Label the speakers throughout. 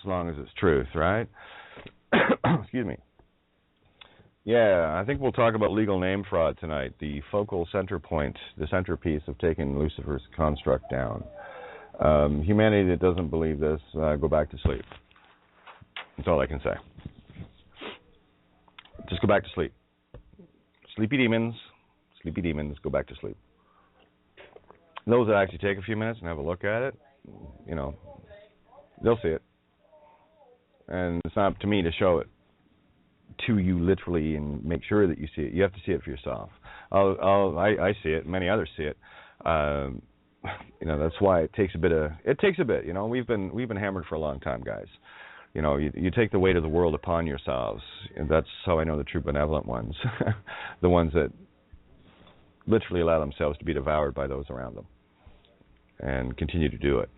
Speaker 1: as long as it's truth, right? Excuse me. Yeah, I think we'll talk about legal name fraud tonight, the focal center point, the centerpiece of taking Lucifer's construct down. Humanity that doesn't believe this, go back to sleep. That's all I can say. Just go back to sleep. Sleepy demons, go back to sleep. Those that actually take a few minutes and have a look at it, you know, they'll see it. And it's not up to me to show it to you literally and make sure that you see it. You have to see it for yourself. I see it. Many others see it. You know, that's why it takes a bit. You know, we've been hammered for a long time, guys. You know, you take the weight of the world upon yourselves. And that's how I know the true benevolent ones, the ones that literally allow themselves to be devoured by those around them, and continue to do it.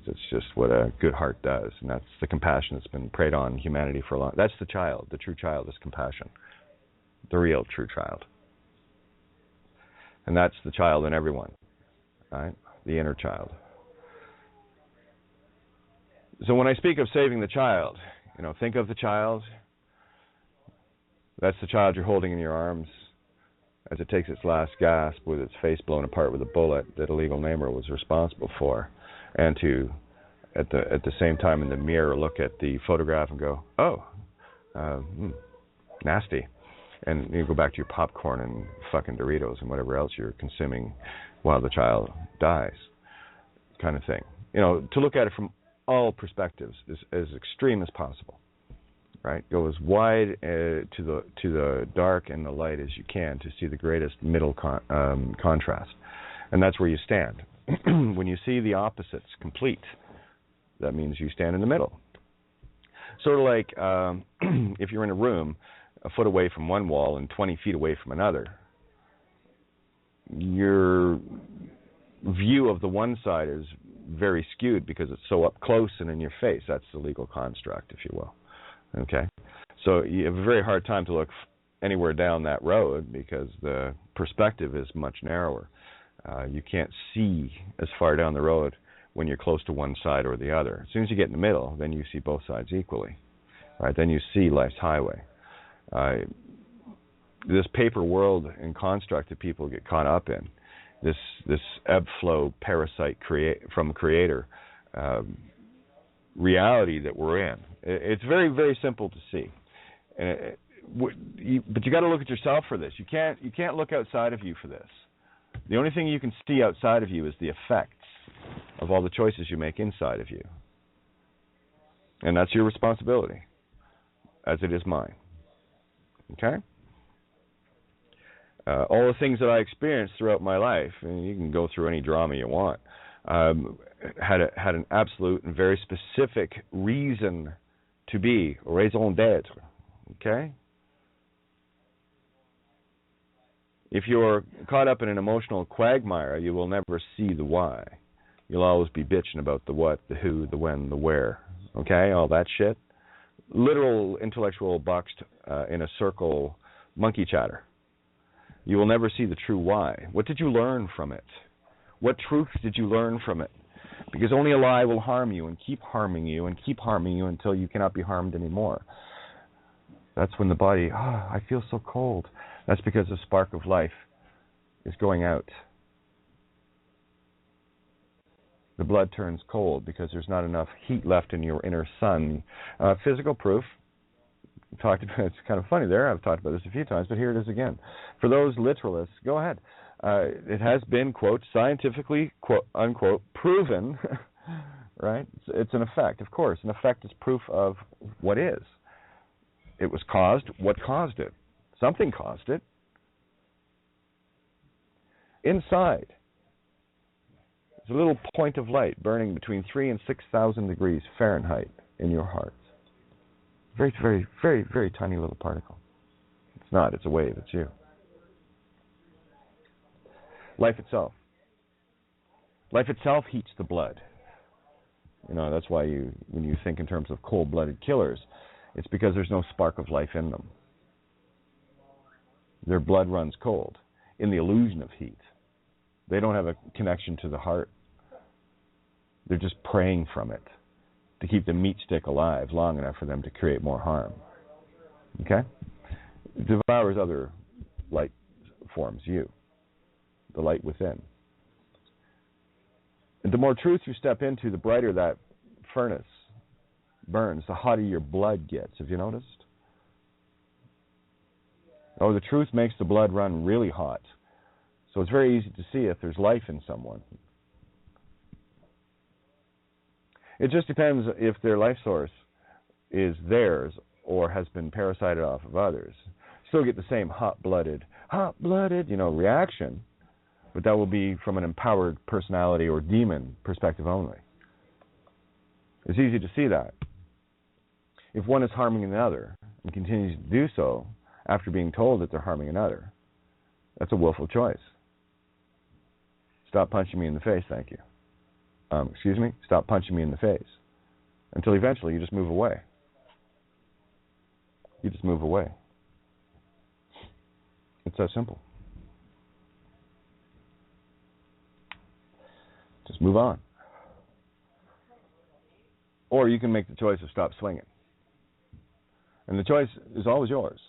Speaker 1: It's just what a good heart does, and that's the compassion that's been preyed on humanity for a long. That's the child, the true child is compassion, the real true child, and that's the child in everyone, right? The inner child. So when I speak of saving the child, you know, think of the child. That's the child you're holding in your arms as it takes its last gasp with its face blown apart with a bullet that a legal namer was responsible for. And to, at the same time in the mirror, look at the photograph and go, oh, nasty. And you go back to your popcorn and fucking Doritos and whatever else you're consuming while the child dies, kind of thing. You know, to look at it from all perspectives, as extreme as possible, right? Go as wide to the dark and the light as you can to see the greatest middle contrast. And that's where you stand. When you see the opposites complete, that means you stand in the middle. Sort of like if you're in a room a foot away from one wall and 20 feet away from another, your view of the one side is very skewed because it's so up close and in your face. That's the legal construct, if you will. Okay? So you have a very hard time to look anywhere down that road because the perspective is much narrower. You can't see as far down the road when you're close to one side or the other. As soon as you get in the middle, then you see both sides equally. Right? Then you see life's highway. This paper world and construct that people get caught up in, this ebb flow parasite from creator reality that we're in. It's very, very simple to see. But you got to look at yourself for this. You can't look outside of you for this. The only thing you can see outside of you is the effects of all the choices you make inside of you. And that's your responsibility, as it is mine. Okay? All the things that I experienced throughout my life, and you can go through any drama you want, had an absolute and very specific reason to be, raison d'être. Okay? If you're caught up in an emotional quagmire, you will never see the why. You'll always be bitching about the what, the who, the when, the where. Okay? All that shit. Literal intellectual boxed in a circle monkey chatter. You will never see the true why. What did you learn from it? What truths did you learn from it? Because only a lie will harm you and keep harming you and keep harming you until you cannot be harmed anymore. That's when the body, I feel so cold. That's because the spark of life is going out. The blood turns cold because there's not enough heat left in your inner sun. Physical proof. Talked about, it's kind of funny there. I've talked about this a few times, but here it is again. For those literalists, go ahead. It has been, quote, scientifically, quote, unquote, proven, right? It's an effect. Of course, an effect is proof of what is. It was caused. What caused it? Something caused it. Inside, there's a little point of light burning between 3,000 and 6,000 degrees Fahrenheit in your heart. Very, very, very, very tiny little particle. It's not. It's a wave. It's you. Life itself. Life itself heats the blood. You know, that's why when you think in terms of cold-blooded killers, it's because there's no spark of life in them. Their blood runs cold in the illusion of heat. They don't have a connection to the heart. They're just praying from it. to keep the meat stick alive long enough for them to create more harm. Okay? It devours other light forms, you, the light within. And the more truth you step into, the brighter that furnace burns, the hotter your blood gets. Have you noticed? Oh, the truth makes the blood run really hot. So it's very easy to see if there's life in someone. It just depends if their life source is theirs or has been parasited off of others. Still get the same hot-blooded, reaction, but that will be from an empowered personality or demon perspective only. It's easy to see that. If one is harming another and continues to do so after being told that they're harming another, that's a willful choice. Stop punching me in the face, thank you. Stop punching me in the face. Until eventually you just move away. You just move away. It's that simple. Just move on. Or you can make the choice of stop swinging. And the choice is always yours,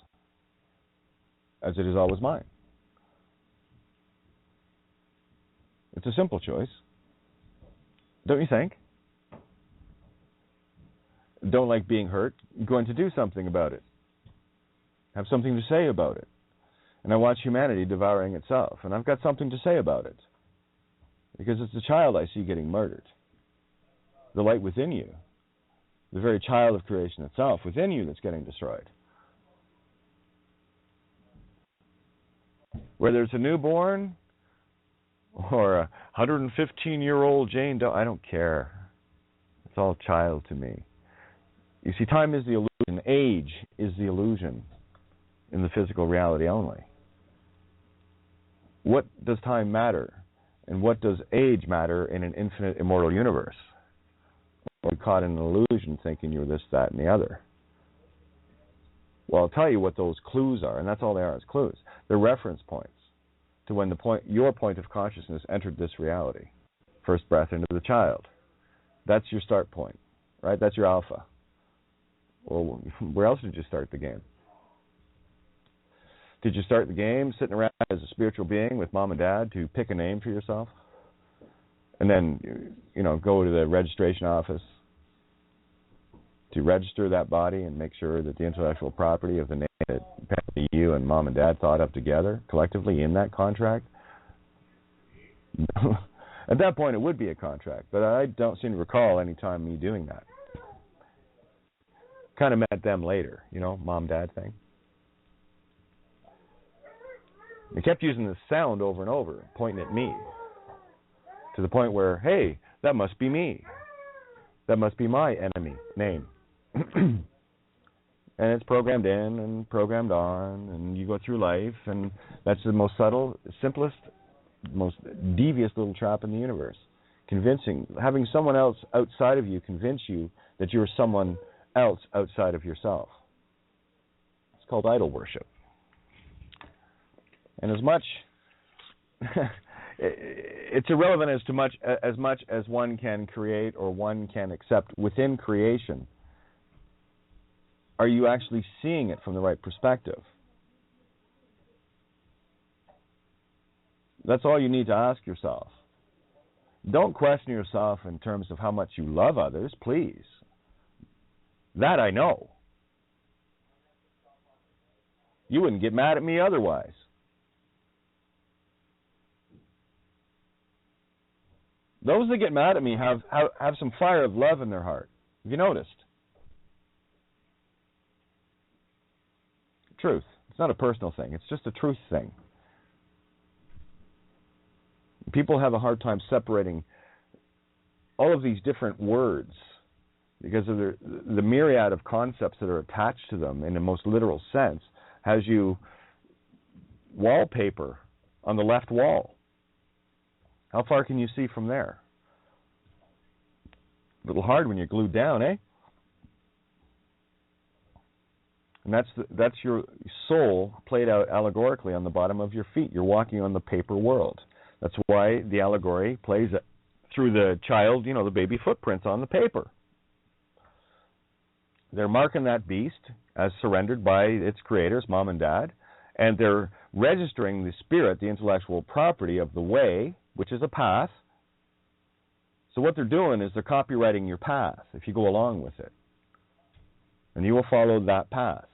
Speaker 1: as it is always mine. It's a simple choice. Don't you think? Don't like being hurt? Going to do something about it. Have something to say about it. And I watch humanity devouring itself, and I've got something to say about it. Because it's the child I see getting murdered. The light within you. The very child of creation itself within you that's getting destroyed. Whether it's a newborn or a 115-year-old Jane Doe, I don't care. It's all child to me. You see, time is the illusion. Age is the illusion in the physical reality only. What does time matter? And what does age matter in an infinite, immortal universe? We're caught in an illusion thinking you're this, that, and the other. Well, I'll tell you what those clues are, and that's all they are, is clues. They're reference points to when your point of consciousness entered this reality. First breath into the child. That's your start point, right? That's your alpha. Well, where else did you start the game? Did you start the game sitting around as a spiritual being with mom and dad to pick a name for yourself? And then, go to the registration office to register that body and make sure that the intellectual property of the name that apparently you and mom and dad thought up together collectively in that contract? At that point, it would be a contract, but I don't seem to recall any time me doing that. Kind of met them later, mom-dad thing. They kept using this sound over and over, pointing at me, to the point where, hey, that must be me. That must be my enemy name. And it's programmed in and programmed on, and you go through life, and that's the most subtle, simplest, most devious little trap in the universe. Having someone else outside of you convince you that you're someone else outside of yourself. It's called idol worship. And as much, it's irrelevant as much as one can create or one can accept within creation. Are you actually seeing it from the right perspective? That's all you need to ask yourself. Don't question yourself in terms of how much you love others, please. That I know. You wouldn't get mad at me otherwise. Those that get mad at me have some fire of love in their heart. Have you noticed? Truth. It's not a personal thing. It's just a truth thing. People have a hard time separating all of these different words because of the myriad of concepts that are attached to them in the most literal sense. Has you wallpaper on the left wall. How far can you see from there? A little hard when you're glued down, eh? And that's your soul played out allegorically on the bottom of your feet. You're walking on the paper world. That's why the allegory plays through the child, the baby footprints on the paper. They're marking that beast as surrendered by its creators, mom and dad, and they're registering the spirit, the intellectual property of the way, which is a path. So what they're doing is they're copywriting your path if you go along with it. And you will follow that path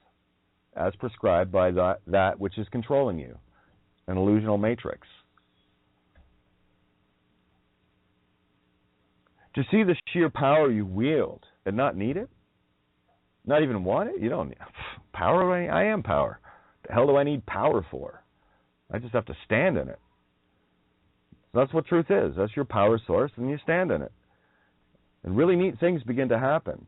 Speaker 1: as prescribed by that which is controlling you, an illusional matrix. To see the sheer power you wield and not need it, not even want it, you don't need power. I am power. The hell do I need power for? I just have to stand in it. So that's what truth is. That's your power source, and you stand in it. And really neat things begin to happen.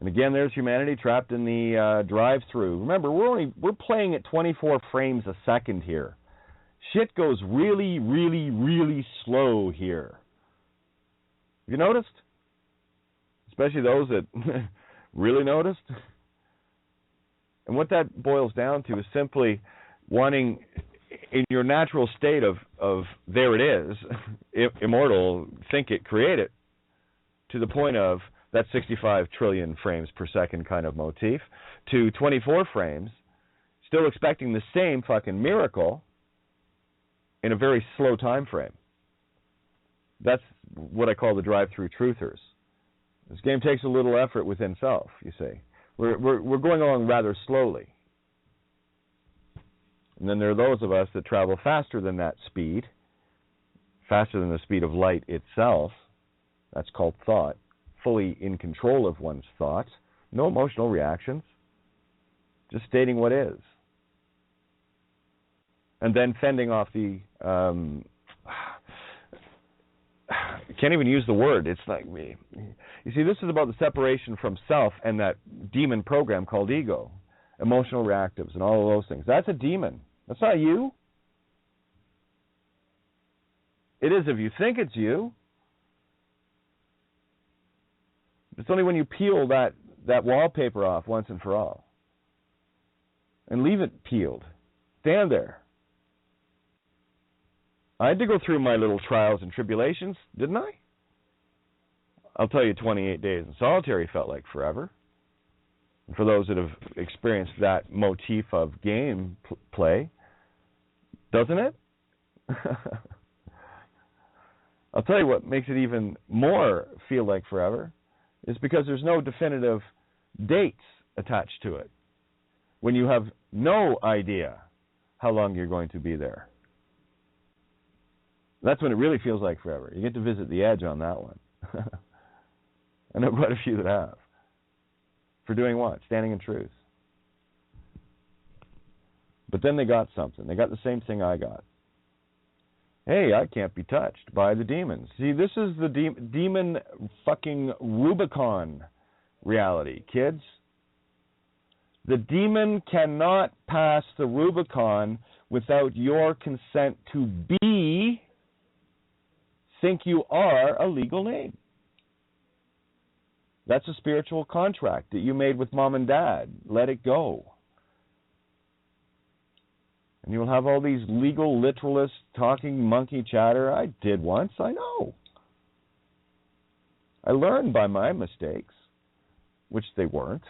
Speaker 1: And again, there's humanity trapped in the drive-through. Remember, we're playing at 24 frames a second here. Shit goes really, really, really slow here. Have you noticed? Especially those that really noticed. And what that boils down to is simply wanting, in your natural state of there it is, immortal, think it, create it, to the point of that 65 trillion frames per second kind of motif, to 24 frames, still expecting the same fucking miracle in a very slow time frame. That's what I call the drive-through truthers. This game takes a little effort within self, you see. We're going along rather slowly. And then there are those of us that travel faster than that speed, faster than the speed of light itself. That's called thought. Fully in control of one's thoughts. No emotional reactions. Just stating what is. And then fending off the... can't even use the word. It's like me. You see, this is about the separation from self and that demon program called ego. Emotional reactives and all of those things. That's a demon. That's not you. It is if you think it's you. It's only when you peel that wallpaper off once and for all. And leave it peeled. Stand there. I had to go through my little trials and tribulations, didn't I? I'll tell you, 28 days in solitary felt like forever. And for those that have experienced that motif of game play, doesn't it? I'll tell you what makes it even more feel like forever is because there's no definitive dates attached to it. When you have no idea how long you're going to be there. That's when it really feels like forever. You get to visit the edge on that one. I know quite a few that have. For doing what? Standing in truth. But then they got something. They got the same thing I got. Hey, I can't be touched by the demons. See, this is the demon fucking Rubicon reality, kids. The demon cannot pass the Rubicon without your consent to be... think you are a legal name. That's a spiritual contract that you made with mom and dad. Let it go. And you'll have all these legal literalists talking monkey chatter. I did once, I know. I learned by my mistakes, which they weren't.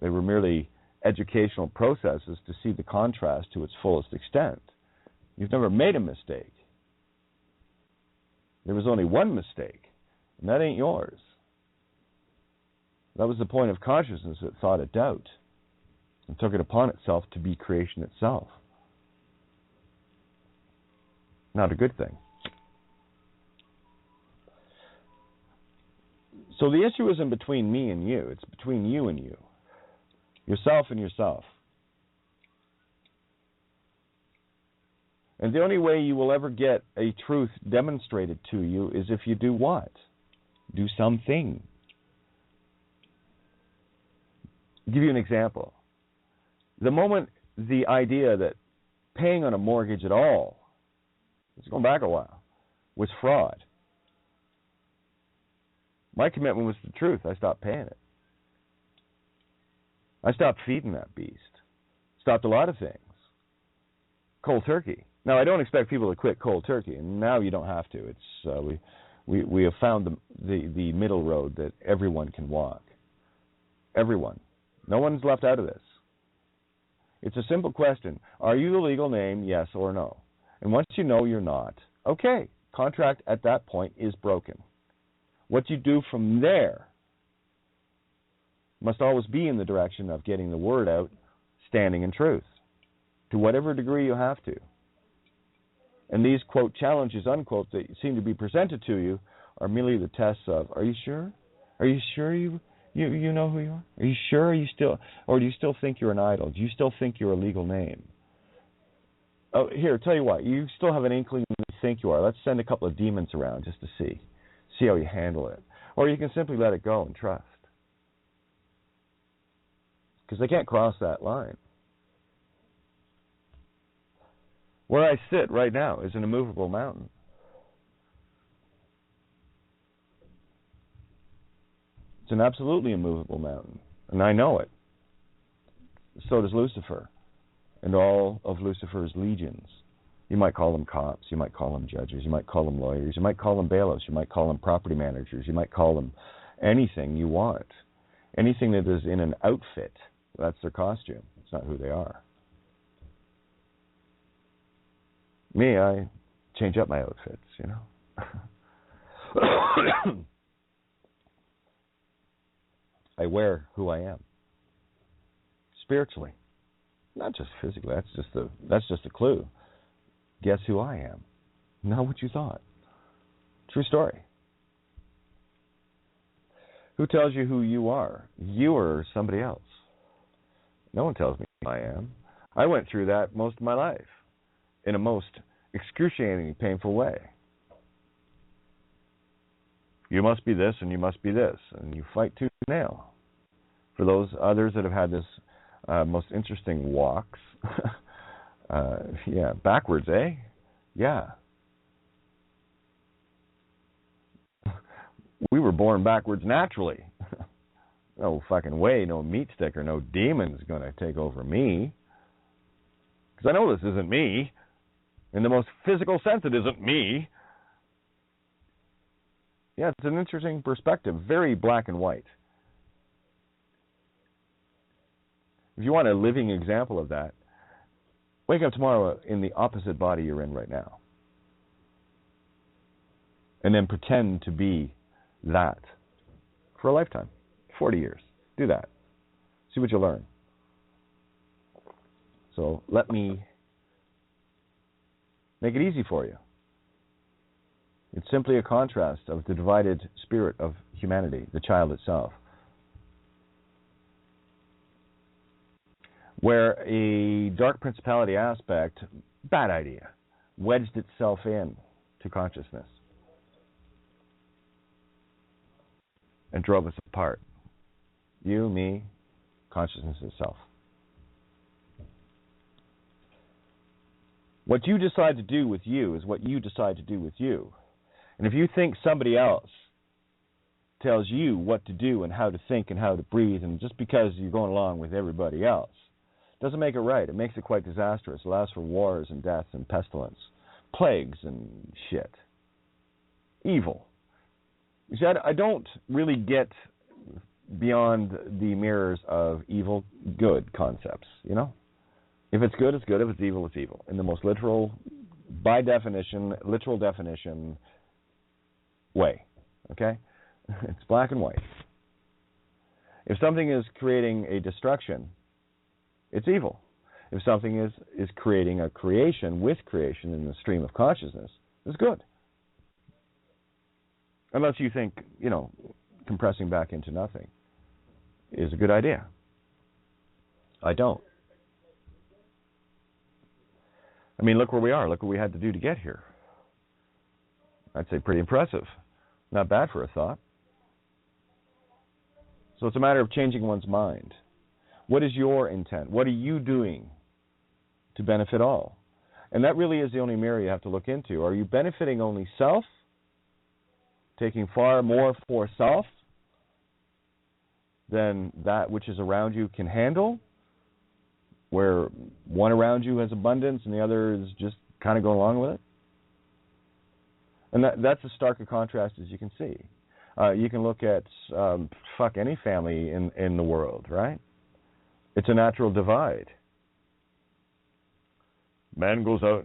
Speaker 1: They were merely educational processes to see the contrast to its fullest extent. You've never made a mistake. There was only one mistake, and that ain't yours. That was the point of consciousness that thought it doubt and took it upon itself to be creation itself. Not a good thing. So the issue isn't between me and you. It's between you and you. Yourself and yourself. And the only way you will ever get a truth demonstrated to you is if you do what? Do something. I'll give you an example. The moment the idea that paying on a mortgage at all, it's going back a while, was fraud, my commitment was the truth. I stopped paying it. I stopped feeding that beast. Stopped a lot of things. Cold turkey. Now, I don't expect people to quit cold turkey, and now you don't have to. It's We have found the middle road that everyone can walk. Everyone. No one's left out of this. It's a simple question. Are you the legal name, yes or no? And once you know you're not, okay, contract at that point is broken. What you do from there must always be in the direction of getting the word out, standing in truth, to whatever degree you have to. And these, quote, challenges, unquote, that seem to be presented to you are merely the tests of, are you sure? Are you sure you know who you are? Are you sure? Are you still, or do you still think you're an idol? Do you still think you're a legal name? Oh, here, tell you what, you still have an inkling that you think you are. Let's send a couple of demons around just to see how you handle it. Or you can simply let it go and trust. Because they can't cross that line. Where I sit right now is an immovable mountain. It's an absolutely immovable mountain, and I know it. So does Lucifer and all of Lucifer's legions. You might call them cops, you might call them judges, you might call them lawyers, you might call them bailiffs, you might call them property managers, you might call them anything you want. Anything that is in an outfit, that's their costume. It's not who they are. Me, I change up my outfits, you know. I wear who I am. Spiritually. Not just physically. That's just a clue. Guess who I am? Not what you thought. True story. Who tells you who you are? You or somebody else? No one tells me who I am. I went through that most of my life in a most excruciatingly painful way. You must be this and you must be this, and you fight tooth and nail. For those others that have had this most interesting walks, yeah, backwards, eh? Yeah. We were born backwards naturally. No fucking way, no meat stick or no demon's going to take over me. Because I know this isn't me. In the most physical sense, it isn't me. Yeah, it's an interesting perspective, very black and white. If you want a living example of that, wake up tomorrow in the opposite body you're in right now. And then pretend to be that for a lifetime, 40 years. Do that. See what you learn. So let me make it easy for you. It's simply a contrast of the divided spirit of humanity, the child itself, where a dark principality aspect, bad idea, wedged itself in to consciousness and drove us apart. You, me, consciousness itself. What you decide to do with you is what you decide to do with you. And if you think somebody else tells you what to do and how to think and how to breathe, and just because you're going along with everybody else, doesn't make it right. It makes it quite disastrous. It allows for wars and deaths and pestilence, plagues and shit. Evil. You see, I don't really get beyond the mirrors of evil, good concepts, you know? If it's good, it's good. If it's evil, it's evil. In the most literal, by definition, literal definition way, okay? It's black and white. If something is creating a destruction, it's evil. If something is creating a creation with creation in the stream of consciousness, it's good. Unless you think, you know, compressing back into nothing is a good idea. I don't. I mean, look where we are. Look what we had to do to get here. I'd say pretty impressive. Not bad for a thought. So it's a matter of changing one's mind. What is your intent? What are you doing to benefit all? And that really is the only mirror you have to look into. Are you benefiting only self? Taking far more for self than that which is around you can handle? Where one around you has abundance and the other is just kind of going along with it? And that's as stark a contrast as you can see. You can look at any family in the world, right? It's a natural divide. Man goes out,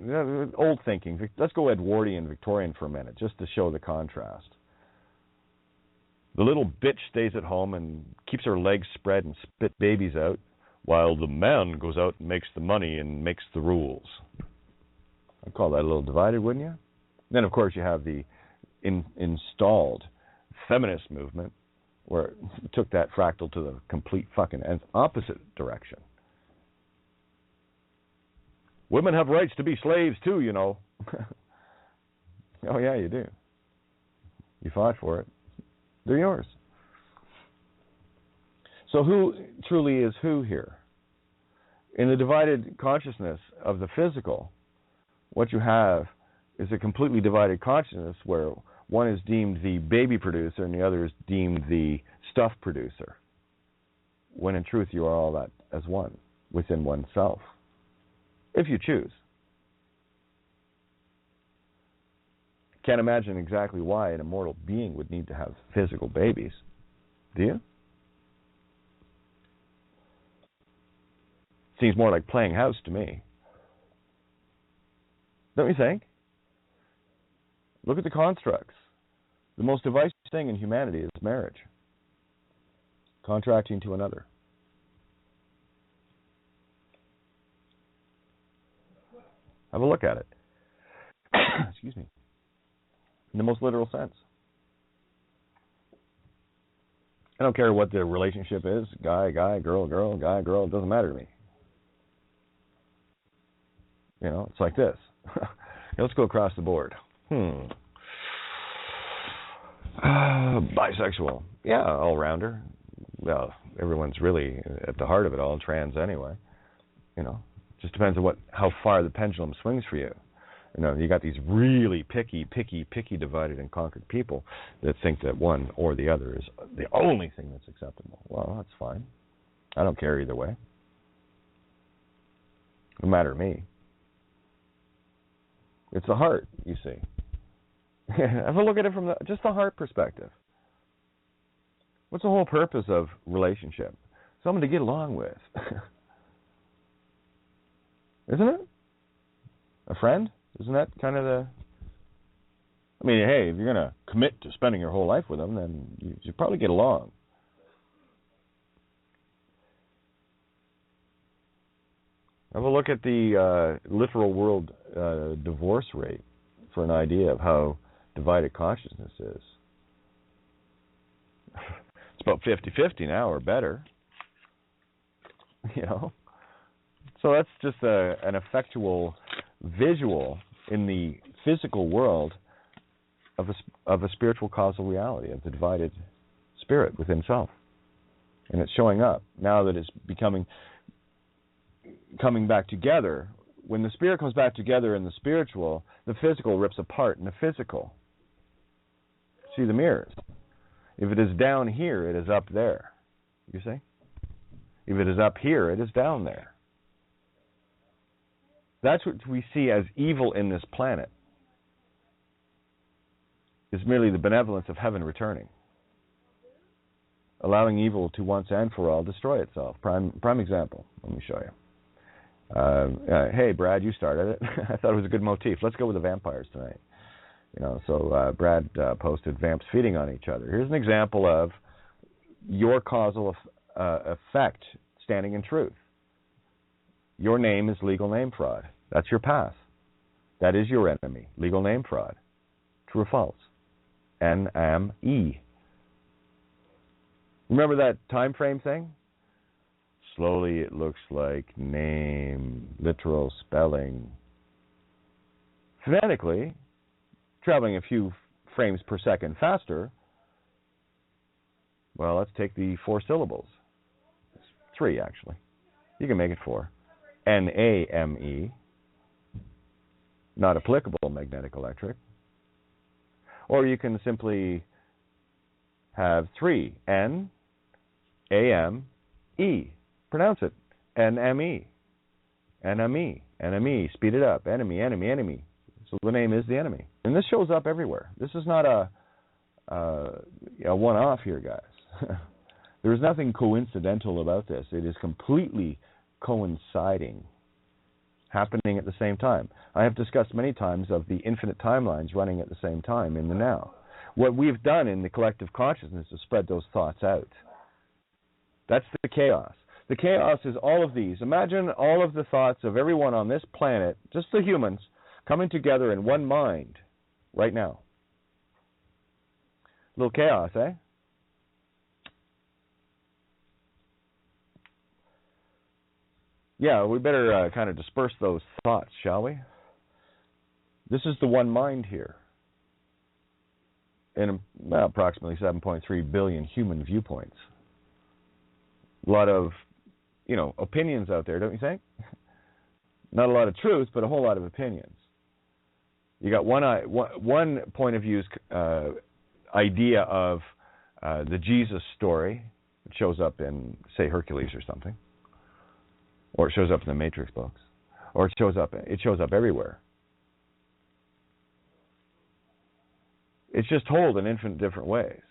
Speaker 1: old thinking. Let's go Edwardian, Victorian for a minute, just to show the contrast. The little bitch stays at home and keeps her legs spread and spit babies out, while the man goes out and makes the money and makes the rules. I'd call that a little divided, wouldn't you? Then, of course, you have the installed feminist movement, where it took that fractal to the complete fucking opposite direction. Women have rights to be slaves too, you know. Oh yeah, you do. You fought for it. They're yours. So who truly is who here? In the divided consciousness of the physical, what you have is a completely divided consciousness where one is deemed the baby producer and the other is deemed the stuff producer, when in truth you are all that as one, within oneself, if you choose. Can't imagine exactly why an immortal being would need to have physical babies. Do you? Seems more like playing house to me. Don't you think? Look at the constructs. The most divisive thing in humanity is marriage. Contracting to another. Have a look at it. Excuse me. In the most literal sense. I don't care what the relationship is. Guy, girl, guy, girl. It doesn't matter to me. You know, it's like this. Let's go across the board. Bisexual. Yeah, all-rounder. Well, everyone's really at the heart of it all, trans anyway. You know, just depends on how far the pendulum swings for you. You know, you got these really picky, divided and conquered people that think that one or the other is the only thing that's acceptable. Well, that's fine. I don't care either way. No matter to me. It's the heart, you see. Have a look at it from just the heart perspective. What's the whole purpose of relationship? Someone to get along with. Isn't it? A friend? Isn't that kind of the... I mean, hey, if you're going to commit to spending your whole life with them, then you should probably get along. Have a look at the literal world divorce rate for an idea of how divided consciousness is. It's about 50-50 now, or better. You know? So that's just an effectual visual in the physical world of a spiritual causal reality, of the divided spirit within self. And it's showing up now that it's coming back together. When the spirit comes back together in the spiritual, the physical rips apart in the physical. See the mirrors. If it is down here, it is up there. You see? If it is up here, it is down there. That's what we see as evil in this planet. Is merely the benevolence of heaven returning, allowing evil to once and for all destroy itself. Prime example. Let me show you. Hey, Brad, you started it. I thought it was a good motif. Let's go with the vampires tonight. You know, so Brad posted vamps feeding on each other. Here's an example of your causal effect standing in truth. Your name is legal name fraud. That's your path. That is your enemy. Legal name fraud. True or false? NME. Remember that time frame thing? Slowly it looks like name, literal spelling. Phonetically, traveling a few frames per second faster. Well, let's take the 4 syllables. It's 3, actually. You can make it 4. NAME. Not applicable, magnetic electric. Or you can simply have 3. N, A-M, E. Pronounce it. N-M-E. Enemy. Enemy. Speed it up. Enemy, enemy, enemy. So the name is the enemy. And this shows up everywhere. This is not a one-off here, guys. There's nothing coincidental about this. It is completely coinciding, happening at the same time. I have discussed many times of the infinite timelines running at the same time in the now. What we've done in the collective consciousness is spread those thoughts out. That's the chaos. The chaos is all of these. Imagine all of the thoughts of everyone on this planet, just the humans, coming together in one mind right now. A little chaos, eh? Yeah, we better kind of disperse those thoughts, shall we? This is the one mind here. In approximately 7.3 billion human viewpoints. A lot of, opinions out there, don't you think? Not a lot of truth, but a whole lot of opinions. You got one point of view's idea of the Jesus story. It shows up in, say, Hercules or something. Or it shows up in the Matrix books. Or it shows up everywhere. It's just told in infinite different ways,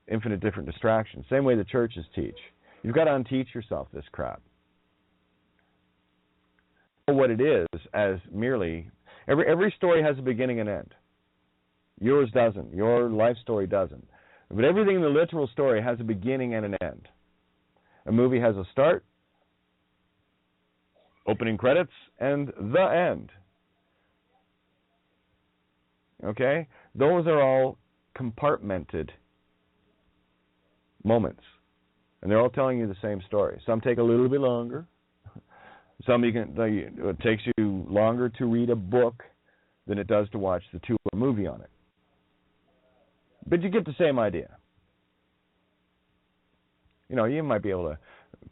Speaker 1: infinite different distractions. Same way the churches teach. You've got to unteach yourself this crap. What it is as merely, every story has a beginning and end. Yours doesn't. Your life story doesn't. But everything in the literal story has a beginning and an end. A movie has a start, opening credits, and the end. Okay? Those are all compartmented moments. And they're all telling you the same story. Some take a little bit longer. It takes you longer to read a book than it does to watch the 2-hour movie on it. But you get the same idea. You might be able to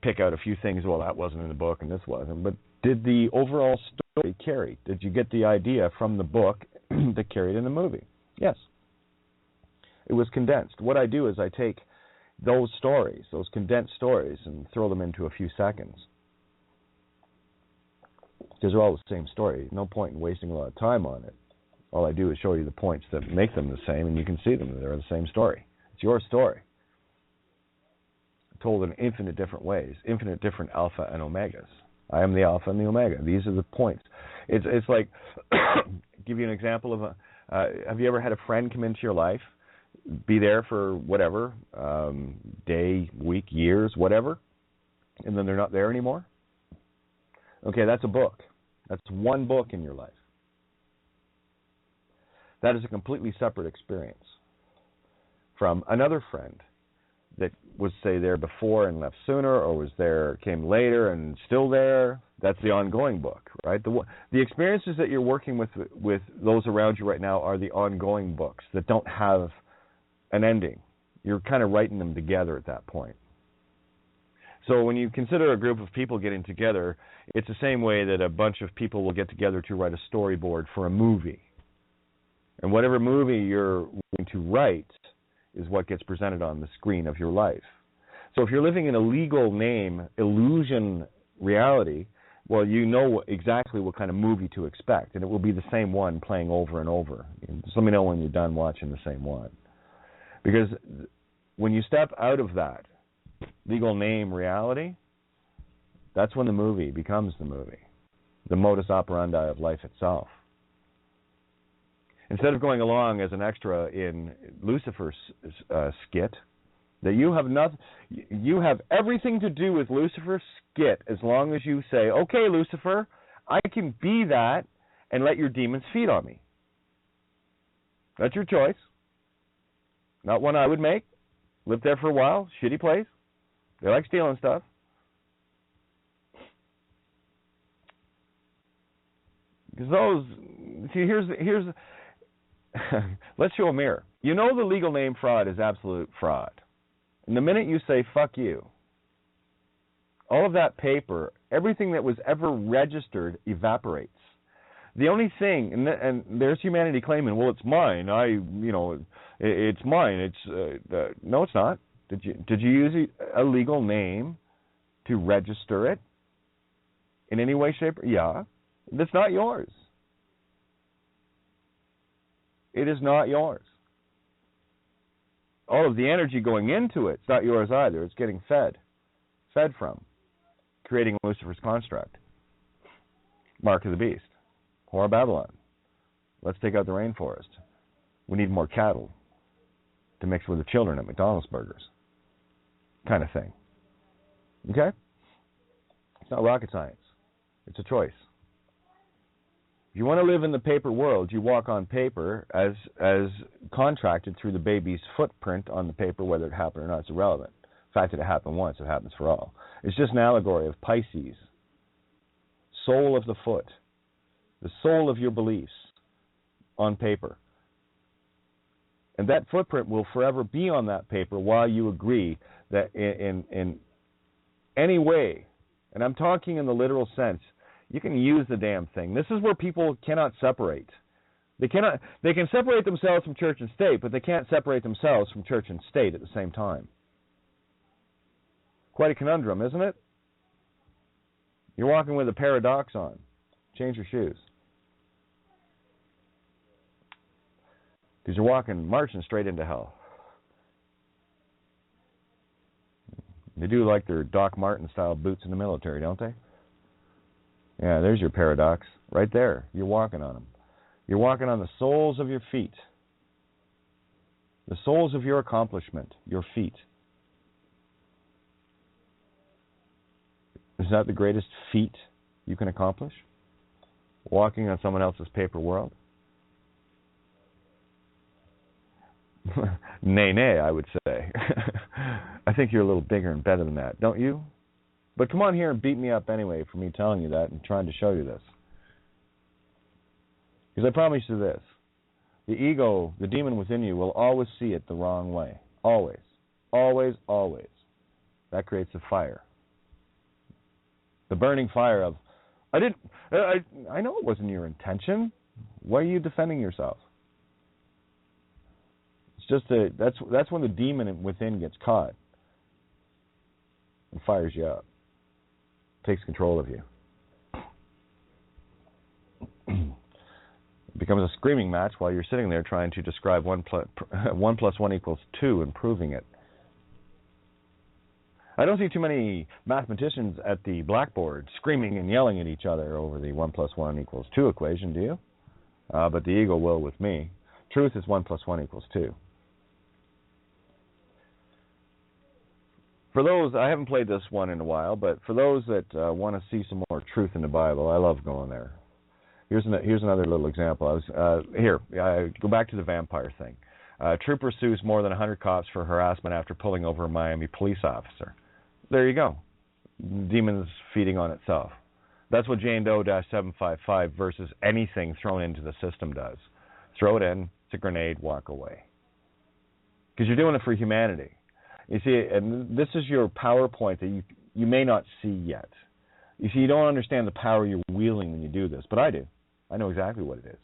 Speaker 1: pick out a few things, well, that wasn't in the book and this wasn't. But did the overall story carry? Did you get the idea from the book that carried in the movie? Yes. It was condensed. What I do is I take those stories, those condensed stories, and throw them into a few seconds. Because they're all the same story. No point in wasting a lot of time on it. All I do is show you the points that make them the same, and you can see them. They're the same story. It's your story. Told in infinite different ways, infinite different alpha and omegas. I am the alpha and the omega. These are the points. It's like, give you an example of have you ever had a friend come into your life, be there for whatever, day, week, years, whatever, and then they're not there anymore? Okay, that's a book. That's one book in your life. That is a completely separate experience from another friend that was, say, there before and left sooner, or was there, came later and still there. That's the ongoing book, right? The experiences that you're working with those around you right now are the ongoing books that don't have an ending. You're kind of writing them together at that point. So when you consider a group of people getting together, it's the same way that a bunch of people will get together to write a storyboard for a movie. And whatever movie you're going to write is what gets presented on the screen of your life. So if you're living in a legal name, illusion reality, well, you know exactly what kind of movie to expect, and it will be the same one playing over and over. Just let me know when you're done watching the same one. Because when you step out of that legal name reality, that's when the movie becomes the movie, the modus operandi of life itself. Instead of going along as an extra in Lucifer's skit, that you have everything to do with Lucifer's skit as long as you say, okay, Lucifer, I can be that and let your demons feed on me. That's your choice. Not one I would make. Lived there for a while. Shitty place. They like stealing stuff. Because those, see, here's let's show a mirror. You know the legal name fraud is absolute fraud. And the minute you say, fuck you, all of that paper, everything that was ever registered evaporates. The only thing, and there's humanity claiming, well, it's mine. It's mine. No, it's not. Did you use a legal name to register it in any way, shape, or yeah? That's not yours. It is not yours. All of the energy going into it's not yours either. It's getting fed from, creating Lucifer's construct. Mark of the beast. Whore of Babylon. Let's take out the rainforest. We need more cattle to mix with the children at McDonald's burgers. Kind of thing. Okay? It's not rocket science. It's a choice. If you want to live in the paper world, you walk on paper as contracted through the baby's footprint on the paper. Whether it happened or not, it's irrelevant. The fact that it happened once, it happens for all. It's just an allegory of Pisces, soul of the foot, the soul of your beliefs on paper. And that footprint will forever be on that paper while you agree that in any way, and I'm talking in the literal sense, you can use the damn thing. This is where people cannot separate. They can separate themselves from church and state, but they can't separate themselves from church and state at the same time. Quite a conundrum, isn't it? You're walking with a paradox on. Change your shoes. Because you're marching straight into hell. They do like their Doc Martin-style boots in the military, don't they? Yeah, there's your paradox. Right there. You're walking on them. You're walking on the soles of your feet. The soles of your accomplishment, your feet. Is that the greatest feat you can accomplish? Walking on someone else's paper world? Nay, I would say. I think you're a little bigger and better than that, don't you? But come on here and beat me up anyway for me telling you that and trying to show you this. Because I promise you this. The ego, the demon within you, will always see it the wrong way. Always. Always, always. That creates a fire. The burning fire of, I know it wasn't your intention. Why are you defending yourself? It's just that's when the demon within gets caught and fires you up. Takes control of you. It becomes a screaming match while you're sitting there trying to describe 1 plus 1 equals 2 and proving it. I don't see too many mathematicians at the blackboard screaming and yelling at each other over the 1 plus 1 equals 2 equation, do you? But the ego will with me. Truth is 1 plus 1 equals 2. For those, I haven't played this one in a while, but for those that want to see some more truth in the Bible, I love going there. Here's another little example. I go back to the vampire thing. Trooper sues more than 100 cops for harassment after pulling over a Miami police officer. There you go. Demons feeding on itself. That's what Jane Doe-755 versus anything thrown into the system does. Throw it in, it's a grenade, walk away. Because you're doing it for humanity. You see, and this is your PowerPoint that you may not see yet. You see, you don't understand the power you're wielding when you do this, but I do. I know exactly what it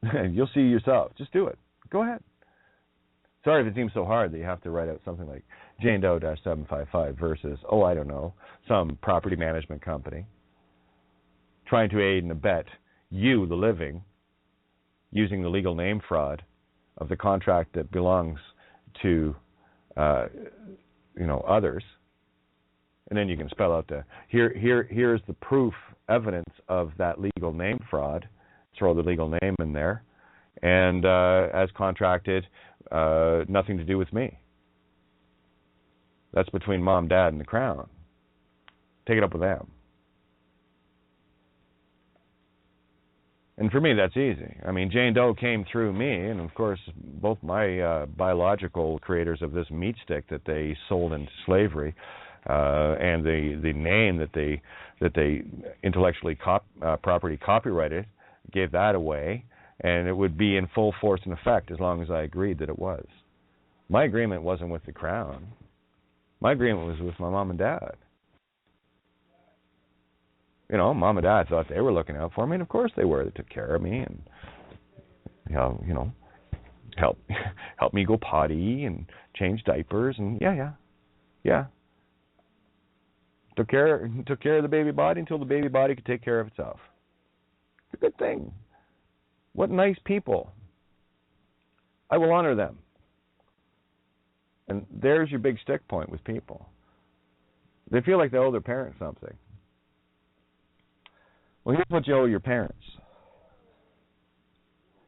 Speaker 1: is. You'll see yourself. Just do it. Go ahead. Sorry if it seems so hard that you have to write out something like Jane Doe-755 versus, I don't know, some property management company trying to aid and abet you, the living, using the legal name fraud of the contract that belongs to, others. And then you can spell out here's the proof, evidence of that legal name fraud. Throw the legal name in there. And as contracted, nothing to do with me. That's between mom, dad, and the crown. Take it up with them. And for me, that's easy. I mean, Jane Doe came through me, and of course, both my biological creators of this meat stick that they sold into slavery, and the name that they intellectually property copyrighted, gave that away, and it would be in full force and effect as long as I agreed that it was. My agreement wasn't with the crown. My agreement was with my mom and dad. Mom and dad thought they were looking out for me, and of course they were. They took care of me and, help me go potty and change diapers and yeah. Took care of the baby body until the baby body could take care of itself. It's a good thing. What nice people. I will honor them. And there's your big stick point with people. They feel like they owe their parents something. Well, here's what you owe your parents.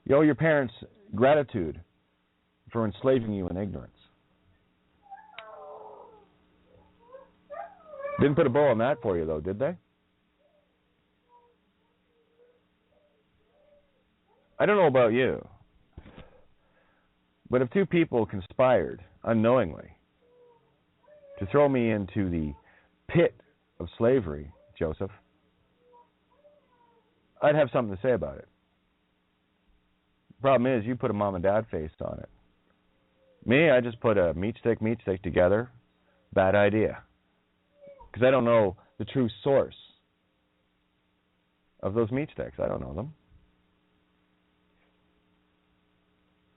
Speaker 1: You owe your parents gratitude for enslaving you in ignorance. Didn't put a bow on that for you, though, did they? I don't know about you, but if two people conspired unknowingly to throw me into the pit of slavery, Joseph, I'd have something to say about it. The problem is you put a mom and dad face on it. Me, I just put a meat stick together. Bad idea. Because I don't know the true source of those meat sticks. I don't know them.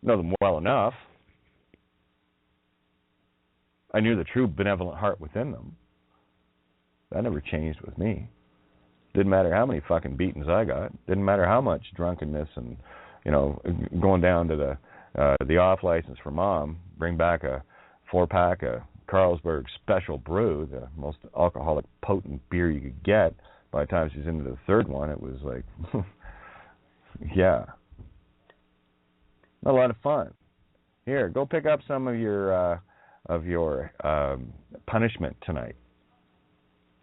Speaker 1: Know them well enough. I knew the true benevolent heart within them. That never changed with me. Didn't matter how many fucking beatings I got. Didn't matter how much drunkenness and, going down to the off license for mom, bring back a 4-pack of Carlsberg Special Brew, the most alcoholic, potent beer you could get. By the time she's into the third one, it was like, yeah. A lot of fun. Here, go pick up some of your punishment tonight.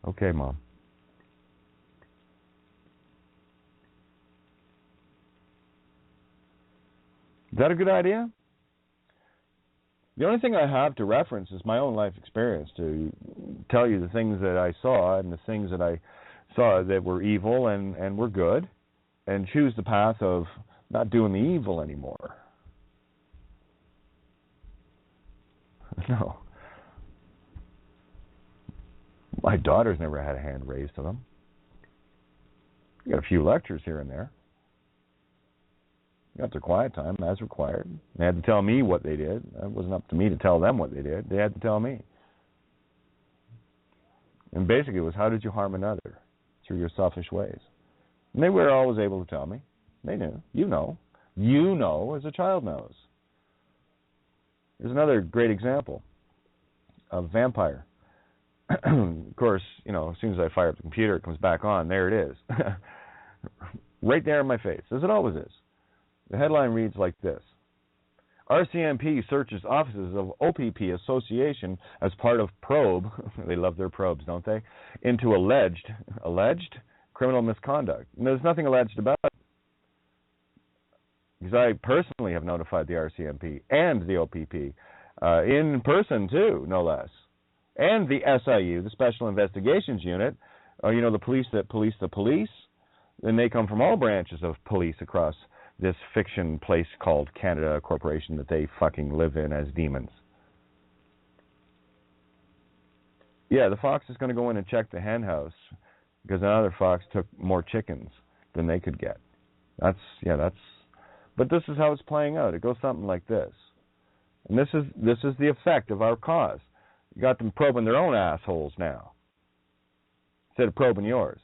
Speaker 1: Okay, Mom. Is that a good idea? The only thing I have to reference is my own life experience to tell you the things that I saw and the things that I saw that were evil and were good, and choose the path of not doing the evil anymore. No. My daughter's never had a hand raised to them. Got a few lectures here and there. Got their quiet time as required. They had to tell me what they did. It wasn't up to me to tell them what they did. They had to tell me. And basically it was, how did you harm another? Through your selfish ways. And they were always able to tell me. They knew. You know. You know as a child knows. There's another great example of vampire. Of course, as soon as I fire up the computer, it comes back on. There it is. Right there in my face, as it always is. The headline reads like this. RCMP searches offices of OPP Association as part of probe, they love their probes, don't they, into alleged criminal misconduct. And there's nothing alleged about it. Because I personally have notified the RCMP and the OPP, in person too, no less. And the SIU, the Special Investigations Unit, the police that police the police. And they come from all branches of police across this fiction place called Canada, a corporation that they fucking live in as demons. Yeah, the fox is going to go in and check the hen house because another fox took more chickens than they could get. But this is how it's playing out. It goes something like this. And this is the effect of our cause. You got them probing their own assholes now instead of probing yours.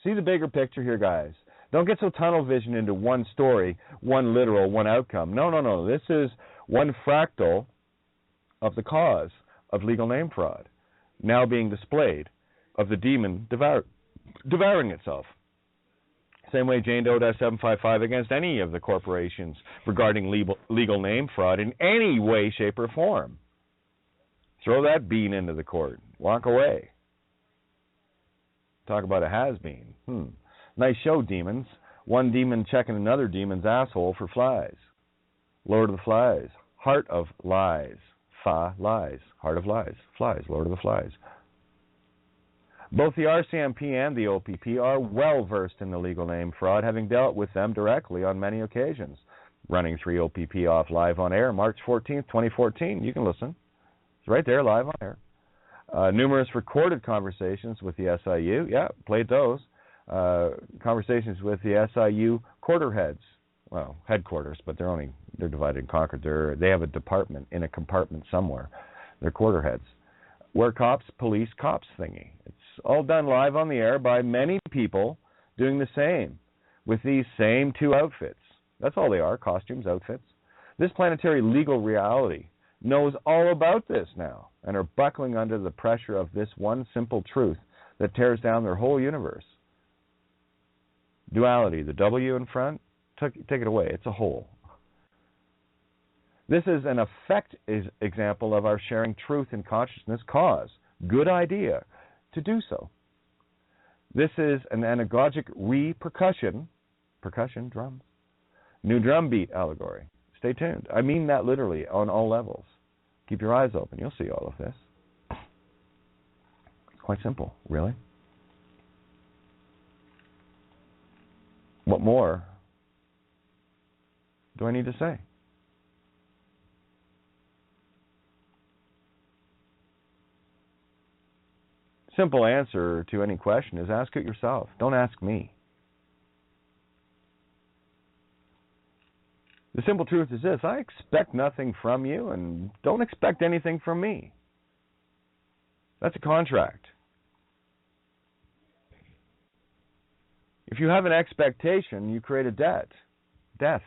Speaker 1: See the bigger picture here, guys. Don't get so tunnel vision into one story, one literal, one outcome. No. This is one fractal of the cause of legal name fraud now being displayed, of the demon devouring itself. Same way Jane Doe 755 against any of the corporations regarding legal name fraud in any way, shape, or form. Throw that bean into the court. Walk away. Talk about a has-been. Nice show, demons. One demon checking another demon's asshole for flies. Lord of the Flies. Heart of lies. Lies. Heart of lies. Flies. Lord of the Flies. Both the RCMP and the OPP are well versed in the legal name fraud, having dealt with them directly on many occasions. Running 3 OPP off live on air, March 14th, 2014. You can listen. It's right there, live on air. Numerous recorded conversations with the SIU. Yeah, played those. Conversations with the SIU quarterheads. Well, headquarters, but they're divided and conquered. They have a department in a compartment somewhere. They're quarterheads. Where cops police cops thingy. It's all done live on the air by many people doing the same. with these same two outfits. That's all they are, costumes, outfits. This planetary legal reality knows all about this now and are buckling under the pressure of this one simple truth that tears down their whole universe. Duality, the W in front, take it away. It's a whole. This is an effect example of our sharing truth and consciousness cause. Good idea to do so. This is an anagogic repercussion, percussion, drums, new drum beat allegory. Stay tuned. I mean that literally on all levels. Keep your eyes open. You'll see all of this. It's quite simple, really. What more do I need to say? Simple answer to any question is ask it yourself. Don't ask me. The simple truth is this: I expect nothing from you, and don't expect anything from me. That's a contract. If you have an expectation, you create a debt. Death.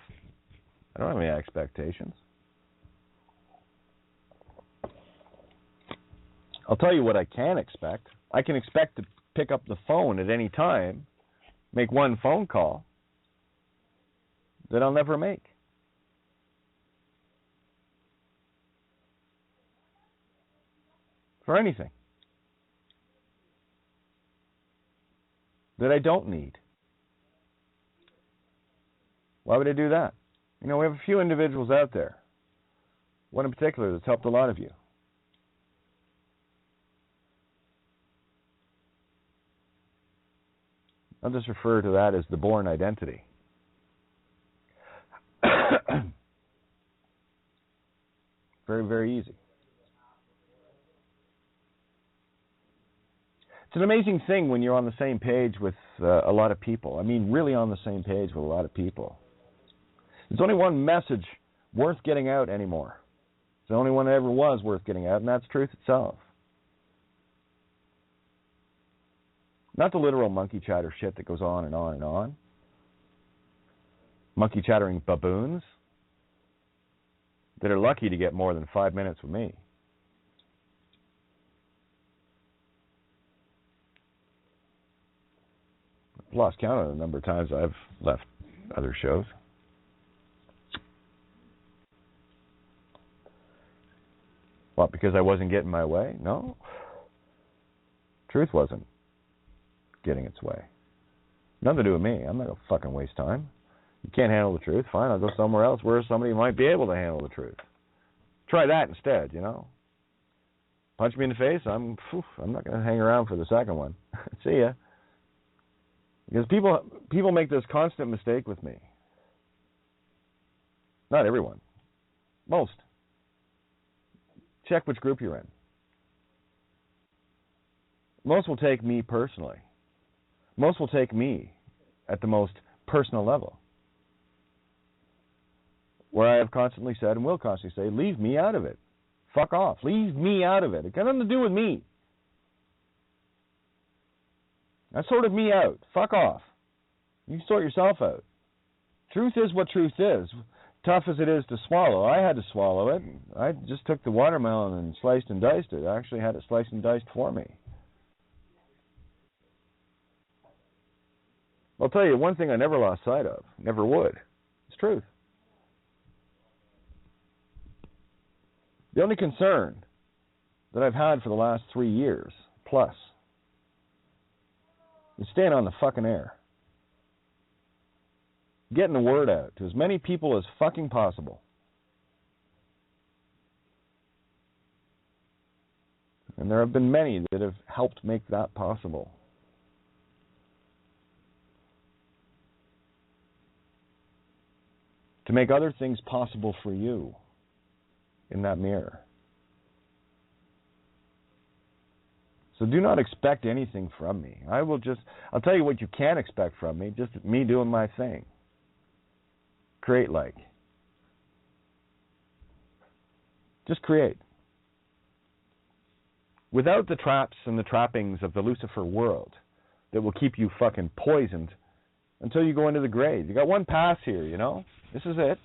Speaker 1: I don't have any expectations. I'll tell you what I can expect. I can expect to pick up the phone at any time, make one phone call that I'll never make. For anything that I don't need. Why would I do that? You know, we have a few individuals out there, one in particular that's helped a lot of you. I'll just refer to that as the born identity. Very, very easy. It's an amazing thing when you're on the same page with a lot of people. I mean, really on the same page with a lot of people. There's only one message worth getting out anymore. It's the only one that ever was worth getting out, and that's truth itself. Not the literal monkey chatter shit that goes on and on and on. Monkey chattering baboons that are lucky to get more than 5 minutes with me. I've lost count of the number of times I've left other shows. What, because I wasn't getting my way? No. Truth wasn't getting its way. Nothing to do with me. I'm not going to fucking waste time. You can't handle the truth. Fine, I'll go somewhere else where somebody might be able to handle the truth. Try that instead, you know. Punch me in the face, I'm not going to hang around for the second one. See ya. Because people make this constant mistake with me. Not everyone. Most. Check which group you're in. Most will take me personally. Most will take me at the most personal level. Where I have constantly said and will constantly say, leave me out of it. Fuck off. Leave me out of it. It got nothing to do with me. That's sort of me out. Fuck off. You can sort yourself out. Truth is what truth is. Tough as it is to swallow. I had to swallow it. I just took the watermelon and sliced and diced it. I actually had it sliced and diced for me. I'll tell you one thing I never lost sight of, never would. It's truth. The only concern that I've had for the last 3 years plus is staying on the fucking air. Getting the word out to as many people as fucking possible. And there have been many that have helped make that possible. To make other things possible for you in that mirror. So do not expect anything from me. I'll tell you what you can expect from me, just me doing my thing. Create like. Just create. Without the traps and the trappings of the Lucifer world that will keep you fucking poisoned until you go into the grave. You got one pass here, you know? This is it.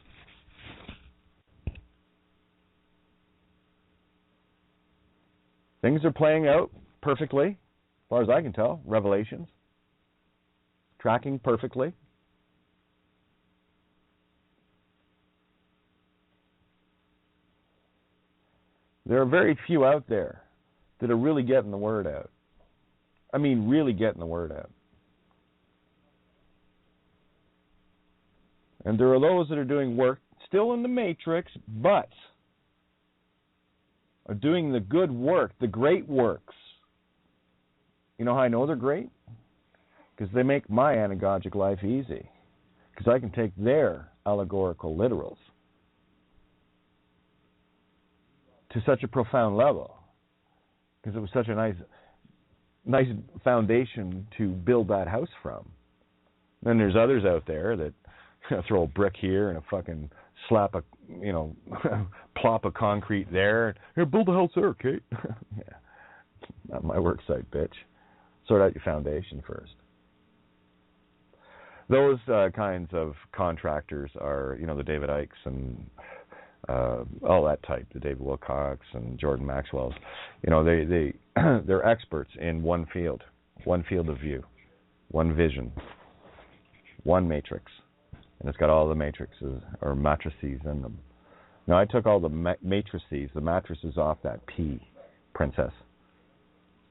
Speaker 1: Things are playing out perfectly, as far as I can tell. Revelations. Tracking perfectly. There are very few out there that are really getting the word out. I mean, really getting the word out. And there are those that are doing work still in the matrix, but are doing the good work, the great works. You know how I know they're great? Because they make my anagogic life easy. Because I can take their allegorical literals to such a profound level. Because it was such a nice foundation to build that house from. Then there's others out there that throw a brick here and a fucking slap a, plop a concrete there. Here, build a house there, Kate. Yeah, not my work site, bitch. Sort out your foundation first. Those kinds of contractors are, the David Ikes and all that type, the David Wilcox and Jordan Maxwell's. They're experts in one field of view, one vision, one matrix. And it's got all the matrices or matrices in them. Now, I took all the matrices, the matrices off that P, princess.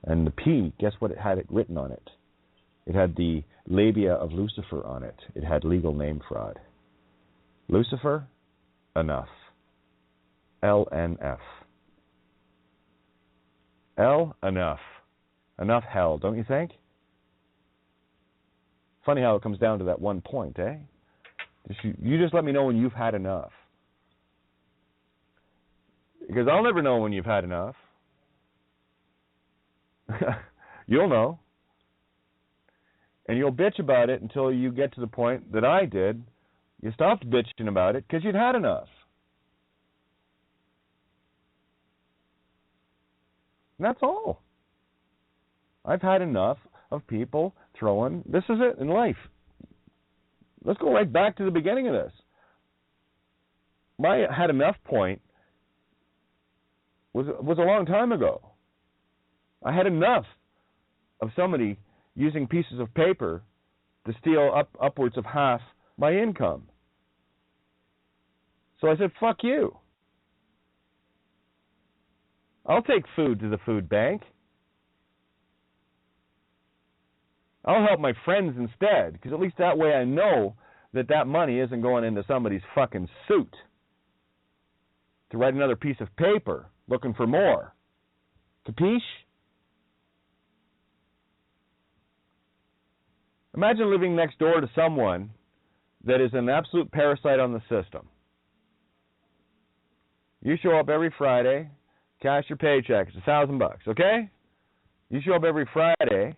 Speaker 1: And the P, guess what it had written on it? It had the labia of Lucifer on it. It had legal name fraud. Lucifer, enough. LNF. L, enough. Enough hell, don't you think? Funny how it comes down to that one point, eh? You just let me know when you've had enough. Because I'll never know when you've had enough. You'll know. And you'll bitch about it until you get to the point that I did. You stopped bitching about it because you'd had enough. And that's all. I've had enough of people throwing, this is it in life. Let's go right back to the beginning of this. My had enough point was a long time ago. I had enough of somebody using pieces of paper to steal upwards of half my income. So I said, fuck you. I'll take food to the food bank. I'll help my friends instead, because at least that way I know that money isn't going into somebody's fucking suit to write another piece of paper looking for more. Capiche? Imagine living next door to someone that is an absolute parasite on the system. You show up every Friday, cash your paycheck. It's $1,000, okay? You show up every Friday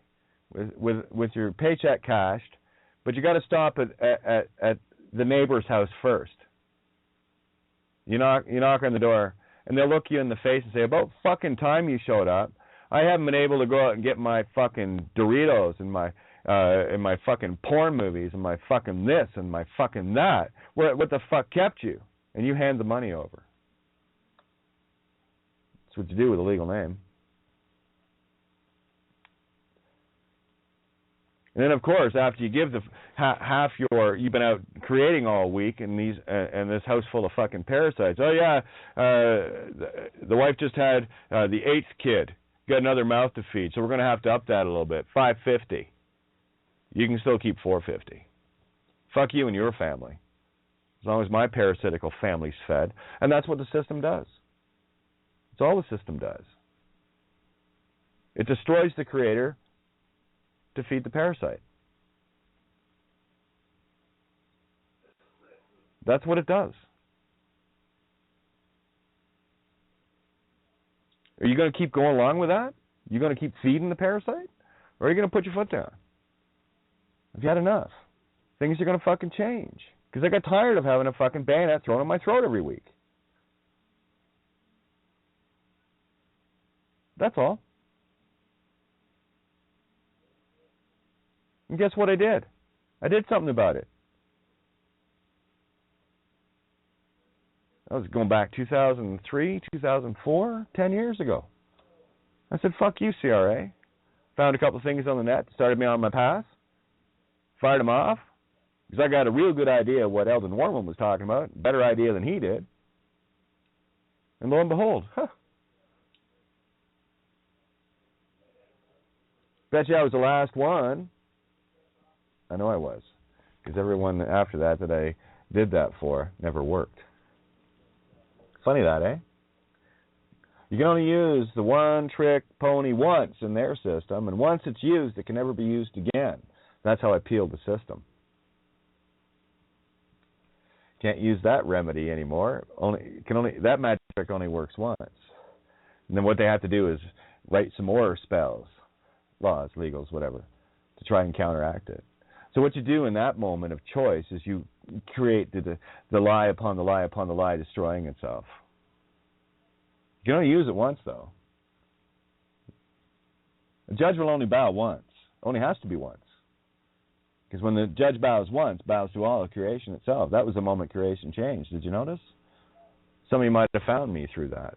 Speaker 1: with your paycheck cashed, but you got to stop at the neighbor's house first. You knock on the door, and they'll look you in the face and say, "About fucking time you showed up. I haven't been able to go out and get my fucking Doritos and my fucking porn movies and my fucking this and my fucking that. What the fuck kept you?" And you hand the money over. That's what you do with a legal name. And then, of course, after you give the half you've been out creating all week, and this house full of fucking parasites. Oh yeah, the wife just had the 8th kid. Got another mouth to feed, so we're going to have to up that a little bit. $550. You can still keep $450. Fuck you and your family, as long as my parasitical family's fed. And that's what the system does. It's all the system does. It destroys the creator to feed the parasite. That's what it does. Are you going to keep going along with that? You going to keep feeding the parasite? Or are you going to put your foot down? Have you had enough? Things are going to fucking change. Because I got tired of having a fucking bayonet thrown in my throat every week. That's all. And guess what I did? I did something about it. I was going back 2003, 2004, 10 years ago. I said, fuck you, CRA. Found a couple of things on the net, started me on my path, fired him off, because I got a real good idea of what Eldon Warman was talking about, better idea than he did. And lo and behold, bet you I was the last one. I know I was, because everyone after that I did that for never worked. Funny that, eh? You can only use the one-trick pony once in their system, and once it's used, it can never be used again. That's how I peeled the system. Can't use that remedy anymore. That magic trick only works once. And then what they have to do is write some more spells, laws, legals, whatever, to try and counteract it. So what you do in that moment of choice is you create the lie upon the lie upon the lie, destroying itself. You can only use it once, though. The judge will only bow once. Only has to be once. Because when the judge bows once, bows to all of creation itself. That was the moment creation changed. Did you notice? Some of you might have found me through that.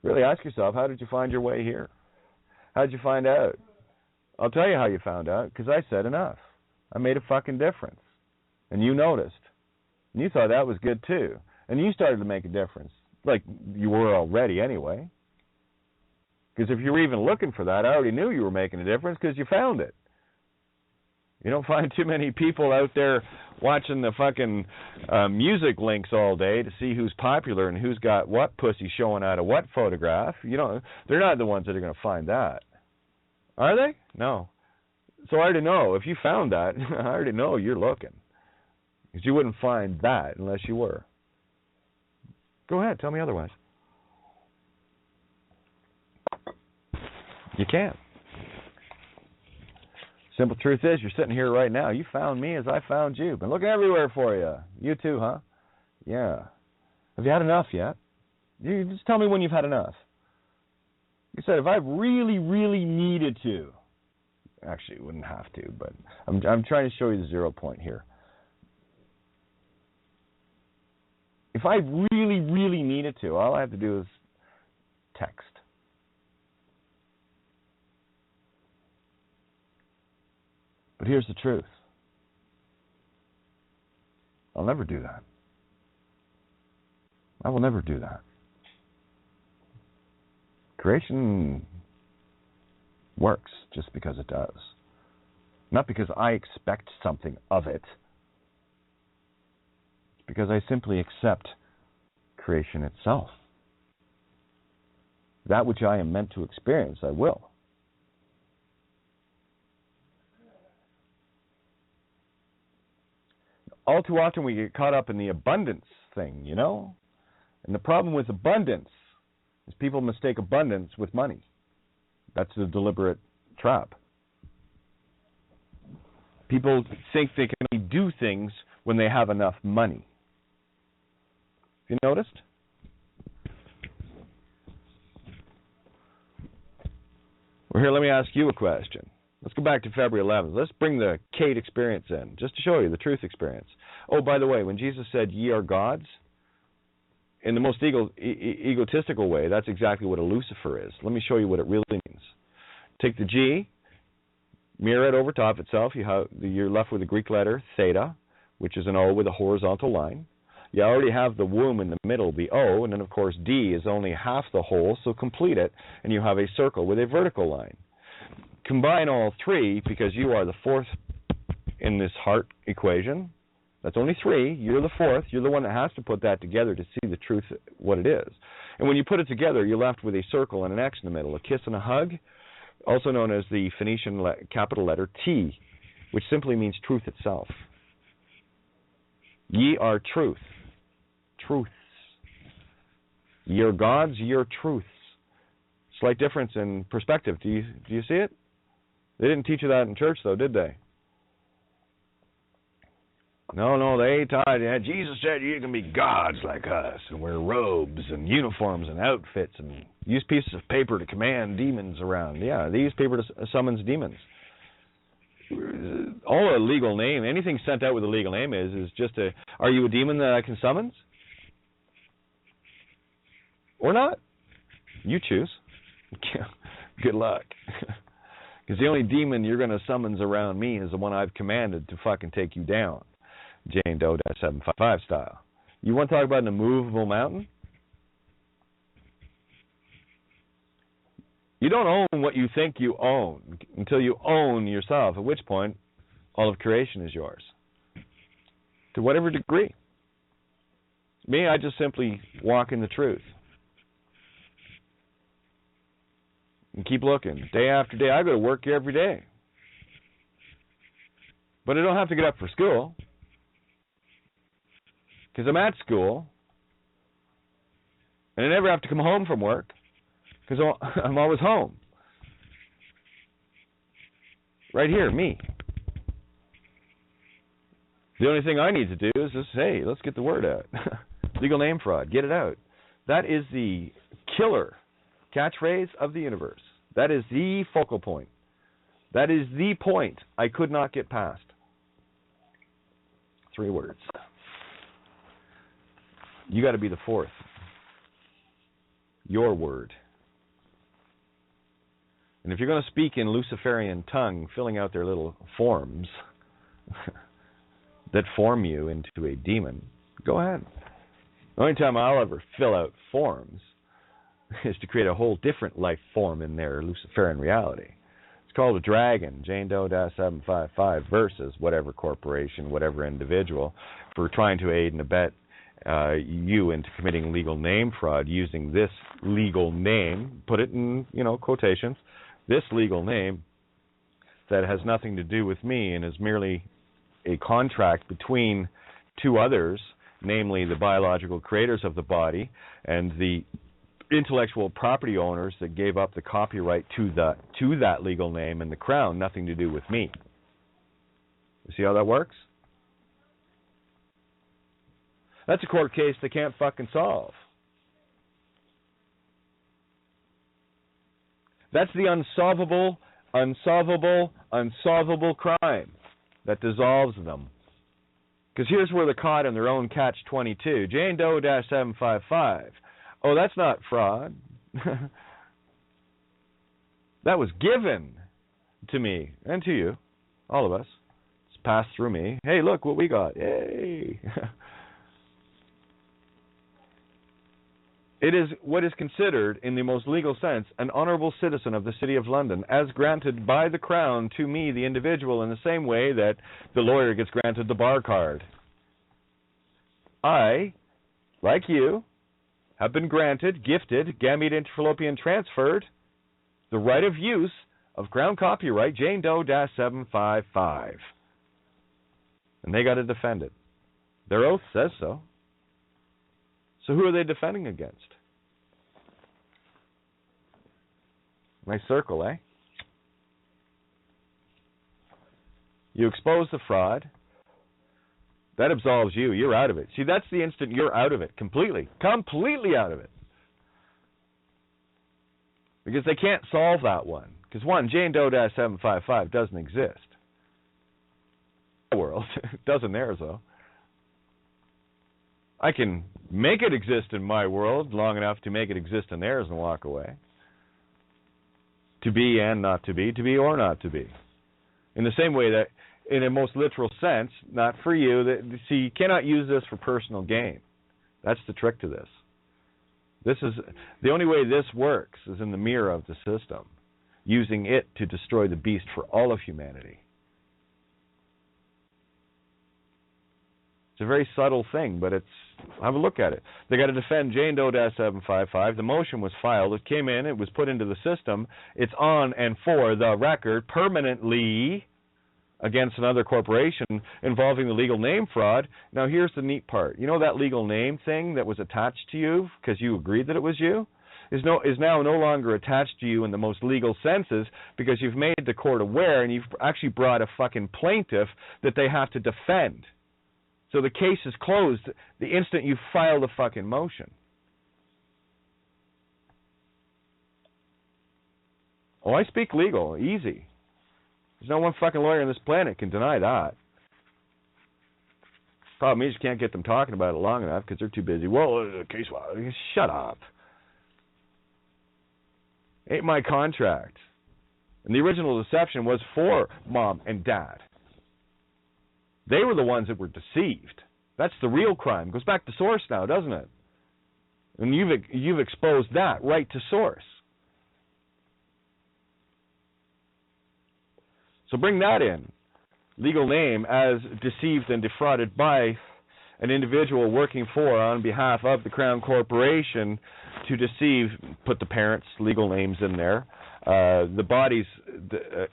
Speaker 1: Really ask yourself, how did you find your way here? How did you find out? I'll tell you how you found out, because I said enough. I made a fucking difference. And you noticed. And you thought that was good, too. And you started to make a difference, like you were already anyway. Because if you were even looking for that, I already knew you were making a difference because you found it. You don't find too many people out there watching the fucking music links all day to see who's popular and who's got what pussy showing out of what photograph. You know, they're not the ones that are going to find that. Are they? No. So I already know. If you found that, I already know you're looking. Because you wouldn't find that unless you were. Go ahead, tell me otherwise. You can't. Simple truth is, you're sitting here right now. You found me as I found you. Been looking everywhere for you. You too, huh? Yeah. Have you had enough yet? You just tell me when you've had enough. You said, if I really, really needed to. Actually, you wouldn't have to, but I'm trying to show you the 0 point here. If I really, really needed to, all I have to do is text. But here's the truth. I'll never do that. I will never do that. Creation works just because it does. Not because I expect something of it. It's because I simply accept creation itself. That which I am meant to experience, I will. All too often we get caught up in the abundance thing, you know? And the problem with abundance is people mistake abundance with money. That's a deliberate trap. People think they can only do things when they have enough money. Have you noticed? Well, here, let me ask you a question. Let's go back to February 11th. Let's bring the Kate experience in, just to show you the truth experience. Oh, by the way, when Jesus said, ye are gods, in the most egotistical way, that's exactly what a Lucifer is. Let me show you what it really means. Take the G, mirror it over top itself. You're left with the Greek letter theta, which is an O with a horizontal line. You already have the womb in the middle, the O, and then, of course, D is only half the whole, so complete it, and you have a circle with a vertical line. Combine all three, because you are the fourth in this heart equation. That's only three. You're the fourth. You're the one that has to put that together to see the truth, what it is. And when you put it together, you're left with a circle and an X in the middle, a kiss and a hug, also known as the Phoenician capital letter T, which simply means truth itself. Ye are truth. Truths. Ye are gods, ye are truths. Slight difference in perspective. Do you see it? They didn't teach you that in church, though, did they? No, they taught you. Jesus said you can be gods like us and wear robes and uniforms and outfits and use pieces of paper to command demons around. Yeah, they use paper to summon demons. all a legal name, anything sent out with a legal name is just a, are you a demon that I can summons? Or not? You choose. Good luck. Because the only demon you're going to summons around me is the one I've commanded to fucking take you down. Jane Doe -755 style. You want to talk about an immovable mountain? You don't own what you think you own until you own yourself, at which point all of creation is yours. To whatever degree. Me, I just simply walk in the truth. And keep looking. Day after day. I go to work every day. But I don't have to get up for school. Because I'm at school. And I never have to come home from work. Because I'm always home. Right here, me. The only thing I need to do is just, hey, let's get the word out. Legal name fraud. Get it out. That is the killer catchphrase of the universe. That is the focal point. That is the point I could not get past. 3 words. You got to be the 4th. Your word. And if you're going to speak in Luciferian tongue, filling out their little forms that form you into a demon, go ahead. The only time I'll ever fill out forms is to create a whole different life form in their Luciferian reality. It's called a dragon, Jane Doe -755, versus whatever corporation, whatever individual, for trying to aid and abet you into committing legal name fraud using this legal name, put it in, quotations, this legal name that has nothing to do with me and is merely a contract between 2 others, namely the biological creators of the body and the intellectual property owners that gave up the copyright to that legal name and the crown, nothing to do with me. You see how that works? That's a court case they can't fucking solve. That's the unsolvable crime that dissolves them. Because here's where they're caught in their own catch-22. Jane Doe -755. Oh, that's not fraud. That was given to me and to you, all of us. It's passed through me. Hey, look what we got. Yay. It is what is considered, in the most legal sense, an honorable citizen of the City of London, as granted by the Crown to me, the individual, in the same way that the lawyer gets granted the bar card. I, like you, have been granted, gifted, gamete interfallopian transferred, the right of use of Crown copyright Jane Doe -755. And they got to defend it. Their oath says so. So who are they defending against? Nice circle, eh? You expose the fraud. That absolves you. You're out of it. See, that's the instant you're out of it. Completely. Completely out of it. Because they can't solve that one. Because one, Jane Doe -755 doesn't exist. The world. It does in theirs, though. I can make it exist in my world long enough to make it exist in theirs and walk away. To be and not to be or not to be. In the same way that, in a most literal sense, not for you, see, you cannot use this for personal gain. That's the trick to this. This is the only way this works is in the mirror of the system, using it to destroy the beast for all of humanity. It's a very subtle thing, but have a look at it. They got to defend Jane Doe -755. The motion was filed. It came in. It was put into the system. It's on and for the record permanently against another corporation involving the legal name fraud. Now, here's the neat part. You know that legal name thing that was attached to you because you agreed that it was you? Is now no longer attached to you in the most legal senses because you've made the court aware and you've actually brought a fucking plaintiff that they have to defend. So the case is closed the instant you file the fucking motion. Oh, I speak legal. Easy. There's no one fucking lawyer on this planet can deny that. Problem is, you can't get them talking about it long enough because they're too busy. Well, case file. Shut up. Ain't my contract. And the original deception was for mom and dad. They were the ones that were deceived. That's the real crime. It goes back to source now, doesn't it? And you've exposed that right to source. So bring that in. Legal name as deceived and defrauded by an individual working for, on behalf of the Crown Corporation to deceive, put the parents' legal names in there, the bodies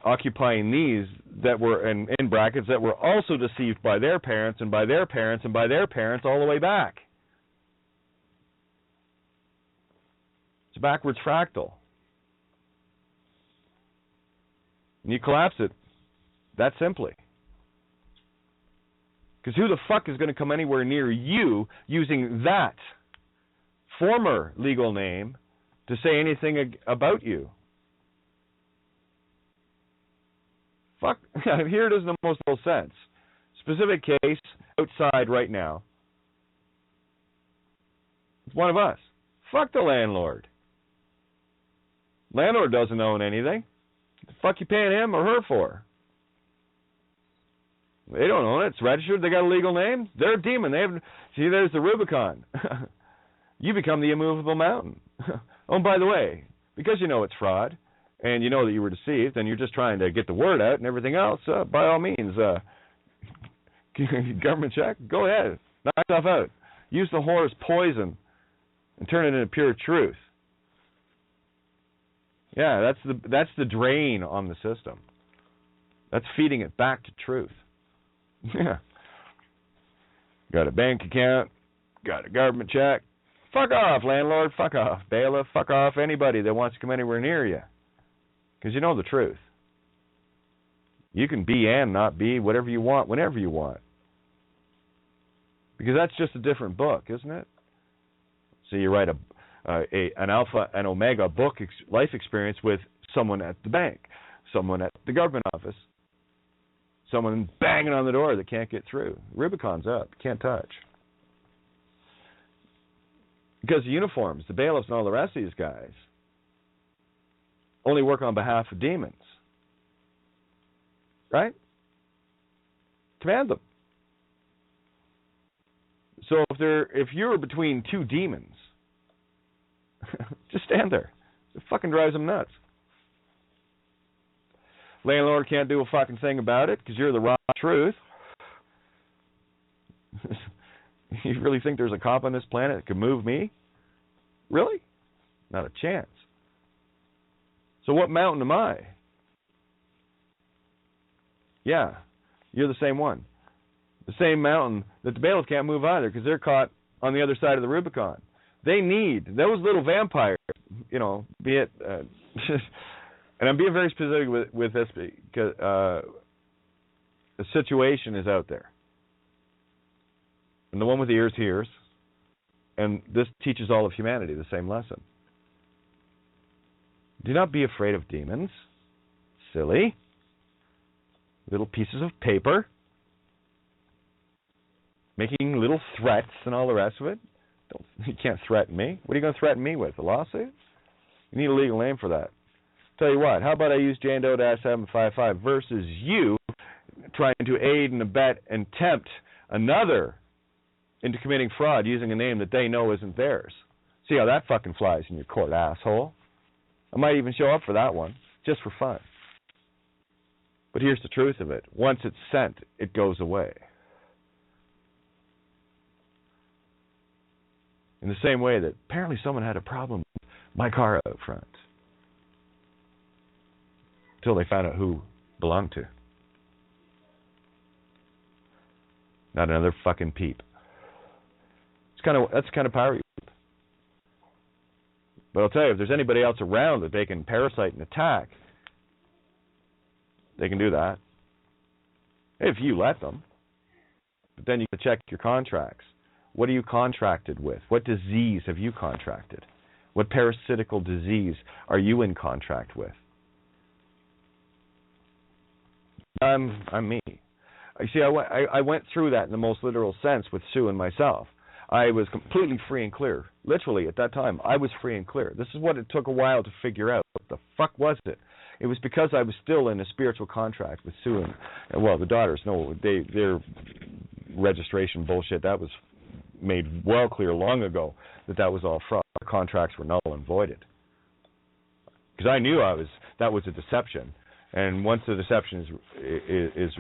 Speaker 1: occupying these that were, in brackets, that were also deceived by their parents and by their parents and by their parents all the way back. It's a backwards fractal. And you collapse it that simply. Because who the fuck is going to come anywhere near you using that former legal name to say anything about you? Fuck. Here it is in the most full sense. Specific case outside right now. It's one of us. Fuck the landlord. Landlord doesn't own anything. What the fuck you paying him or her for? They don't own it. It's registered. They got a legal name. They're a demon. See, there's the Rubicon. You become the immovable mountain. Oh, and by the way, because you know it's fraud, and you know that you were deceived, and you're just trying to get the word out and everything else, by all means, government check, go ahead. Knock stuff out. Use the whore as poison and turn it into pure truth. Yeah, that's the drain on the system. That's feeding it back to truth. Yeah. Got a bank account, got a government check. Fuck off, landlord. Fuck off, bailiff. Fuck off anybody that wants to come anywhere near you. Because you know the truth. You can be and not be whatever you want, whenever you want. Because that's just a different book, isn't it? So you write an alpha and omega book life experience with someone at the bank, someone at the government office, someone banging on the door that can't get through. Rubicon's up. Can't touch. Because the uniforms, the bailiffs and all the rest of these guys only work on behalf of demons. Right? Command them. So if you're between two demons, just stand there. It fucking drives them nuts. Landlord can't do a fucking thing about it because you're the raw truth. You really think there's a cop on this planet that can move me? Really? Not a chance. So what mountain am I? Yeah, you're the same one. The same mountain that the bailiff can't move either because they're caught on the other side of the Rubicon. They need those little vampires, be it... and I'm being very specific with this because the situation is out there. And the one with the ears hears. And this teaches all of humanity the same lesson. Do not be afraid of demons. Silly. Little pieces of paper. Making little threats and all the rest of it. You can't threaten me. What are you going to threaten me with? A lawsuit? You need a legal name for that. Tell you what, how about I use Jane Doe -755 versus you trying to aid and abet and tempt another into committing fraud using a name that they know isn't theirs. See how that fucking flies in your court, asshole. I might even show up for that one, just for fun. But here's the truth of it. Once it's sent, it goes away. In the same way that apparently someone had a problem with my car out front. Until they found out who belonged to. Not another fucking peep. That's the kind of power you keep. But I'll tell you, if there's anybody else around that they can parasite and attack, they can do that. If you let them. But then you can check your contracts. What are you contracted with? What disease have you contracted? What parasitical disease are you in contract with? I'm me. You see, I went through that in the most literal sense with Sue and myself. I was completely free and clear. Literally, at that time, I was free and clear. This is what it took a while to figure out. What the fuck was it? It was because I was still in a spiritual contract with Sue and well, the daughters, no, their registration bullshit, that was made well clear long ago that was all fraud. The contracts were null and voided. Because I knew that was a deception. And once the deception is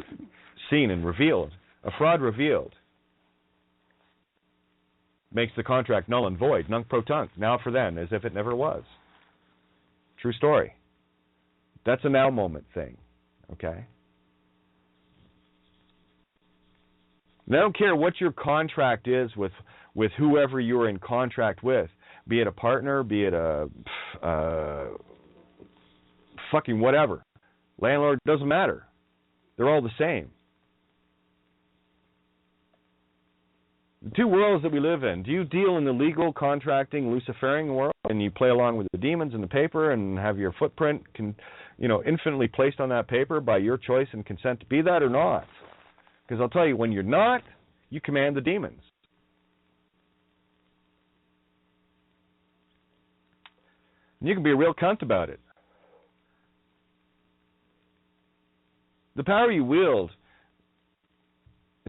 Speaker 1: seen and revealed, a fraud revealed makes the contract null and void, nunc pro tunc, now for then, as if it never was. True story. That's a now moment thing, okay? And I don't care what your contract is with whoever you're in contract with, be it a partner, be it a fucking whatever. Landlord, doesn't matter. They're all the same. The two worlds that we live in, do you deal in the legal, contracting, Luciferian world, and you play along with the demons in the paper and have your footprint infinitely placed on that paper by your choice and consent to be that or not? Because I'll tell you, when you're not, you command the demons. And you can be a real cunt about it. The power you wield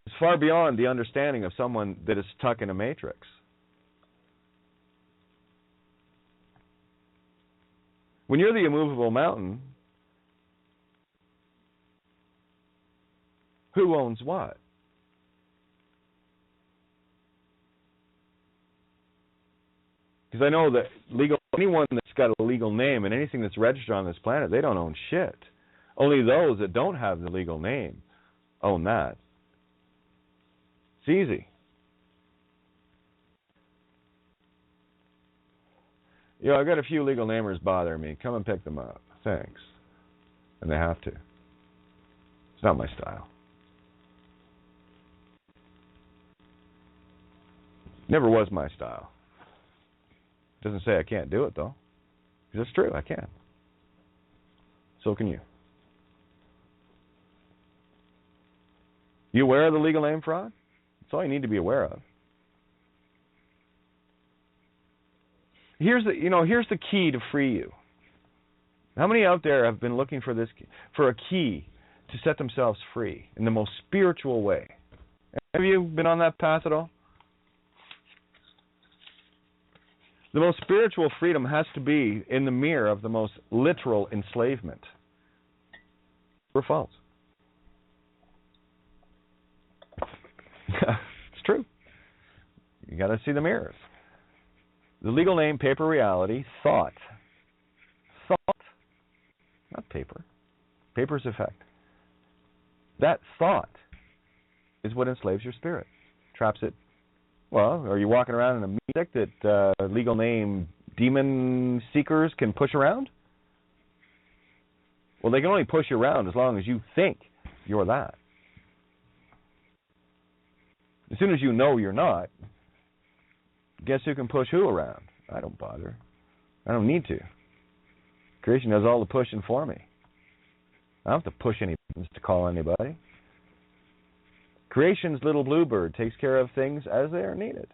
Speaker 1: is far beyond the understanding of someone that is stuck in a matrix. When you're the immovable mountain, who owns what? Because I know that anyone that's got a legal name and anything that's registered on this planet, they don't own shit. Only those that don't have the legal name own that. It's easy. I got a few legal namers bothering me. Come and pick them up. Thanks. And they have to. It's not my style. Never was my style. Doesn't say I can't do it, though. Because it's true, I can. So can you. You aware of the legal name fraud? That's all you need to be aware of. Here's the key to free you. How many out there have been looking for a key to set themselves free in the most spiritual way? Have you been on that path at all? The most spiritual freedom has to be in the mirror of the most literal enslavement. True or false? It's true. You got to see the mirrors. The legal name, paper reality, thought. Thought. Not paper. Paper's effect. That thought is what enslaves your spirit. Traps it. Well, are you walking around in a music that legal name demon seekers can push around? Well, they can only push you around as long as you think you're that. As soon as you know you're not, guess who can push who around? I don't bother. I don't need to. Creation does all the pushing for me. I don't have to push any buttons to call anybody. Creation's little bluebird takes care of things as they are needed.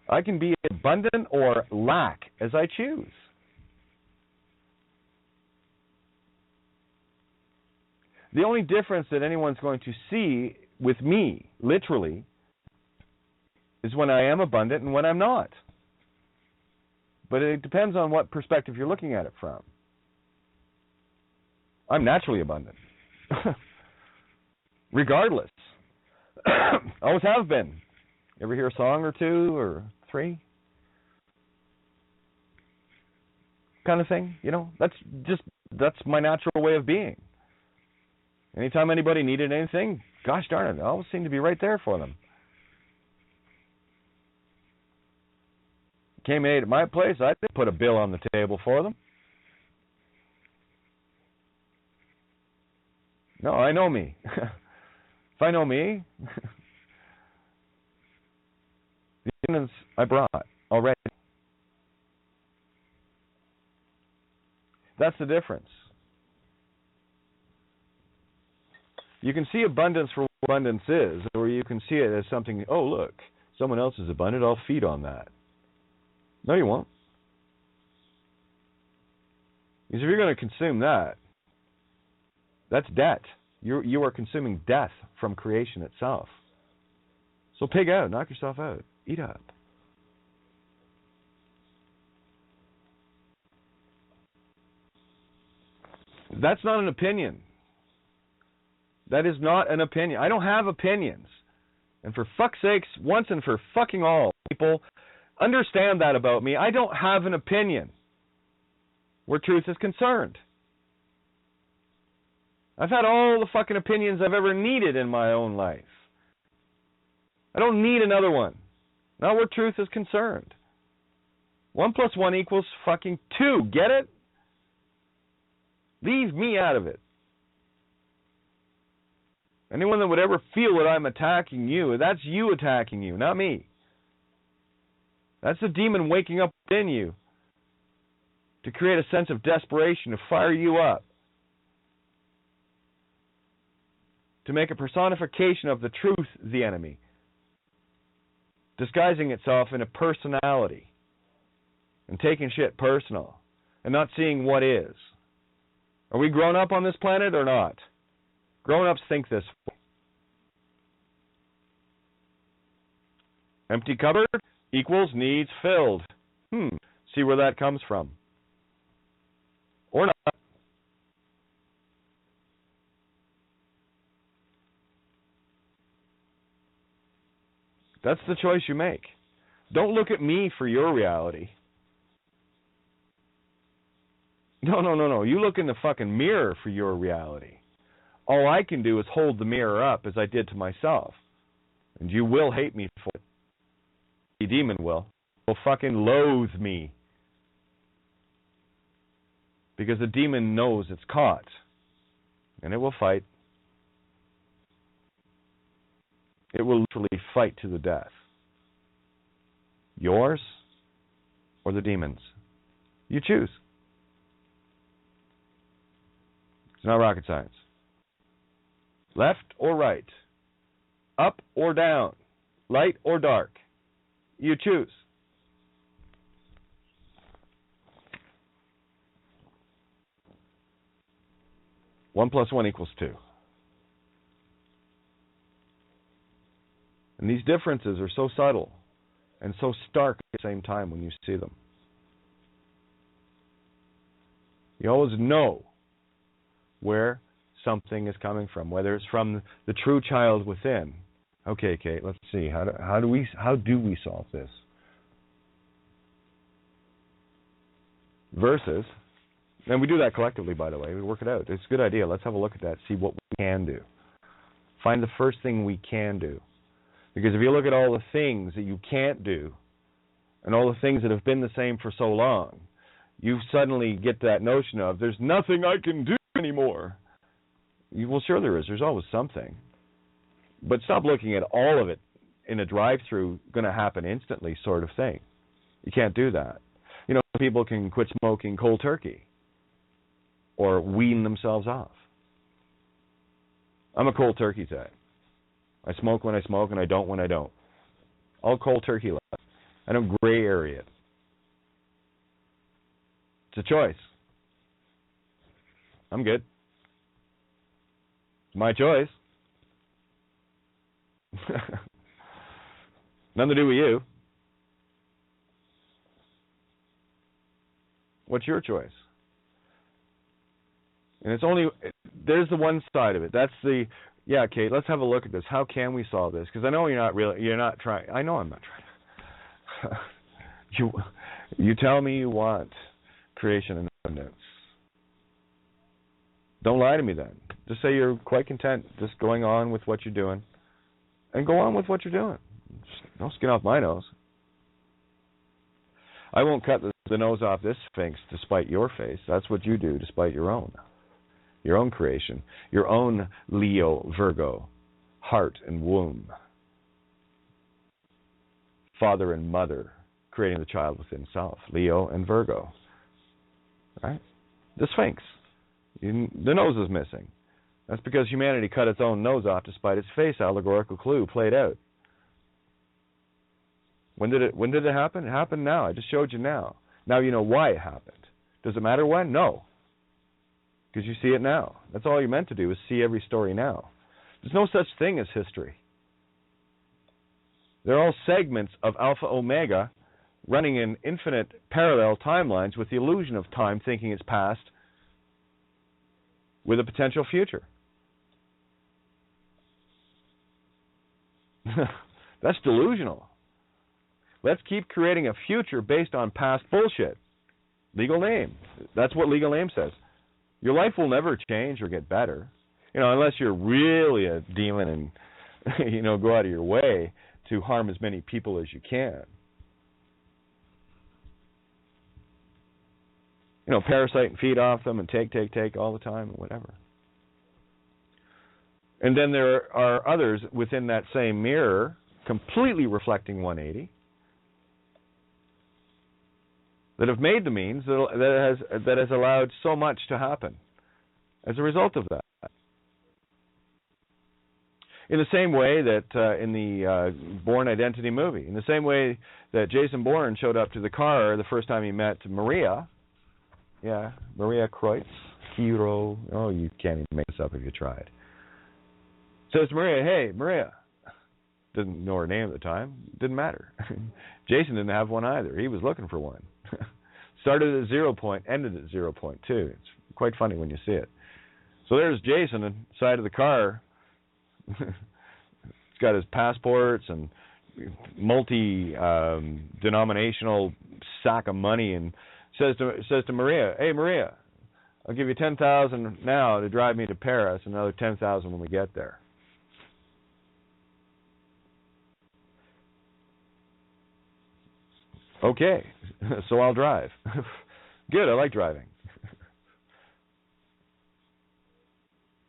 Speaker 1: I can be abundant or lack as I choose. The only difference that anyone's going to see with me, literally, is when I am abundant and when I'm not. But it depends on what perspective you're looking at it from. I'm naturally abundant. Regardless. Always have been. Ever hear a song or two or three? Kind of thing, that's my natural way of being. Anytime anybody needed anything, gosh darn it, I always seem to be right there for them. Came and ate at my place, I didn't put a bill on the table for them. No, I know me. If I know me, the evidence I brought already. That's the difference. You can see abundance for what abundance is, or you can see it as something, oh, look, someone else is abundant, I'll feed on that. No, you won't. Because if you're going to consume that, that's debt. You are consuming death from creation itself. So pig out, knock yourself out, eat up. That's not an opinion. That is not an opinion. I don't have opinions. And for fuck's sakes, once and for fucking all, people, understand that about me. I don't have an opinion where truth is concerned. I've had all the fucking opinions I've ever needed in my own life. I don't need another one. Not where truth is concerned. 1 + 1 = fucking 2. Get it? Leave me out of it. Anyone that would ever feel that I'm attacking you, that's you attacking you, not me. That's the demon waking up within you to create a sense of desperation, to fire you up, to make a personification of the truth, the enemy, disguising itself in a personality and taking shit personal and not seeing what is. Are we grown up on this planet or not? Grown-ups think this way. Empty cupboard equals needs filled. See where that comes from. Or not. That's the choice you make. Don't look at me for your reality. No. You look in the fucking mirror for your reality. All I can do is hold the mirror up as I did to myself. And you will hate me for it. The demon will fucking loathe me. Because the demon knows it's caught. And it will fight. It will literally fight to the death. Yours or the demon's. You choose. It's not rocket science. Left or right? Up or down? Light or dark? You choose. One plus 1 = 2. And these differences are so subtle and so stark at the same time when you see them. You always know where something is coming from, whether it's from the true child within. Okay, Kate, let's see. How do we solve this? Versus, and we do that collectively, by the way. We work it out. It's a good idea. Let's have a look at that, see what we can do. Find the first thing we can do. Because if you look at all the things that you can't do, and all the things that have been the same for so long, you suddenly get that notion of, there's nothing I can do anymore. Well, sure there is. There's always something. But stop looking at all of it in a drive-through, going to happen instantly sort of thing. You can't do that. You know, people can quit smoking cold turkey or wean themselves off. I'm a cold turkey type. I smoke when I smoke and I don't when I don't. All cold turkey left. I don't gray area it. It's a choice. I'm good. It's my choice. Nothing to do with you. What's your choice? And it's only, there's the one side of it. That's the, yeah, Kate, let's have a look at this. How can we solve this? Because I know you're not trying, I know I'm not trying. You tell me you want creation and abundance. Don't lie to me then. Just say you're quite content just going on with what you're doing. And go on with what you're doing. Just don't skin off my nose. I won't cut the nose off this Sphinx despite your face. That's what you do despite your own creation, your own Leo, Virgo, heart and womb, father and mother, creating the child within self, Leo and Virgo, right? The Sphinx. The nose is missing. That's because humanity cut its own nose off to spite its face. Allegorical clue played out. When did it happen? It happened now. I just showed you now. Now you know why it happened. Does it matter when? No. Because you see it now. That's all you're meant to do, is see every story now. There's no such thing as history. They're all segments of Alpha Omega running in infinite parallel timelines with the illusion of time, thinking it's past with a potential future. That's delusional. Let's keep creating a future based on past bullshit. Legal name. That's what legal name says. Your life will never change or get better, unless you're really a demon and go out of your way to harm as many people as you can. Parasite and feed off them and take all the time and whatever. And then there are others within that same mirror, completely reflecting 180, that have made the means that has allowed so much to happen as a result of that. In the same way that in the Bourne Identity movie, in the same way that Jason Bourne showed up to the car the first time he met Maria, Maria Kreutz, Hero, you can't even make this up if you tried. Says to Maria, hey, Maria. Didn't know her name at the time. Didn't matter. Jason didn't have one either. He was looking for one. Started at 0 point, ended at 0 point too. It's quite funny when you see it. So there's Jason inside of the car. He's got his passports and multi-denominational sack of money, and says to Maria, hey, Maria, I'll give you $10,000 now to drive me to Paris, and another $10,000 when we get there. Okay, so I'll drive. Good, I like driving.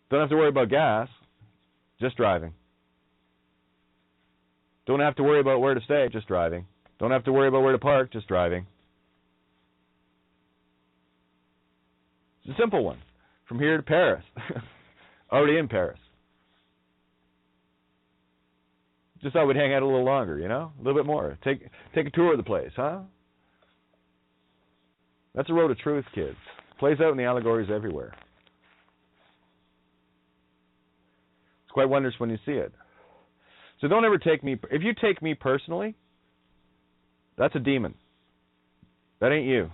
Speaker 1: Don't have to worry about gas, just driving. Don't have to worry about where to stay, just driving. Don't have to worry about where to park, just driving. It's a simple one. From here to Paris. Already in Paris. Just thought we'd hang out a little longer, a little bit more. Take a tour of the place, huh? That's a road of truth, kids. Plays out in the allegories everywhere. It's quite wondrous when you see it. So don't ever take me... If you take me personally, that's a demon. That ain't you.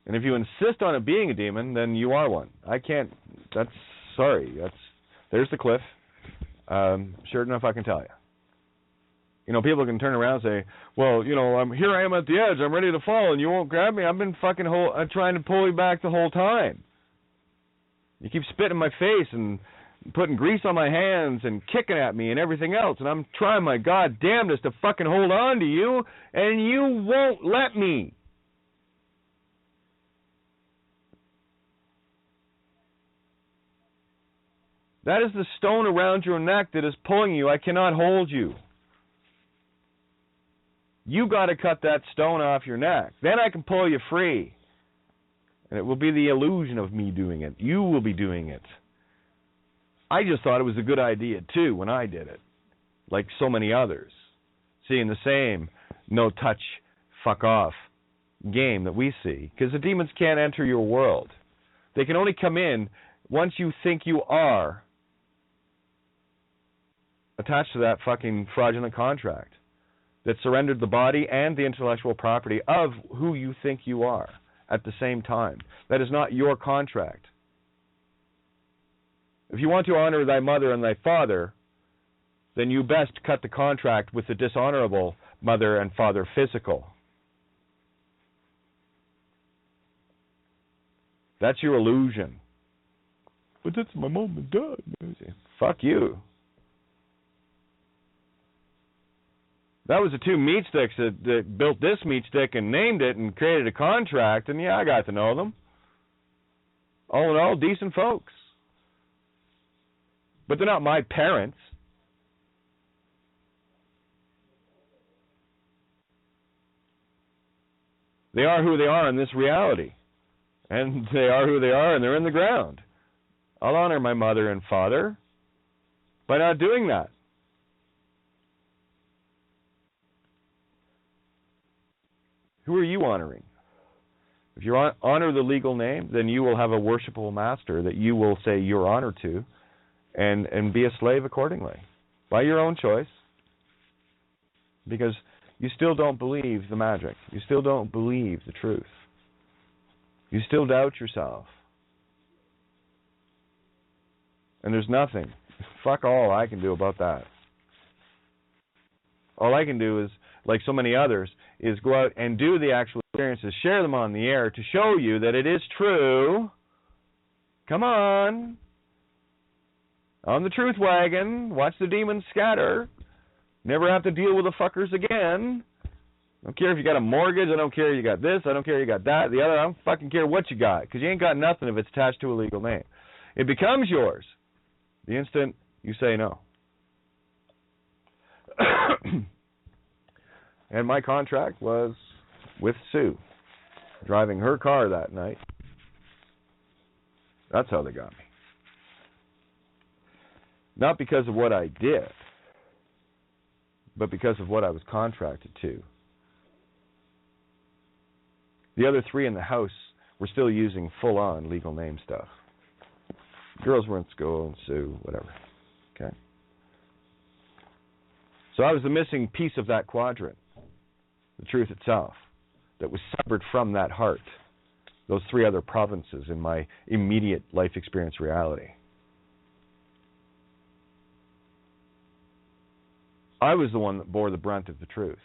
Speaker 1: And if you insist on it being a demon, then you are one. I can't... There's the cliff. Sure enough, I can tell you. People can turn around and say, well, here I am at the edge. I'm ready to fall, and you won't grab me. I've been fucking trying to pull you back the whole time. You keep spitting in my face and putting grease on my hands and kicking at me and everything else, and I'm trying my goddamnedest to fucking hold on to you, and you won't let me. That is the stone around your neck that is pulling you. I cannot hold you. You got to cut that stone off your neck. Then I can pull you free. And it will be the illusion of me doing it. You will be doing it. I just thought it was a good idea, too, when I did it. Like so many others. Seeing the same no touch, fuck off game that we see. Because the demons can't enter your world. They can only come in once you think you are attached to that fucking fraudulent contract that surrendered the body and the intellectual property of who you think you are at the same time. That is not your contract. If you want to honor thy mother and thy father, then you best cut the contract with the dishonorable mother and father physical. That's your illusion. But that's my mom and dad. Fuck you. That was the two meat sticks that built this meat stick and named it and created a contract, and I got to know them. All in all, decent folks. But they're not my parents. They are who they are in this reality. And they are who they are, and they're in the ground. I'll honor my mother and father by not doing that. Who are you honoring? If you honor the legal name, then you will have a worshipful master that you will say your honor to and be a slave accordingly by your own choice, because you still don't believe the magic. You still don't believe the truth. You still doubt yourself. And there's nothing, fuck all I can do about that. All I can do is, like so many others, is go out and do the actual experiences, share them on the air to show you that it is true. Come on. On the truth wagon. Watch the demons scatter. Never have to deal with the fuckers again. I don't care if you got a mortgage. I don't care if you got this. I don't care if you got that. The other. I don't fucking care what you got, because you ain't got nothing if it's attached to a legal name. It becomes yours the instant you say no. And my contract was with Sue, driving her car that night. That's how they got me. Not because of what I did, but because of what I was contracted to. The other three in the house were still using full-on legal name stuff. Girls were in school, and Sue, whatever. Okay. So I was the missing piece of that quadrant, the truth itself, that was severed from that heart, those three other provinces in my immediate life experience reality. I was the one that bore the brunt of the truth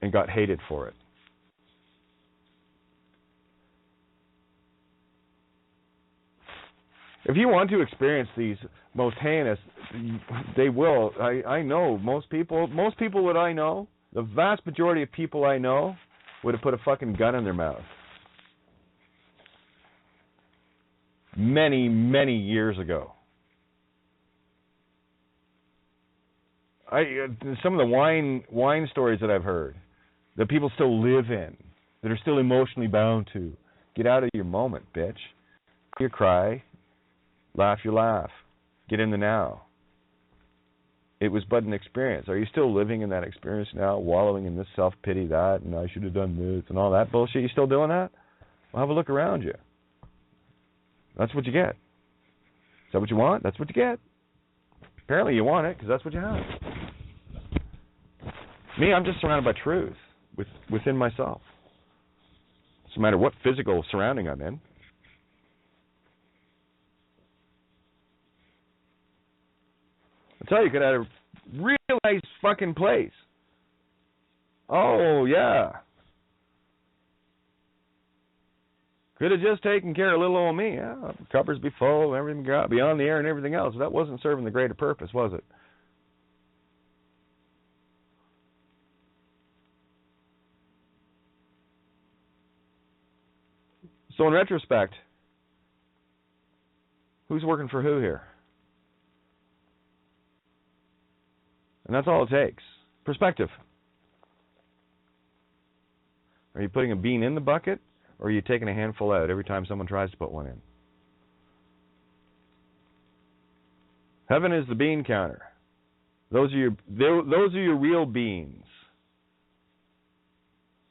Speaker 1: and got hated for it. If you want to experience these most heinous, they will. I know most people that I know, the vast majority of people I know, would have put a fucking gun in their mouth. Many, many years ago. Some of the wine stories that I've heard, that people still live in, that are still emotionally bound to. Get out of your moment, bitch. You cry. Laugh your laugh. Get in the now. It was but an experience. Are you still living in that experience now, wallowing in this self-pity, that, and I should have done this, and all that bullshit? You still doing that? Well, have a look around you. That's what you get. Is that what you want? That's what you get. Apparently you want it, because that's what you have. Me, I'm just surrounded by truth within myself. Doesn't matter what physical surrounding I'm in. I tell you, could have a real nice fucking place. Oh, yeah. Could have just taken care of little old me. Yeah, cupboards be full, everything got beyond the air and everything else. That wasn't serving the greater purpose, was it? So in retrospect, who's working for who here? And that's all it takes. Perspective. Are you putting a bean in the bucket, or are you taking a handful out every time someone tries to put one in? Heaven is the bean counter. Those are your real beans.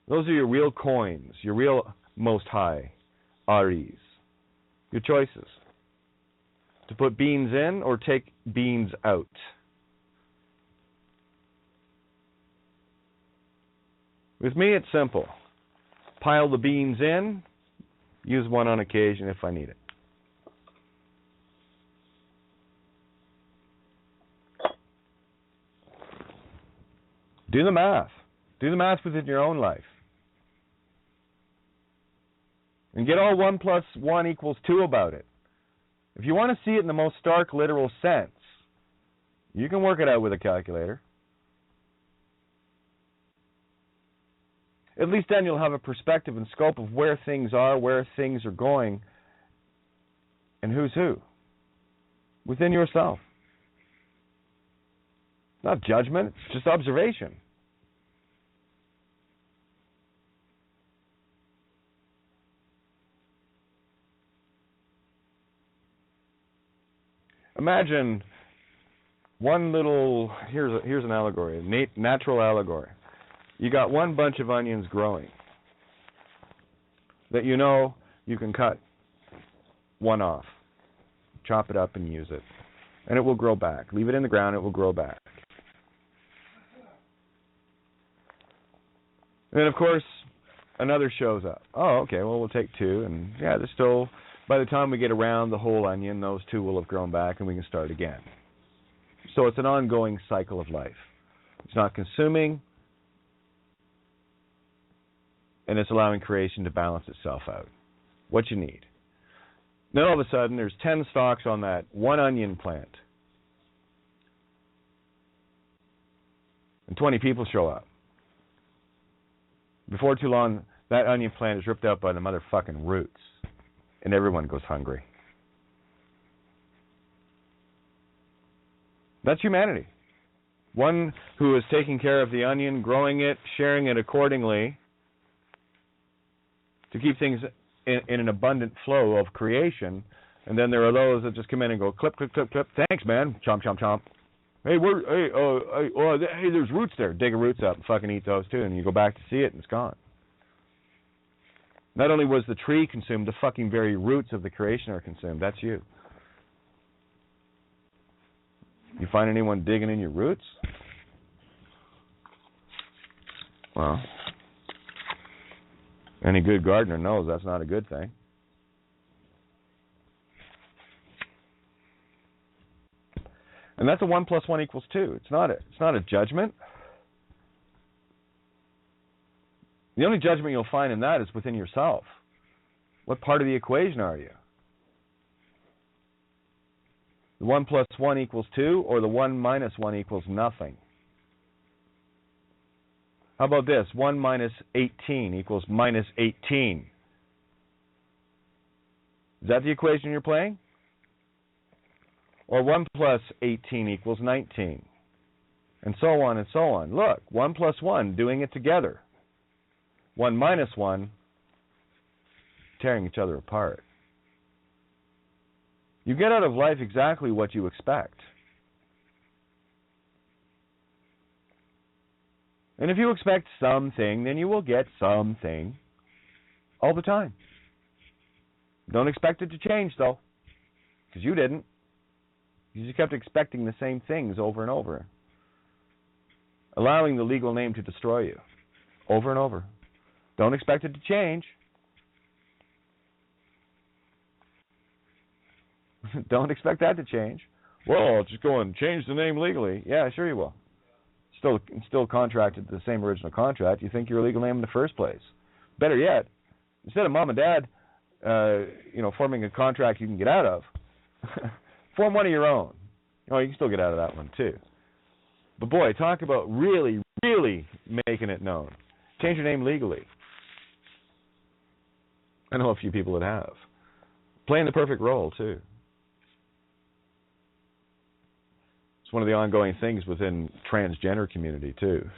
Speaker 1: Those are your real coins, your real most high REs. Your choices. To put beans in or take beans out. With me, it's simple. Pile the beans in, use one on occasion if I need it. Do the math. Do the math within your own life. And get all 1 + 1 = 2 about it. If you want to see it in the most stark, literal sense, you can work it out with a calculator. At least then you'll have a perspective and scope of where things are, where things are going, and who's who. Within yourself. Not judgment, it's just observation. Imagine one little, here's an allegory, a natural allegory. You got one bunch of onions growing that you know you can cut one off, chop it up and use it, and it will grow back. Leave it in the ground, it will grow back. And then, of course, another shows up. Oh, okay, well, we'll take two, and yeah, there's still, by the time we get around the whole onion, those two will have grown back, and we can start again. So it's an ongoing cycle of life. It's not consuming, and it's allowing creation to balance itself out. What you need. Then all of a sudden, there's 10 stalks on that one onion plant. And 20 people show up. Before too long, that onion plant is ripped out by the motherfucking roots. And everyone goes hungry. That's humanity. One who is taking care of the onion, growing it, sharing it accordingly, to keep things in an abundant flow of creation. And then there are those that just come in and go, clip, clip, clip, clip. Thanks, man. Chomp, chomp, chomp. Hey, there's roots there. Dig the roots up and fucking eat those too. And you go back to see it and it's gone. Not only was the tree consumed, the fucking very roots of the creation are consumed. That's you. You find anyone digging in your roots? Well, any good gardener knows that's not a good thing. And that's a 1 + 1 = 2. It's not a judgment. The only judgment you'll find in that is within yourself. What part of the equation are you? The 1 + 1 = 2, or the 1 - 1 = nothing? How about this? 1 - 18 = -18. Is that the equation you're playing? Or 1 + 18 = 19. And so on and so on. Look, 1 + 1, doing it together. 1 - 1, tearing each other apart. You get out of life exactly what you expect. And if you expect something, then you will get something all the time. Don't expect it to change, though, because you didn't. You just kept expecting the same things over and over, allowing the legal name to destroy you over and over. Don't expect it to change. Don't expect that to change. Well, I'll just go and change the name legally. Yeah, sure you will. Still contracted to the same original contract. You think your legal name in the first place. Better yet, instead of mom and dad, forming a contract you can get out of, form one of your own. Oh, you can still get out of that one too. But boy, talk about really, really making it known. Change your name legally. I know a few people that have. Playing the perfect role too. It's one of the ongoing things within transgender community too,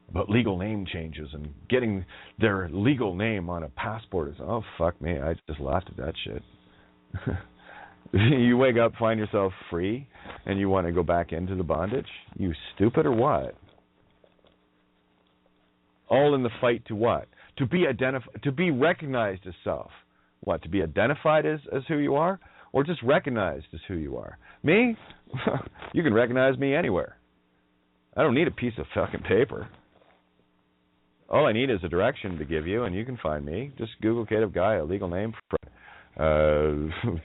Speaker 1: about legal name changes and getting their legal name on a passport. Oh, fuck me, I just laughed at that shit. You wake up, find yourself free, and you want to go back into the bondage? You stupid or what? All in the fight to what? To be recognized as self. What, to be identified as who you are? Or just recognized as who you are? Me? You can recognize me anywhere. I don't need a piece of fucking paper. All I need is a direction to give you, and you can find me. Just Google Creative Guy, a legal name for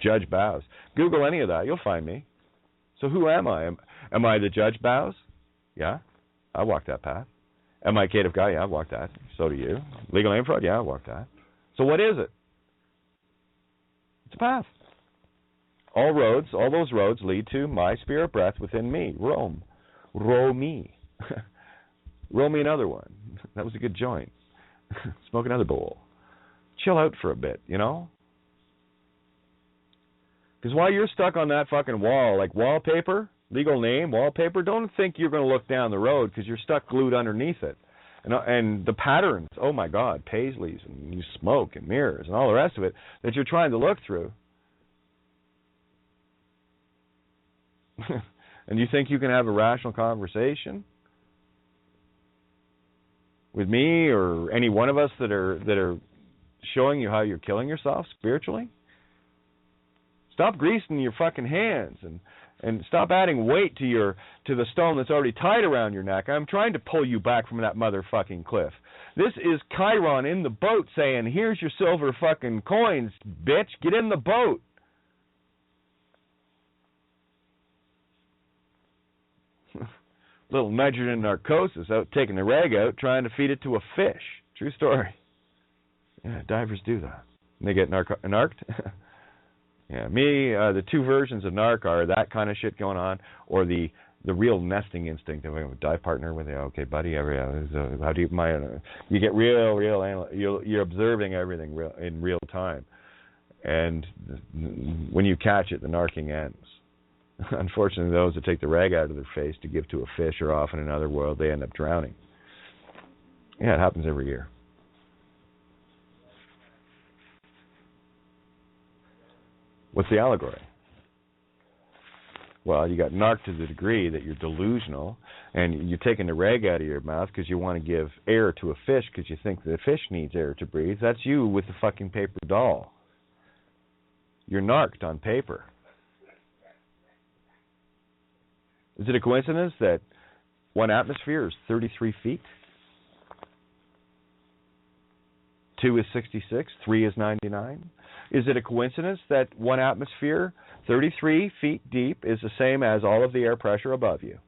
Speaker 1: Judge Bows. Google any of that, you'll find me. So who am I? Am I the Judge Bows? Yeah, I walk that path. Am I a creative guy? Yeah, I walk that. So do you. Legal name fraud? Yeah, I walk that. So what is it? It's a path. All those roads lead to my spirit breath within me. Roam. Row me. Roll me another one. That was a good joint. Smoke another bowl. Chill out for a bit, you know? Because while you're stuck on that fucking wall, like wallpaper, legal name, wallpaper, don't think you're going to look down the road because you're stuck glued underneath it. And the patterns, oh my God, paisleys and you smoke and mirrors and all the rest of it that you're trying to look through. And you think you can have a rational conversation with me or any one of us that are showing you how you're killing yourself spiritually? Stop greasing your fucking hands and stop adding weight to the stone that's already tied around your neck. I'm trying to pull you back from that motherfucking cliff. This is Chiron in the boat saying, here's your silver fucking coins, bitch. Get in the boat. Little nitrogen narcosis out taking the rag out, trying to feed it to a fish. True story. Yeah, divers do that. And they get narked. Yeah, the two versions of narc are that kind of shit going on, or the real nesting instinct of a dive partner with you. Okay, buddy, how do you get real, you're observing everything in real time, and when you catch it, the narking ends. Unfortunately, those that take the rag out of their face to give to a fish or off in another world, they end up drowning. Yeah, it happens every year. What's the allegory? Well, you got narked to the degree that you're delusional, and you're taking the rag out of your mouth because you want to give air to a fish because you think the fish needs air to breathe. That's you with the fucking paper doll. You're narked on paper. Is it a coincidence that one atmosphere is 33 feet? 2 is 66, 3 is 99. Is it a coincidence that one atmosphere, 33 feet deep, is the same as all of the air pressure above you?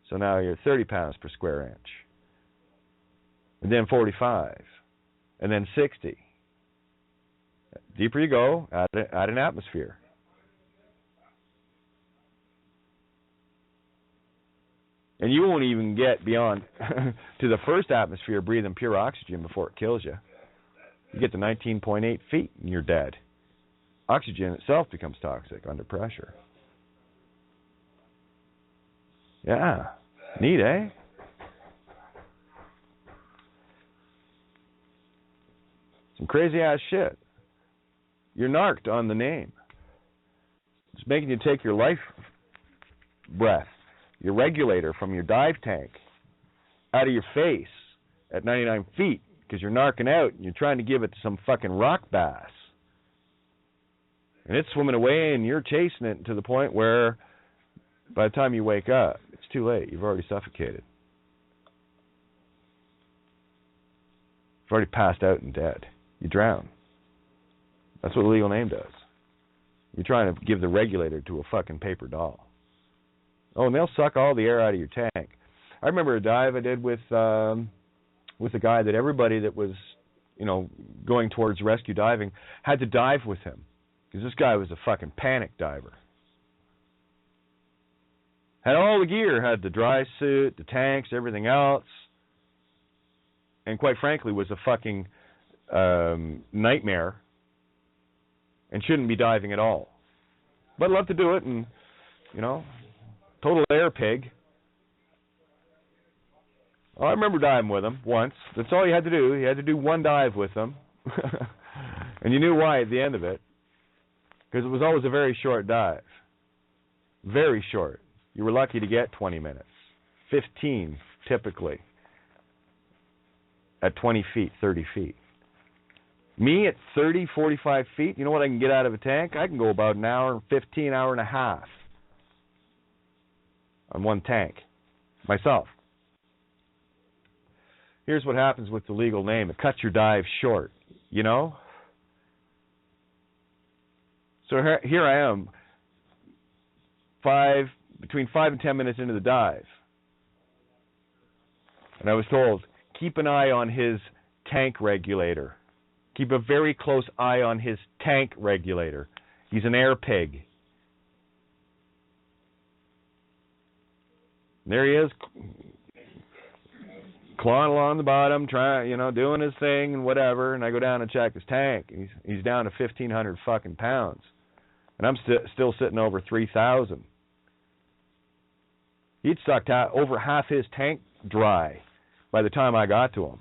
Speaker 1: So now you're 30 pounds per square inch. And then 45. And then 60. Deeper you go, add an atmosphere. And you won't even get beyond to the first atmosphere breathing pure oxygen before it kills you. You get to 19.8 feet and you're dead. Oxygen itself becomes toxic under pressure. Yeah. Neat, eh? Some crazy ass shit. You're narked on the name. It's making you take your life breath, your regulator from your dive tank, out of your face at 99 feet because you're narking out and you're trying to give it to some fucking rock bass. And it's swimming away and you're chasing it to the point where by the time you wake up, it's too late. You've already suffocated. You've already passed out and dead. You drown. That's what the legal name does. You're trying to give the regulator to a fucking paper doll. Oh, and they'll suck all the air out of your tank. I remember a dive I did with a guy that everybody that was, going towards rescue diving had to dive with him because this guy was a fucking panic diver. Had all the gear, had the dry suit, the tanks, everything else, and quite frankly was a fucking nightmare and shouldn't be diving at all. But loved to do it and, total air pig. Well, I remember diving with him once. That's all you had to do. You had to do one dive with him. And you knew why at the end of it. Because it was always a very short dive. Very short. You were lucky to get 20 minutes. 15, typically. At 20 feet, 30 feet. Me at 30, 45 feet, you know what I can get out of a tank? I can go about an hour and 15, hour and a half. On one tank. Myself. Here's what happens with the legal name. It cuts your dive short, So here I am, between 5 and 10 minutes into the dive. And I was told, keep an eye on his tank regulator. Keep a very close eye on his tank regulator. He's an air pig. There he is, clawing along the bottom, trying, doing his thing and whatever. And I go down and check his tank. He's down to 1,500 fucking pounds, and I'm still sitting over 3,000. He'd sucked out over half his tank dry by the time I got to him.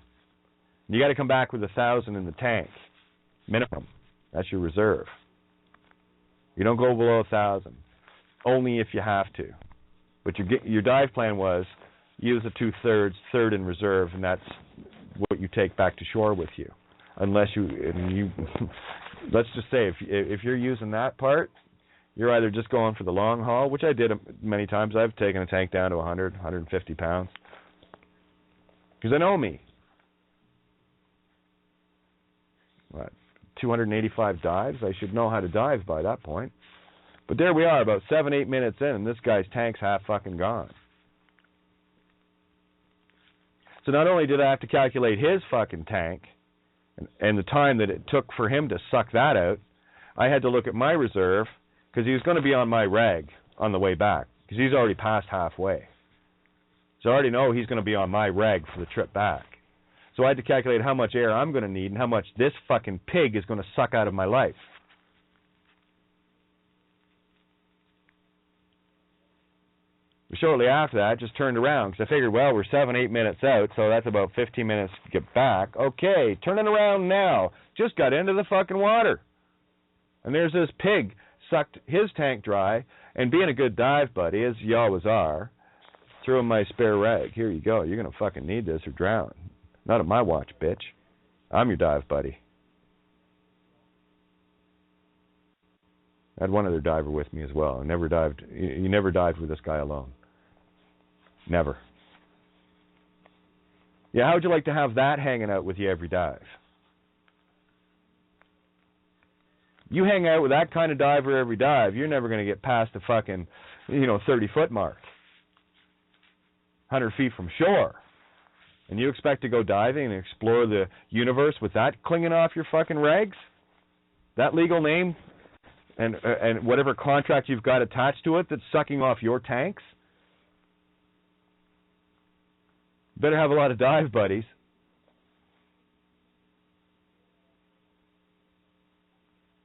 Speaker 1: You got to come back with 1,000 in the tank, minimum. That's your reserve. You don't go below 1,000. only if you have to. But your dive plan was use a 2/3, third in reserve, and that's what you take back to shore with you. Unless you let's just say if you're using that part, you're either just going for the long haul, which I did many times. I've taken a tank down to 100, 150 pounds. Because I know me. What, 285 dives? I should know how to dive by that point. But there we are, about 7-8 minutes in, and this guy's tank's half fucking gone. So not only did I have to calculate his fucking tank and the time that it took for him to suck that out, I had to look at my reserve, because he was going to be on my reg on the way back, because he's already past halfway. So I already know he's going to be on my reg for the trip back. So I had to calculate how much air I'm going to need and how much this fucking pig is going to suck out of my life. Shortly after that, I just turned around, because I figured, well, we're 7-8 minutes out, so that's about 15 minutes to get back. Okay, turning around now. Just got into the fucking water. And there's this pig sucked his tank dry, and being a good dive buddy, as you always are, threw him my spare rag. Here you go. You're going to fucking need this or drown. Not at my watch, bitch. I'm your dive buddy. I had one other diver with me as well. You never dived with this guy alone. Never. Yeah, how would you like to have that hanging out with you every dive? You hang out with that kind of diver every dive, you're never going to get past the fucking, 30-foot mark. 100 feet from shore. And you expect to go diving and explore the universe with that clinging off your fucking regs? That legal name and whatever contract you've got attached to it that's sucking off your tanks? Better have a lot of dive buddies.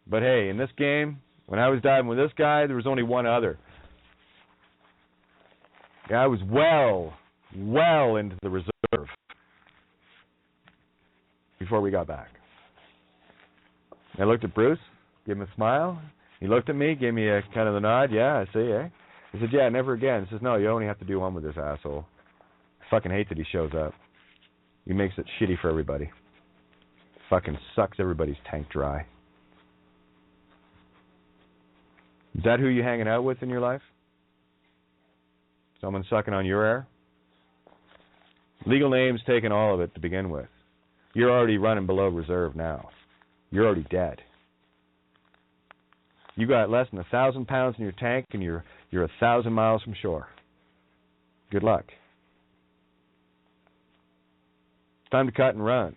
Speaker 1: But hey, in this game, when I was diving with this guy, there was only one other. I was well into the reserve before we got back. I looked at Bruce, gave him a smile. He looked at me, gave me a kind of the nod. Yeah, I see, eh? He said, yeah, never again. He says, no, you only have to do one with this asshole. I fucking hate that he shows up. He makes it shitty for everybody. Fucking sucks everybody's tank dry. Is that who you're hanging out with in your life? Someone sucking on your air? Legal name's taking all of it to begin with. You're already running below reserve now. You're already dead. You got less than 1,000 pounds in your tank, and you're 1,000 miles from shore. Good luck. It's time to cut and run.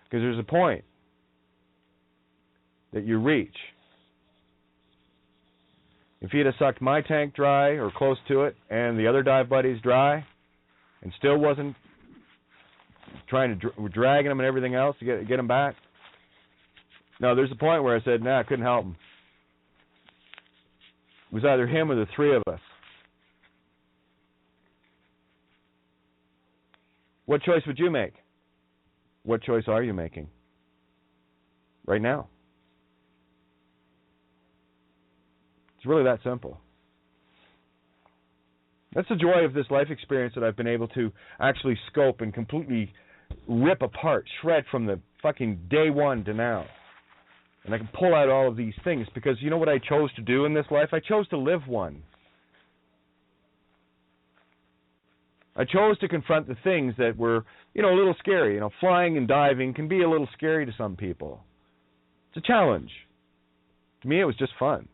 Speaker 1: Because there's a point that you reach. If he'd have sucked my tank dry or close to it and the other dive buddies dry and still wasn't trying to dragging them and everything else to get them back. No, there's a point where I said, nah, I couldn't help him. It was either him or the three of us. What choice would you make? What choice are you making right now? It's really that simple. That's the joy of this life experience, that I've been able to actually scope and completely rip apart, shred from the fucking day one to now. And I can pull out all of these things because you know what I chose to do in this life? I chose to live one. I chose to confront the things that were, a little scary. Flying and diving can be a little scary to some people. It's a challenge. To me, it was just fun.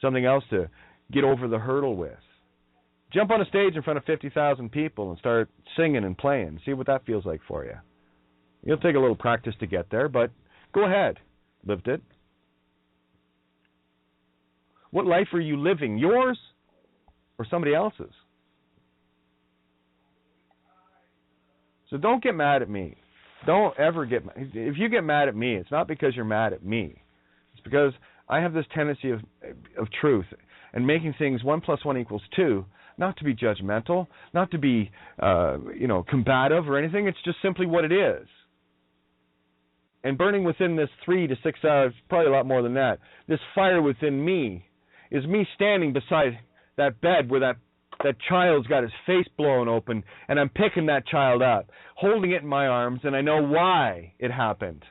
Speaker 1: Something else to get over the hurdle with. Jump on a stage in front of 50,000 people and start singing and playing. See what that feels like for you. You'll take a little practice to get there, but go ahead. Lived it. What life are you living? Yours or somebody else's? So don't get mad at me. Don't ever get mad. If you get mad at me, it's not because you're mad at me. It's because I have this tendency of truth and making things 1 + 1 = 2, not to be judgmental, not to be, combative or anything. It's just simply what it is. and burning within this 3 to 6 hours, probably a lot more than that, this fire within me is me standing beside that bed where that child's got his face blown open, and I'm picking that child up, holding it in my arms, and I know why it happened.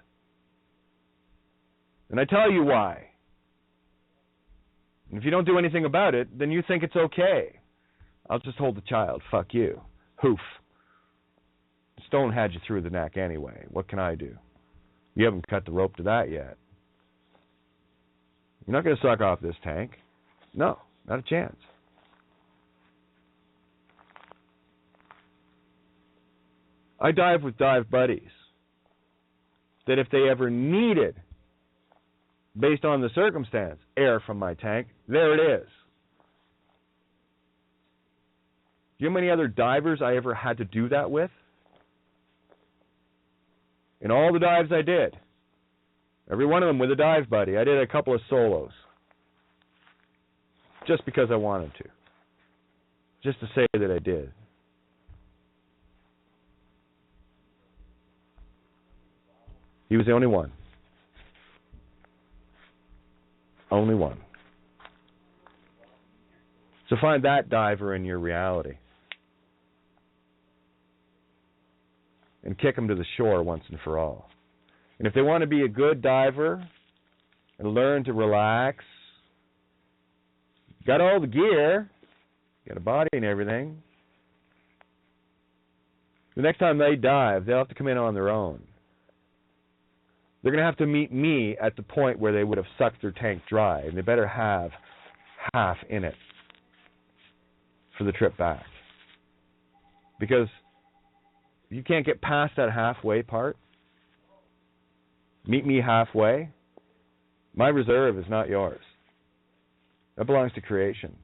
Speaker 1: And I tell you why. And if you don't do anything about it, then you think it's okay. I'll just hold the child. Fuck you. Hoof. Stone had you through the neck anyway. What can I do? You haven't cut the rope to that yet. You're not going to suck off this tank. No, not a chance. I dive with dive buddies that if they ever needed, based on the circumstance, air from my tank, there it is. Do you know how many other divers I ever had to do that with? In all the dives I did, every one of them with a dive buddy. I did a couple of solos. Just because I wanted to. Just to say that I did. He was the only one. Only one. So find that diver in your reality. And kick them to the shore once and for all. And if they want to be a good diver and learn to relax, got all the gear, got a body and everything, the next time they dive, they'll have to come in on their own. They're going to have to meet me at the point where they would have sucked their tank dry, and they better have half in it for the trip back. Because you can't get past that halfway part. Meet me halfway. My reserve is not yours. That belongs to creation.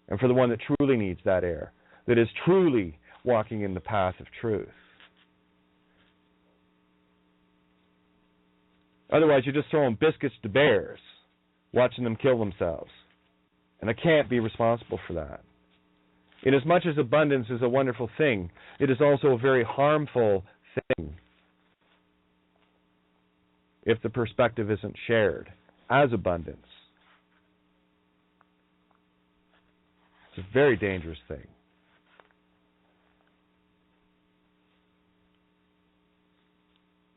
Speaker 1: And for the one that truly needs that air, that is truly walking in the path of truth. Otherwise, you're just throwing biscuits to bears, watching them kill themselves. And I can't be responsible for that. Inasmuch as abundance is a wonderful thing, it is also a very harmful thing if the perspective isn't shared as abundance. It's a very dangerous thing.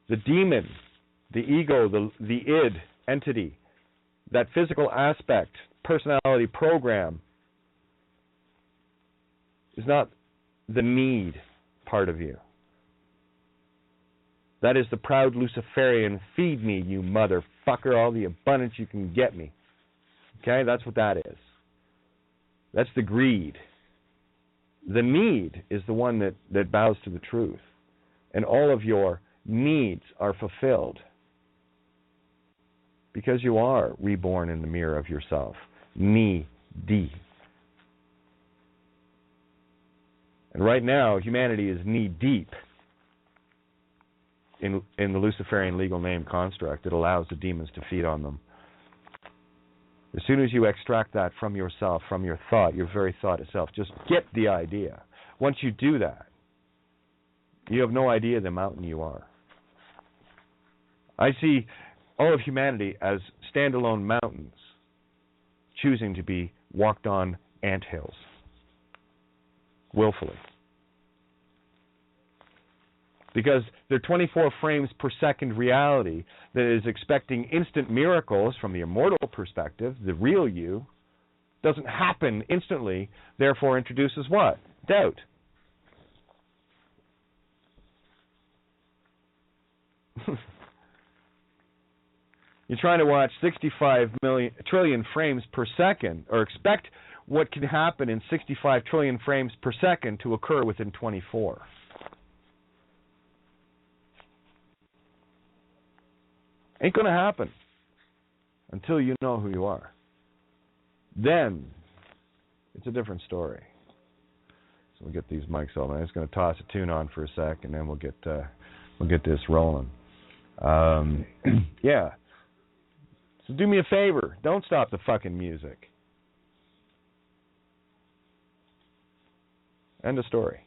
Speaker 1: The demon, the ego, the id entity, that physical aspect, personality program, is not the need part of you. That is the proud Luciferian, feed me, you motherfucker, all the abundance you can get me. Okay, that's what that is. That's the greed. The need is the one that bows to the truth. And all of your needs are fulfilled because you are reborn in the mirror of yourself. Knee-deep. And right now, humanity is knee-deep in the Luciferian legal name construct that allows the demons to feed on them. As soon as you extract that from yourself, from your thought, your very thought itself, just get the idea. Once you do that, you have no idea the mountain you are. I see all of humanity as standalone mountains choosing to be walked on anthills. Willfully. Because their 24 frames per second reality that is expecting instant miracles from the immortal perspective, the real you, doesn't happen instantly, therefore introduces what? Doubt. You're trying to watch 65 trillion frames per second, or expect what can happen in 65 trillion frames per second to occur within 24. Ain't going to happen until you know who you are. Then it's a different story. So we'll get these mics on. I'm just going to toss a tune on for a sec, and then we'll get this rolling. Yeah. So do me a favor. Don't stop the fucking music. End of story.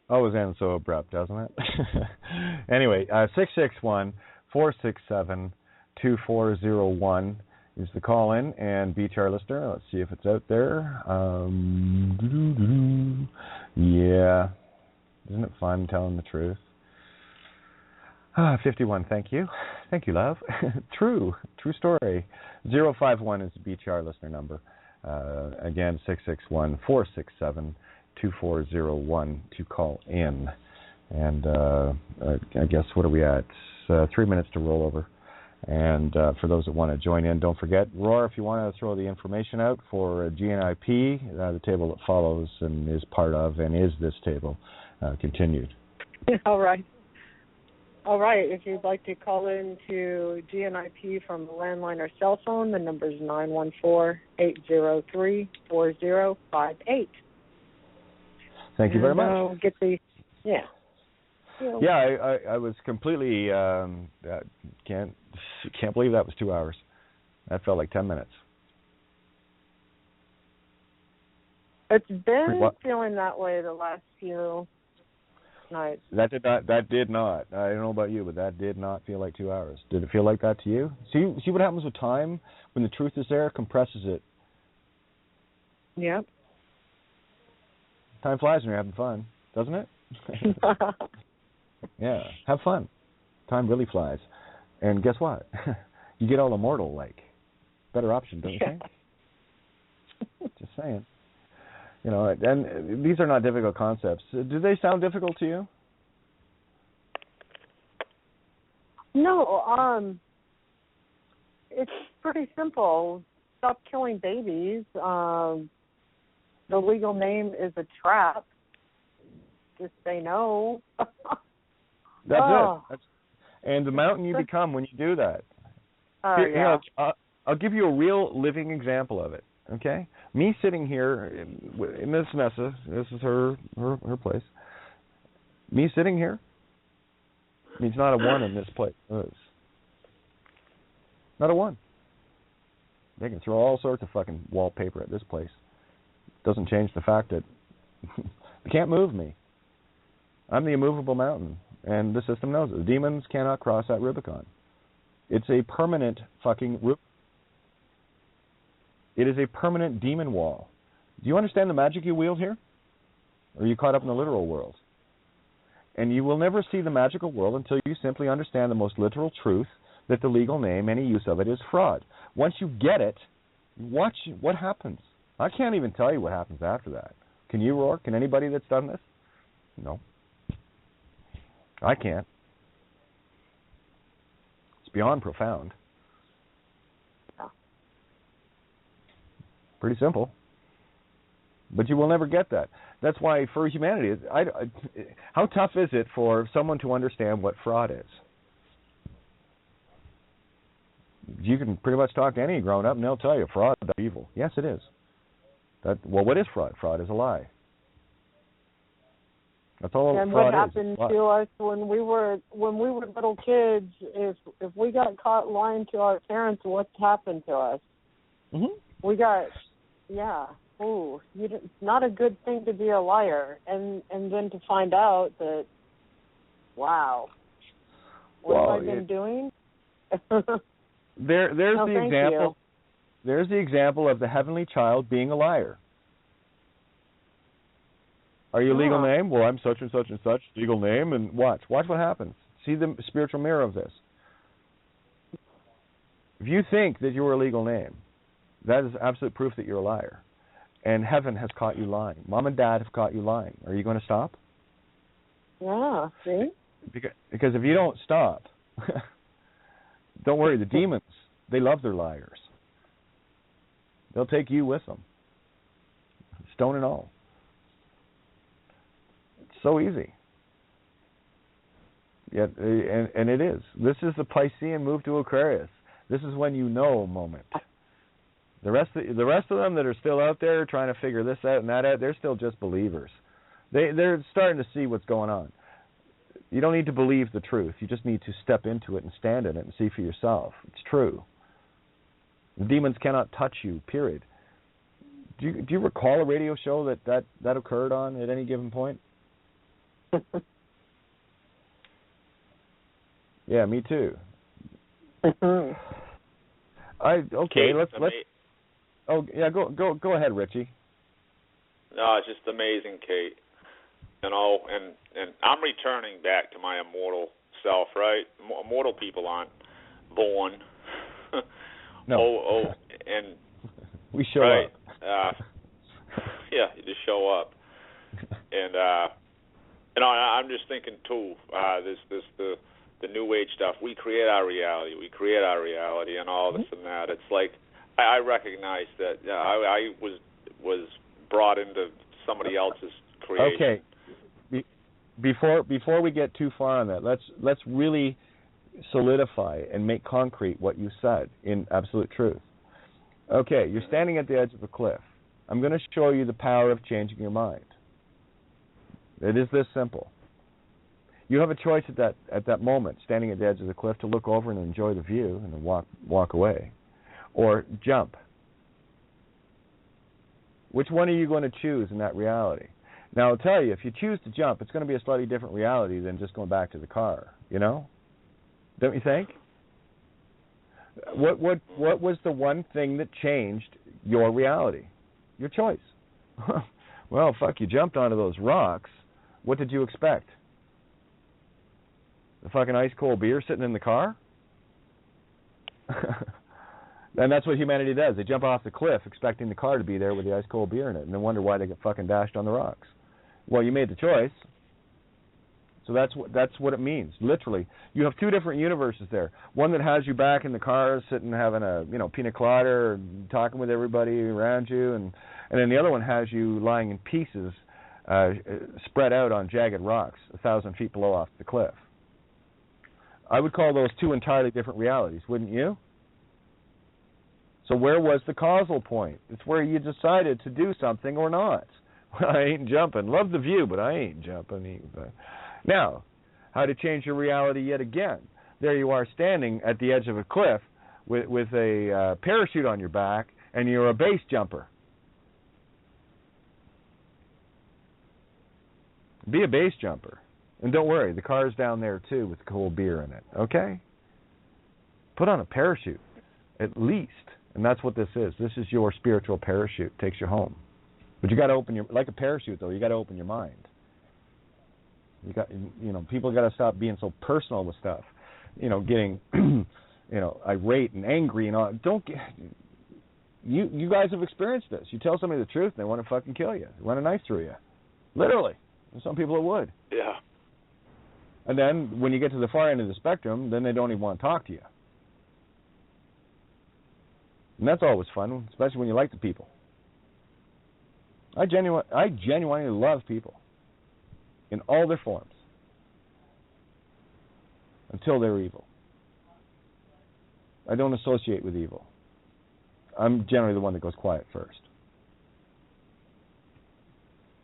Speaker 1: Always ends so abrupt, doesn't it? Anyway, 661-467-2401 is the call in, and BTR listener. Let's see if it's out there. Yeah. Isn't it fun telling the truth? 51, thank you. Thank you, love. True story. 051 is the BTR listener number. Again, 661-467-2401 to call in. And I guess, what are we at? 3 minutes to roll over. And for those that want to join in, don't forget, Roar, if you want to throw the information out for GNIP, the table that follows and is part of and is this table, continued.
Speaker 2: All right. If you'd like to call in to GNIP from a landline or cell phone, the number is 914-803-4058.
Speaker 1: Thank you very much. I was completely can't believe that was 2 hours. That felt like 10 minutes.
Speaker 2: It's been feeling that way the last few nights.
Speaker 1: That did not. I don't know about you, but that did not feel like 2 hours. Did it feel like that to you? See what happens with time when the truth is there, it compresses it.
Speaker 2: Yep.
Speaker 1: Time flies when you're having fun, doesn't it? Yeah, have fun. Time really flies. And guess what? You get all immortal, better option, don't you think? Just saying. And these are not difficult concepts. Do they sound difficult to you?
Speaker 2: No, it's pretty simple. Stop killing babies. The legal name is a trap. Just say no.
Speaker 1: That's it. And the mountain you become when you do that. I'll give you a real living example of it. Okay, me sitting here in Miss Nessa, this is her place. Me sitting here means not a one in this place. Not a one. They can throw all sorts of fucking wallpaper at this place. Doesn't change the fact that they can't move me. I'm the immovable mountain, and the system knows it. The demons cannot cross that Rubicon. It's a permanent fucking It is a permanent demon wall. Do you understand the magic you wield here? Or are you caught up in the literal world? And you will never see the magical world until you simply understand the most literal truth that the legal name, any use of it, is fraud. Once you get it, watch what happens. I can't even tell you what happens after that. Can you, Roar? Can anybody that's done this? No. I can't. It's beyond profound. Pretty simple. But you will never get that. That's why for humanity, how tough is it for someone to understand what fraud is? You can pretty much talk to any grown-up and they'll tell you fraud is evil. Yes, it is. What is fraud? Fraud is a lie. That's all fraud is.
Speaker 2: And what happened to us when we were little kids? If we got caught lying to our parents, what happened to us?
Speaker 1: Mm-hmm.
Speaker 2: We got, it's not a good thing to be a liar, and then to find out that, wow, what have I been doing?
Speaker 1: There's the example.
Speaker 2: You.
Speaker 1: There's the example of the heavenly child being a liar. Are you a legal name? Well, I'm such and such and such, legal name, and watch what happens. See the spiritual mirror of this. If you think that you're a legal name, that is absolute proof that you're a liar. And heaven has caught you lying. Mom and Dad have caught you lying. Are you going to stop?
Speaker 2: Yeah, see?
Speaker 1: Because if you don't stop, don't worry, the demons, they love their liars. They'll take you with them. Stone and all. It's so easy. Yet, and it is. This is the Piscean move to Aquarius. This is when you know moment. The rest of them that are still out there trying to figure this out and that out, they're still just believers. They're starting to see what's going on. You don't need to believe the truth. You just need to step into it and stand in it and see for yourself. It's true. The demons cannot touch you, period. Do you recall a radio show that occurred on at any given point? Yeah, me too.
Speaker 3: Kate,
Speaker 1: let's. Oh yeah, go ahead, Richie.
Speaker 3: No, it's just amazing, Kate. You know, and I'm returning back to my immortal self, right? Immortal people aren't born.
Speaker 1: No.
Speaker 3: And
Speaker 1: we show
Speaker 3: right,
Speaker 1: up.
Speaker 3: Yeah, you just show up. And you know, I'm just thinking too. The new age stuff. We create our reality. And all this and that. It's like I recognize that I was brought into somebody else's creation.
Speaker 1: Okay. Before we get too far on that, let's really solidify and make concrete what you said in absolute truth. Okay, you're standing at the edge of a cliff. I'm going to show you the power of changing your mind. It is this simple. You have a choice at that moment, standing at the edge of the cliff, to look over and enjoy the view and then walk away, or jump. Which one are you going to choose in that reality? Now, I'll tell you, if you choose to jump, it's going to be a slightly different reality than just going back to the car, you know? Don't you think? What was the one thing that changed your reality? Your choice. Well, fuck, you jumped onto those rocks. What did you expect? The fucking ice cold beer sitting in the car? And that's what humanity does. They jump off the cliff expecting the car to be there with the ice cold beer in it, and then wonder why they get fucking dashed on the rocks. Well, you made the choice. So that's what it means. Literally, you have two different universes there. One that has you back in the car, sitting having a pina colada, or talking with everybody around you, and then the other one has you lying in pieces, spread out on jagged rocks, 1,000 feet below off the cliff. I would call those two entirely different realities, wouldn't you? So where was the causal point? It's where you decided to do something or not. Well, I ain't jumping. Love the view, but I ain't jumping either. Now, how to change your reality yet again. There you are standing at the edge of a cliff with a parachute on your back, and you're a base jumper. Be a base jumper. And don't worry, the car's down there too with cold beer in it, okay? Put on a parachute, at least. And that's what this is. This is your spiritual parachute. Takes you home. But you got to open like a parachute though, you got to open your mind. People got to stop being so personal with stuff. Getting, irate and angry and all. You guys have experienced this. You tell somebody the truth and they want to fucking kill you. They run a knife through you. Literally. There's some people that would.
Speaker 3: Yeah.
Speaker 1: And then when you get to the far end of the spectrum, then they don't even want to talk to you. And that's always fun, especially when you like the people. I genuinely love people in all their forms until they're evil. I don't associate with evil. I'm generally the one that goes quiet first.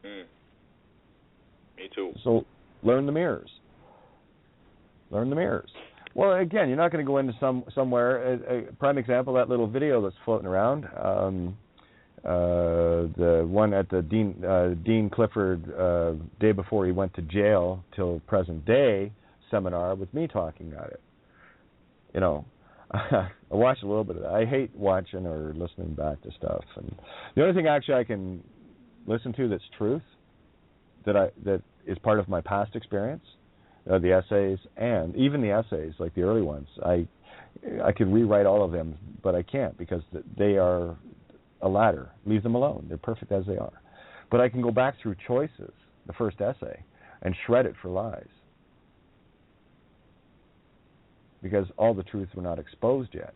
Speaker 3: Me too.
Speaker 1: So learn the mirrors. Learn the mirrors. Well, again, you're not going to go into somewhere. A prime example, that little video that's floating around, the one at the Dean Clifford day before he went to jail till present day seminar with me talking at it. I watched a little bit of that. I hate watching or listening back to stuff. And the only thing actually I can listen to that's truth, that is part of my past experience, the essays, and even the essays, like the early ones, I could rewrite all of them, but I can't because they are a ladder. Leave them alone. They're perfect as they are. But I can go back through choices, the first essay, and shred it for lies. Because all the truths were not exposed yet.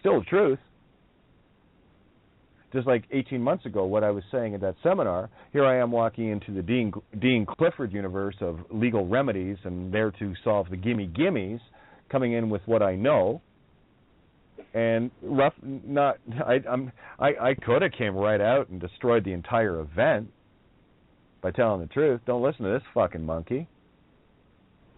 Speaker 1: Still the truth. Just like 18 months ago, what I was saying at that seminar, here I am walking into the Dean Clifford universe of legal remedies and there to solve the gimmies, coming in with what I know. And I could have came right out and destroyed the entire event by telling the truth. Don't listen to this fucking monkey.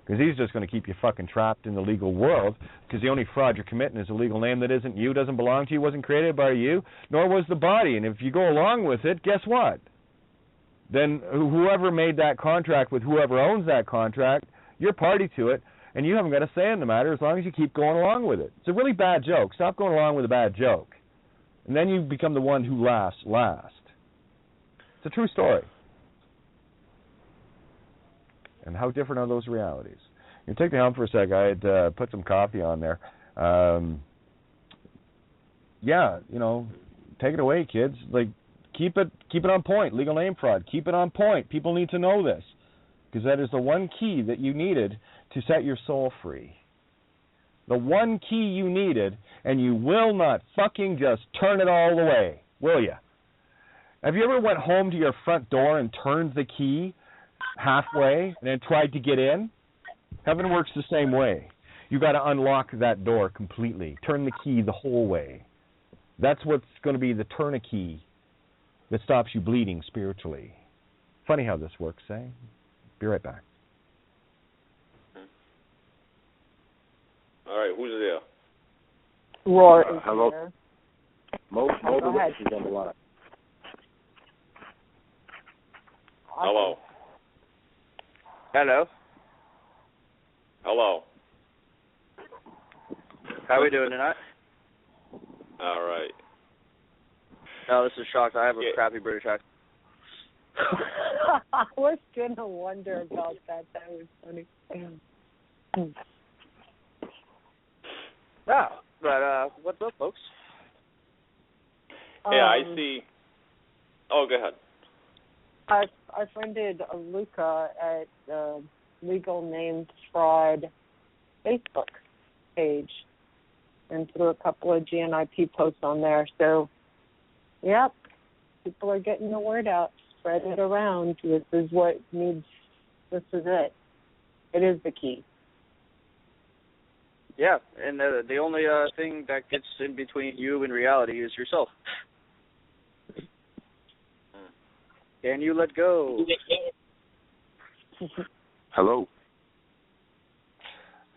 Speaker 1: Because he's just going to keep you fucking trapped in the legal world, because the only fraud you're committing is a legal name that isn't you, doesn't belong to you, wasn't created by you, nor was the body. And if you go along with it, guess what? then whoever made that contract with whoever owns that contract, you're party to it, and you haven't got a say in the matter as long as you keep going along with it. It's a really bad joke. Stop going along with a bad joke. And then you become the one who laughs last. It's a true story. And how different are those realities? You take the helm for a sec. I had put some coffee on there. Yeah, take it away, kids. Like, keep it on point. Legal name fraud. Keep it on point. People need to know this, because that is the one key that you needed to set your soul free. The one key you needed, and you will not fucking just turn it all away, will you? Have you ever went home to your front door and turned the key halfway and then tried to get in? Heaven works the same way. You got to unlock that door completely. Turn the key the whole way. That's what's going to be the tourniquet that stops you bleeding spiritually. Funny how this works, eh? Be right back.
Speaker 3: All right, who's there?
Speaker 2: Roar is
Speaker 4: hello.
Speaker 2: here.
Speaker 4: Mo
Speaker 2: Go ahead.
Speaker 4: is on the line.
Speaker 3: Hello.
Speaker 5: Hello.
Speaker 3: Hello.
Speaker 5: How we doing tonight?
Speaker 3: All right.
Speaker 5: No, this is shocked. I have a crappy British accent.
Speaker 2: I was going to wonder about that. That was funny.
Speaker 5: Yeah, but what's up, folks?
Speaker 3: Yeah, I see. Oh, go ahead.
Speaker 2: I friended Luca at Legal Name Fraud Facebook page and threw a couple of GNIP posts on there. So, yep, people are getting the word out. Spread it around. This is it. It is the key.
Speaker 5: Yeah, and the only thing that gets in between you and reality is yourself. Can you let go?
Speaker 4: Hello.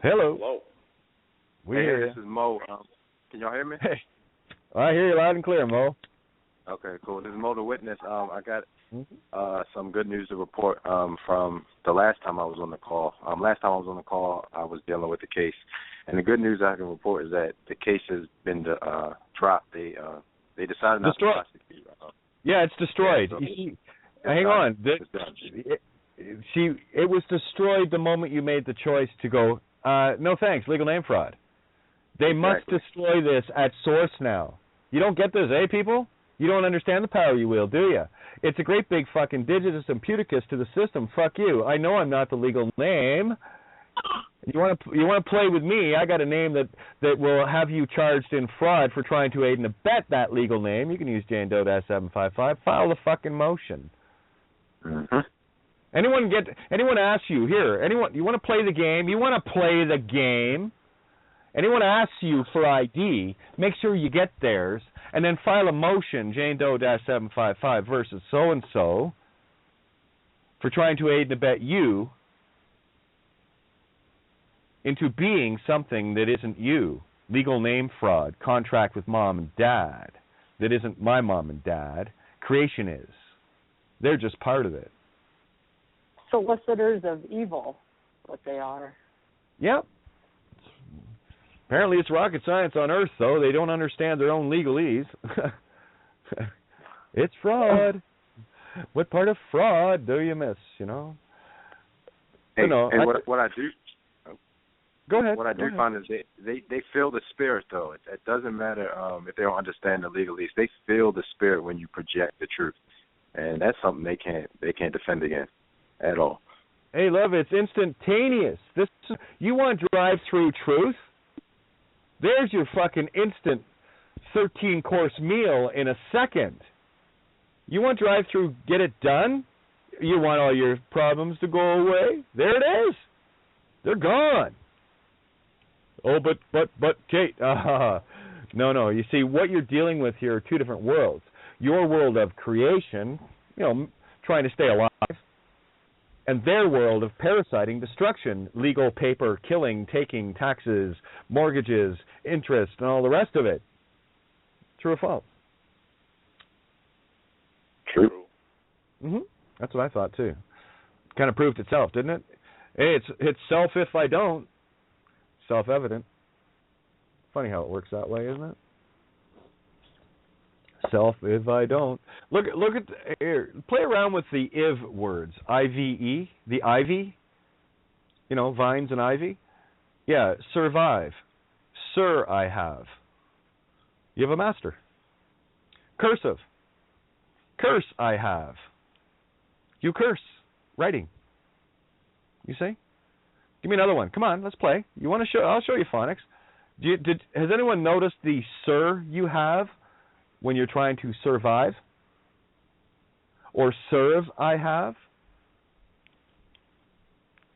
Speaker 1: Hello.
Speaker 3: Hello.
Speaker 1: We hear you.
Speaker 4: This is Mo. Can y'all hear me?
Speaker 1: Hey. I hear you loud and clear, Mo.
Speaker 4: Okay, cool. This is Mo the Witness. I got some good news to report from the last time I was on the call. Last time I was on the call, I was dealing with the case. And the good news I can report is that the case has been dropped. They decided not to prosecute.
Speaker 1: Yeah, it's destroyed.
Speaker 4: Yeah, so
Speaker 1: you see, hang on. It was destroyed the moment you made the choice to go, no thanks, legal name fraud. They must destroy this at source now. You don't get this, eh, people? You don't understand the power you wield, do you? It's a great big fucking digitus imputicus to the system. Fuck you. I know I'm not the legal name. You want to play with me? I got a name that will have you charged in fraud for trying to aid and abet that legal name. You can use Jane Doe -755. File the fucking motion.
Speaker 4: Mm-hmm.
Speaker 1: Anyone asks you here? Anyone? You want to play the game? You want to play the game? Anyone asks you for ID? Make sure you get theirs, and then file a motion, Jane Doe -755 versus so and so, for trying to aid and abet you into being something that isn't you. Legal name fraud, contract with mom and dad that isn't my mom and dad. Creation is. They're just part of it.
Speaker 2: Solicitors of evil, what they are.
Speaker 1: Yep. Apparently it's rocket science on Earth, though. They don't understand their own legalese. It's fraud. What part of fraud do you miss,
Speaker 4: Hey, and what I do...
Speaker 1: Go ahead.
Speaker 4: What I do find is they feel the spirit, though. It doesn't matter if they don't understand the legalese. They feel the spirit when you project the truth, and that's something they can't defend against at all.
Speaker 1: Hey, love, it's instantaneous. You want drive-through truth? There's your fucking instant 13-course meal in a second. You want drive-through, get it done? You want all your problems to go away? There it is. They're gone. Oh, but, Kate, no. You see, what you're dealing with here are two different worlds. Your world of creation, trying to stay alive, and their world of parasiting, destruction, legal, paper, killing, taking, taxes, mortgages, interest, and all the rest of it. True or false?
Speaker 4: True.
Speaker 1: Mm-hmm. That's what I thought too. Kind of proved itself, didn't it? Hey, it's self if I don't. Self-evident. Funny how it works that way, isn't it? Self if I don't. Look at here. Play around with the if words. IVE, the ivy. You know, vines and ivy. Yeah, survive. Sir, I have. You have a master. Cursive. Curse, I have. You curse. Writing. You see? Give me another one. Come on, let's play. You want to show? I'll show you phonics. Has anyone noticed the sir you have when you're trying to survive? Or serve, I have?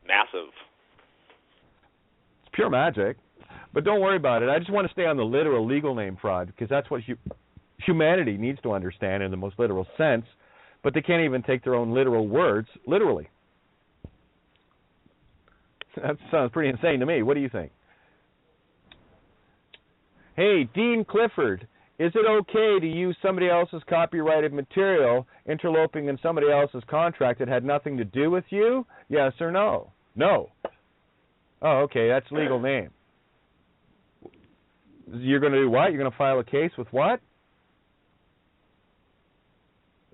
Speaker 3: Massive.
Speaker 1: It's pure magic. But don't worry about it. I just want to stay on the literal legal name fraud, because that's what humanity needs to understand in the most literal sense. But they can't even take their own literal words literally. That sounds pretty insane to me. What do you think? Hey, Dean Clifford, is it okay to use somebody else's copyrighted material interloping in somebody else's contract that had nothing to do with you? Yes or no? No. Oh, okay, that's legal name. You're going to do what? You're going to file a case with what?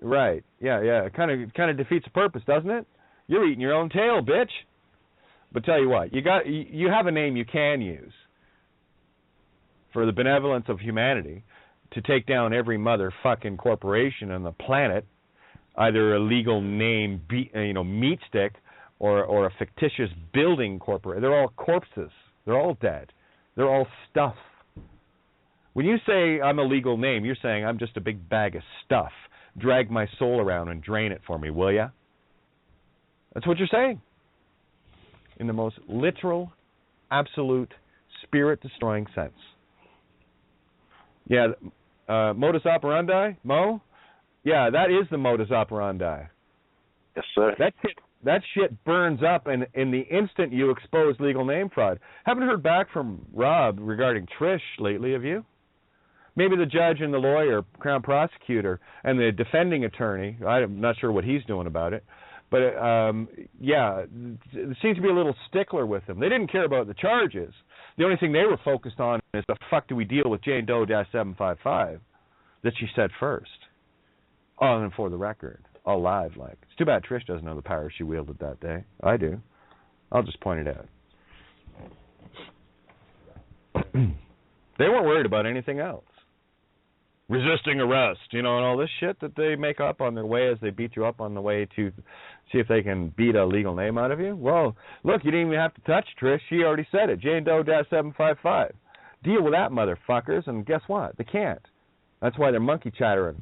Speaker 1: Right. Yeah. It kind of defeats the purpose, doesn't it? You're eating your own tail, bitch. But tell you what, you have a name you can use for the benevolence of humanity to take down every motherfucking corporation on the planet, either a legal name, meat stick, or a fictitious building corporation. They're all corpses. They're all dead. They're all stuff. When you say I'm a legal name, you're saying I'm just a big bag of stuff. Drag my soul around and drain it for me, will ya? That's what you're saying. In the most literal, absolute, spirit-destroying sense. Yeah, modus operandi, Mo? Yeah, that is the modus operandi.
Speaker 4: Yes, sir.
Speaker 1: That shit burns up in the instant you expose legal name fraud. Haven't heard back from Rob regarding Trish lately, have you? Maybe the judge and the lawyer, Crown prosecutor, and the defending attorney, I'm not sure what he's doing about it, but yeah, it seems to be a little stickler with them. They didn't care about the charges. The only thing they were focused on is the fuck do we deal with Jane Doe-755 that she said first. On and for the record. All live, like. It's too bad Trish doesn't know the power she wielded that day. I do. I'll just point it out. They weren't worried about anything else. Resisting arrest, and all this shit that they make up on their way as they beat you up on the way to see if they can beat a legal name out of you. Well, look, you didn't even have to touch Trish. She already said it. Jane Doe-755. Deal with that, motherfuckers, and guess what? They can't. That's why they're monkey chattering.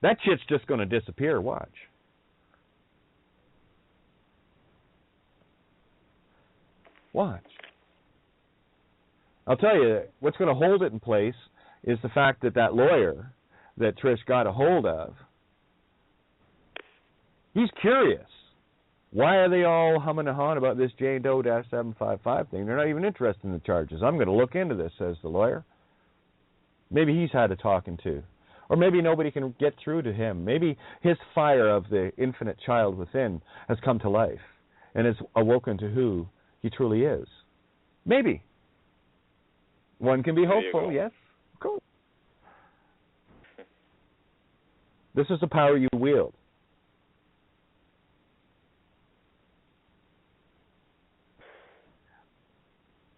Speaker 1: That shit's just going to disappear. Watch. Watch. I'll tell you, what's going to hold it in place is the fact that lawyer that Trish got a hold of, he's curious. Why are they all humming and hawing about this Jane Doe-755 thing? They're not even interested in the charges. I'm going to look into this, says the lawyer. Maybe he's had a talking to. Or maybe nobody can get through to him. Maybe his fire of the infinite child within has come to life and has awoken to who he truly is. Maybe. One can be hopeful, yes. Cool. This is the power you wield.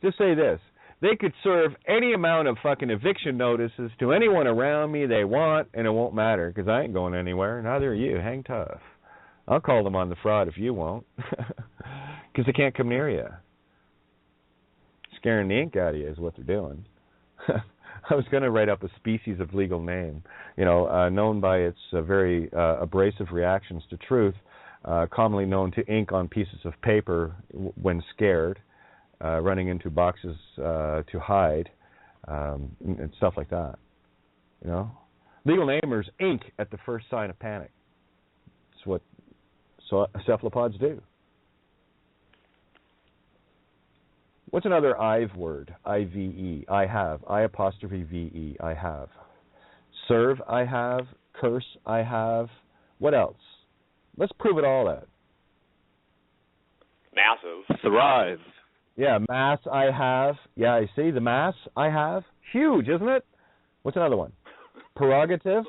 Speaker 1: Just say this. They could serve any amount of fucking eviction notices to anyone around me they want, and it won't matter, because I ain't going anywhere. Neither are you. Hang tough. I'll call them on the fraud if you won't. Because they can't come near you. Scaring the ink out of you is what they're doing. I was going to write up a species of legal name, known by its very abrasive reactions to truth, commonly known to ink on pieces of paper when scared, running into boxes to hide, and stuff like that. Legal namers ink at the first sign of panic. It's what cephalopods do. What's another IVE word? I-V-E. I have. I''V-E. I have. Serve, I have. Curse, I have. What else? Let's prove it all out.
Speaker 3: Massive.
Speaker 6: Thrive.
Speaker 1: Yeah, mass I have. Yeah, I see the mass I have. Huge, isn't it? What's another one? Prerogative.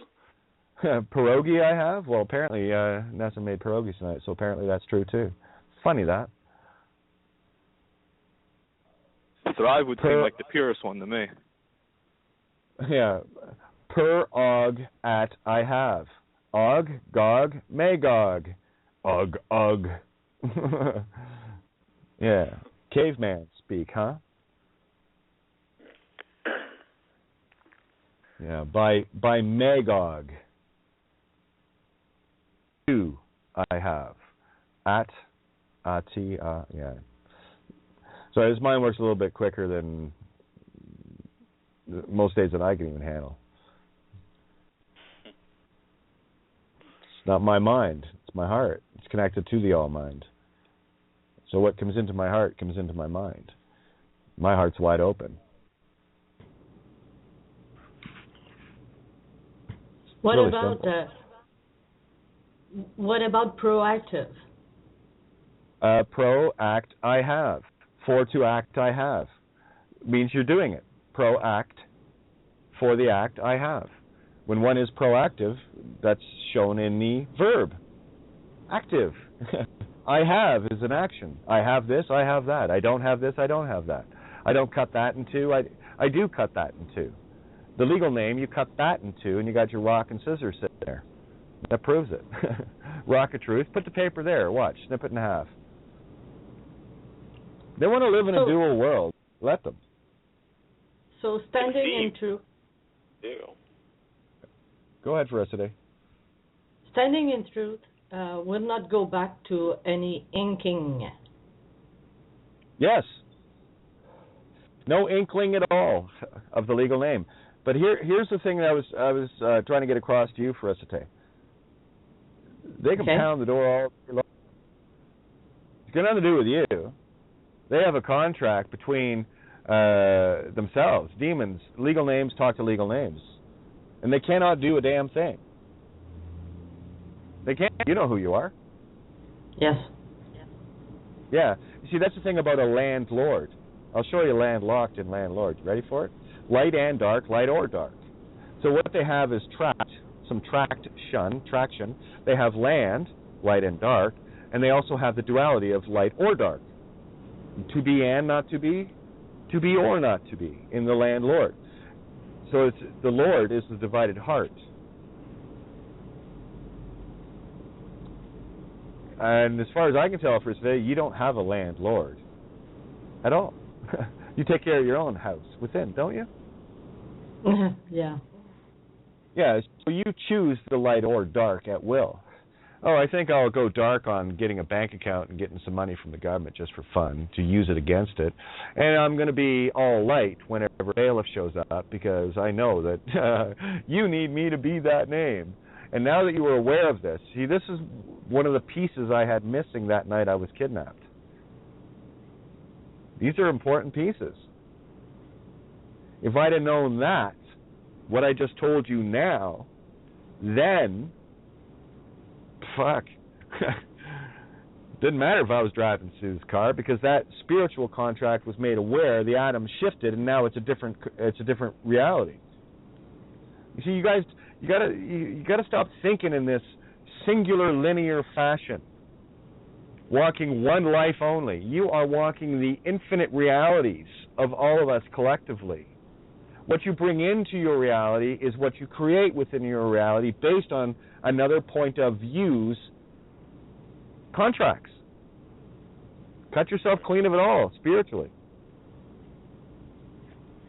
Speaker 1: Pierogi I have. Well, apparently Nessa made pierogies tonight, so apparently that's true too. Funny that.
Speaker 6: Thrive would seem like the purest one to me.
Speaker 1: Yeah. Per og at I have. Og, Gog, Magog. Ugh. Yeah. Caveman speak, huh? Yeah, by Magog. Two I have. Yeah. So his mind works a little bit quicker than most days that I can even handle. It's not my mind, it's my heart. It's connected to the all-mind. So what comes into my heart comes into my mind. My heart's wide open.
Speaker 7: What
Speaker 1: really
Speaker 7: about proactive?
Speaker 1: Pro-act I have. For to act I have. Means you're doing it. Pro-act for the act I have. When one is proactive, that's shown in the verb. Active. I have is an action. I have this, I have that. I don't have this, I don't have that. I don't cut that in two, I do cut that in two. The legal name, you cut that in two, and you got your rock and scissors sitting there. That proves it. Rock of truth, put the paper there, watch, snip it in half. They want to live in a dual world. Let them.
Speaker 7: So standing in truth.
Speaker 3: There you go.
Speaker 1: Go ahead, Felicity.
Speaker 7: Standing in truth will not go back to any inking.
Speaker 1: Yes. No inkling at all of the legal name. But here's the thing that I was trying to get across to you, Felicity. They can pound the door all day long. It's got nothing to do with you. They have a contract between themselves, demons. Legal names talk to legal names. And they cannot do a damn thing. They can't. You know who you are.
Speaker 7: Yes.
Speaker 1: Yeah. You see, that's the thing about a landlord. I'll show you landlocked and landlord. You ready for it? Light and dark, light or dark. So what they have is some traction. They have land, light and dark, and they also have the duality of light or dark. To be and not to be or not to be in the landlord. So it's the Lord is the divided heart. And as far as I can tell for today, you don't have a landlord at all. You take care of your own house within, don't you?
Speaker 7: Yeah.
Speaker 1: Yeah, so you choose the light or dark at will. Oh, I think I'll go dark on getting a bank account and getting some money from the government just for fun, to use it against it. And I'm going to be all light whenever bailiff shows up because I know that you need me to be that name. And now that you were aware of this, see, this is one of the pieces I had missing that night I was kidnapped. These are important pieces. If I'd have known that, what I just told you now, then, fuck. Didn't matter if I was driving Sue's car because that spiritual contract was made aware, the atom shifted, and now it's a different reality. You see, you guys, you gotta stop thinking in this singular linear fashion. Walking one life only. You are walking the infinite realities of all of us collectively. What you bring into your reality is what you create within your reality based on another point of view's contracts. Cut yourself clean of it all, spiritually.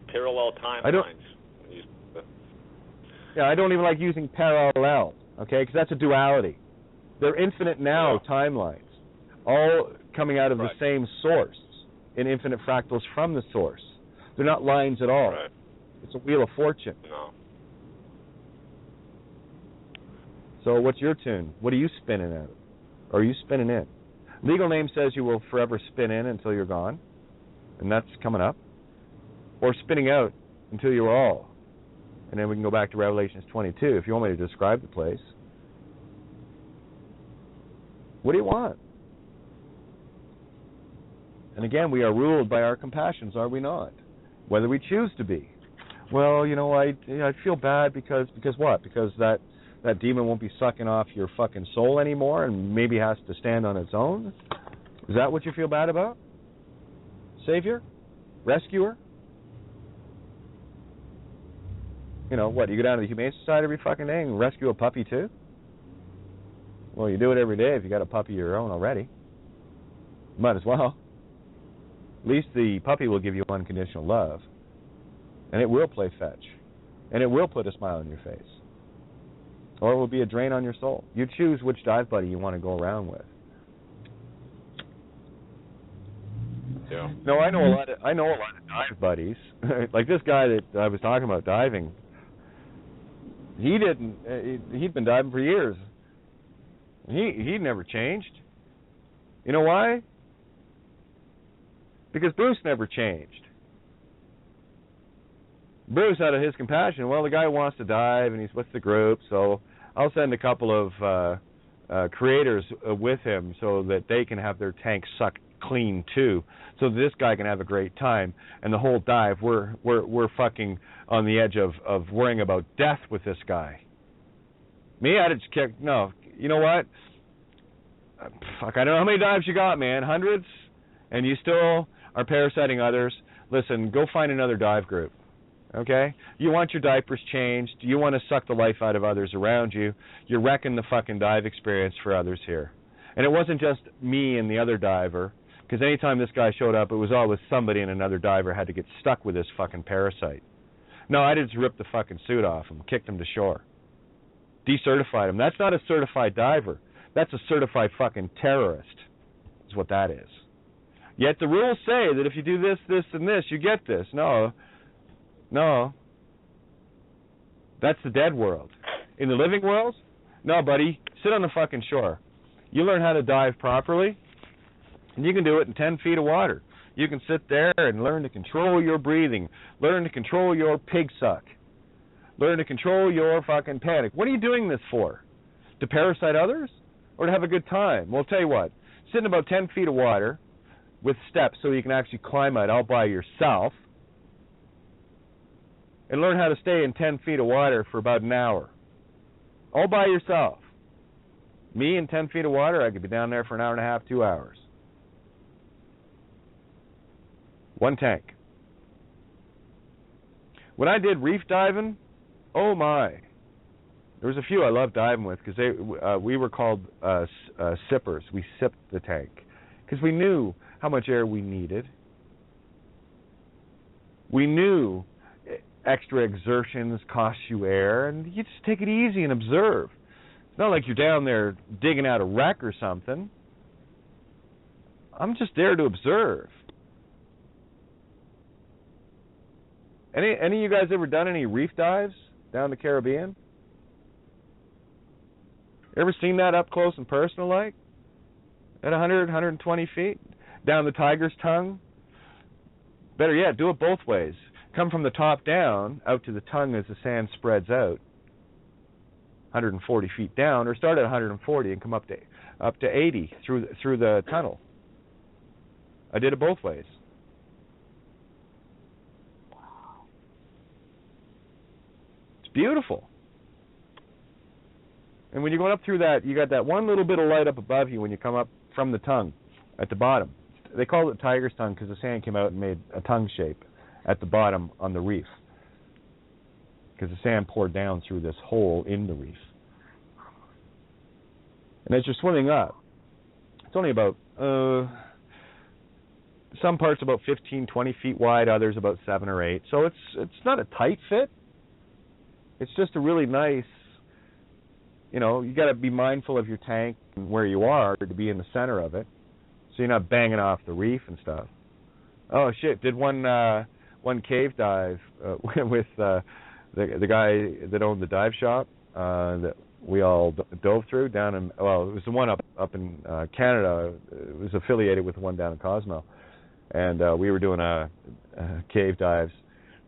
Speaker 3: Parallel timelines.
Speaker 1: Yeah, I don't even like using parallel, okay, because that's a duality. They're infinite now timelines, all coming out of the same source in infinite fractals from the source. They're not lines at all.
Speaker 3: Right.
Speaker 1: It's a wheel of fortune.
Speaker 3: No.
Speaker 1: So what's your tune? What are you spinning out? Or are you spinning in? Legal name says you will forever spin in until you're gone, and that's coming up. Or spinning out until you're all. And then we can go back to Revelations 22 if you want me to describe the place. What do you want? And again, we are ruled by our compassions, are we not? Whether we choose to be. Well, you know, I feel bad because what? Because that demon won't be sucking off your fucking soul anymore and maybe has to stand on its own? Is that what you feel bad about? Savior? Rescuer? You know, what, you go down to the Humane Society every fucking day and rescue a puppy too? Well, you do it every day if you got a puppy of your own already. Might as well. At least the puppy will give you unconditional love. And it will play fetch. And it will put a smile on your face. Or it will be a drain on your soul. You choose which dive buddy you want to go around with.
Speaker 3: Yeah.
Speaker 1: No, I know a lot of dive buddies. Like this guy that I was talking about diving. He'd been diving for years. He never changed. You know why? Because Bruce never changed. Bruce, out of his compassion, well, the guy wants to dive and he's with the group, so I'll send a couple of creators with him so that they can have their tank sucked clean too, so that this guy can have a great time. And the whole dive, we're fucking on the edge of worrying about death with this guy. Me, I'd just kick. No, you know what? Fuck, I don't know how many dives you got, man. Hundreds, and you still are parasiting others. Listen, go find another dive group. Okay? You want your diapers changed. You want to suck the life out of others around you. You're wrecking the fucking dive experience for others here. And it wasn't just me and the other diver, because anytime this guy showed up, it was always somebody and another diver had to get stuck with this fucking parasite. No, I just ripped the fucking suit off him, kicked him to shore. Decertified him. That's not a certified diver. That's a certified fucking terrorist, is what that is. Yet the rules say that if you do this, this, and this, you get this. No. That's the dead world. In the living world, no, buddy, sit on the fucking shore. You learn how to dive properly, and you can do it in 10 feet of water. You can sit there and learn to control your breathing, learn to control your pig suck, learn to control your fucking panic. What are you doing this for? To parasite others? Or to have a good time? Well, I'll tell you what, sit in about 10 feet of water with steps so you can actually climb out all by yourself, and learn how to stay in 10 feet of water for about an hour. All by yourself. Me in 10 feet of water, I could be down there for an hour and a half, 2 hours. One tank. When I did reef diving, oh my. There was a few I loved diving with because we were called sippers. We sipped the tank because we knew how much air we needed. We knew extra exertions cost you air, and you just take it easy and observe. It's not like you're down there digging out a wreck or something. I'm just there to observe. Any of you guys ever done any reef dives down the Caribbean? Ever seen that up close and personal like? At 100, 120 feet? Down the tiger's tongue? Better yet, do it both ways. Come from the top down, out to the tongue as the sand spreads out, 140 feet down, or start at 140 and come up to 80 through the tunnel. I did it both ways. Wow. It's beautiful. And when you're going up through that, you got that one little bit of light up above you when you come up from the tongue at the bottom. They call it tiger's tongue because the sand came out and made a tongue shape at the bottom on the reef, because the sand poured down through this hole in the reef. And as you're swimming up, it's only about, some parts about 15, 20 feet wide, others about 7 or 8. So it's not a tight fit. It's just a really nice, you got to be mindful of your tank and where you are to be in the center of it, so you're not banging off the reef and stuff. Oh, shit, did one cave dive with the guy that owned the dive shop that we all dove through down in, well, it was the one up in Canada. It was affiliated with the one down in Cosmo. And we were doing cave dives.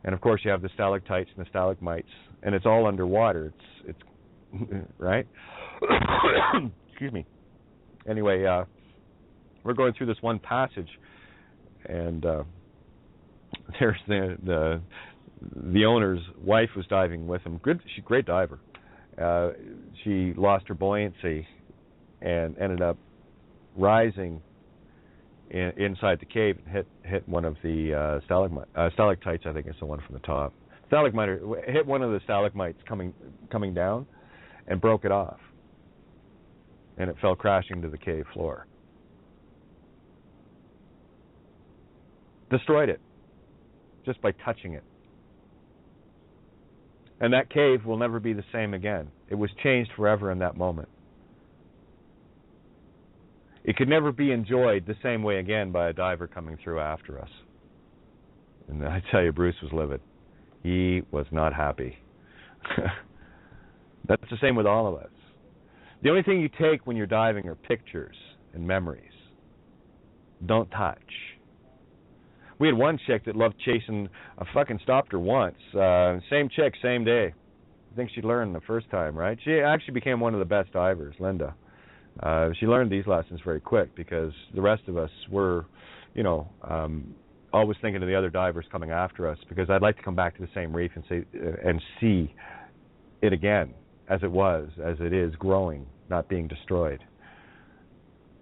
Speaker 1: And, of course, you have the stalactites and the stalagmites. And it's all underwater. It's right? Excuse me. Anyway, we're going through this one passage, and there's the owner's wife was diving with him. She's a great diver. She lost her buoyancy and ended up rising inside the cave and hit one of the stalactites. I think it's the one from the top. Stalagmite hit one of the stalagmites coming down and broke it off, and it fell crashing to the cave floor. Destroyed it just by touching it. And that cave will never be the same again. It was changed forever in that moment. It could never be enjoyed the same way again by a diver coming through after us. And I tell you, Bruce was livid. He was not happy. That's the same with all of us. The only thing you take when you're diving are pictures and memories. Don't touch. We had one chick that loved chasing. I fucking stopped her once. Same chick, same day. I think she learned the first time, right? She actually became one of the best divers, Linda. She learned these lessons very quick because the rest of us were, always thinking of the other divers coming after us, because I'd like to come back to the same reef and see it again as it is, growing, not being destroyed.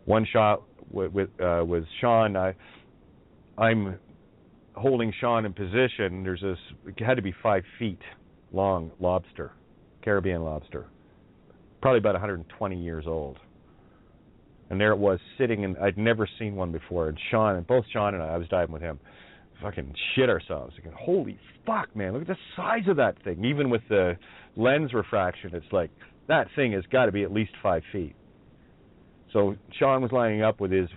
Speaker 1: One shot with Sean, I'm holding Sean in position. There's this, it had to be 5 feet long lobster, Caribbean lobster, probably about 120 years old. And there it was sitting, and I'd never seen one before. And both Sean and I was diving with him, fucking shit ourselves. Thinking, holy fuck, man, look at the size of that thing. Even with the lens refraction, it's like, that thing has got to be at least 5 feet. So Sean was lining up with his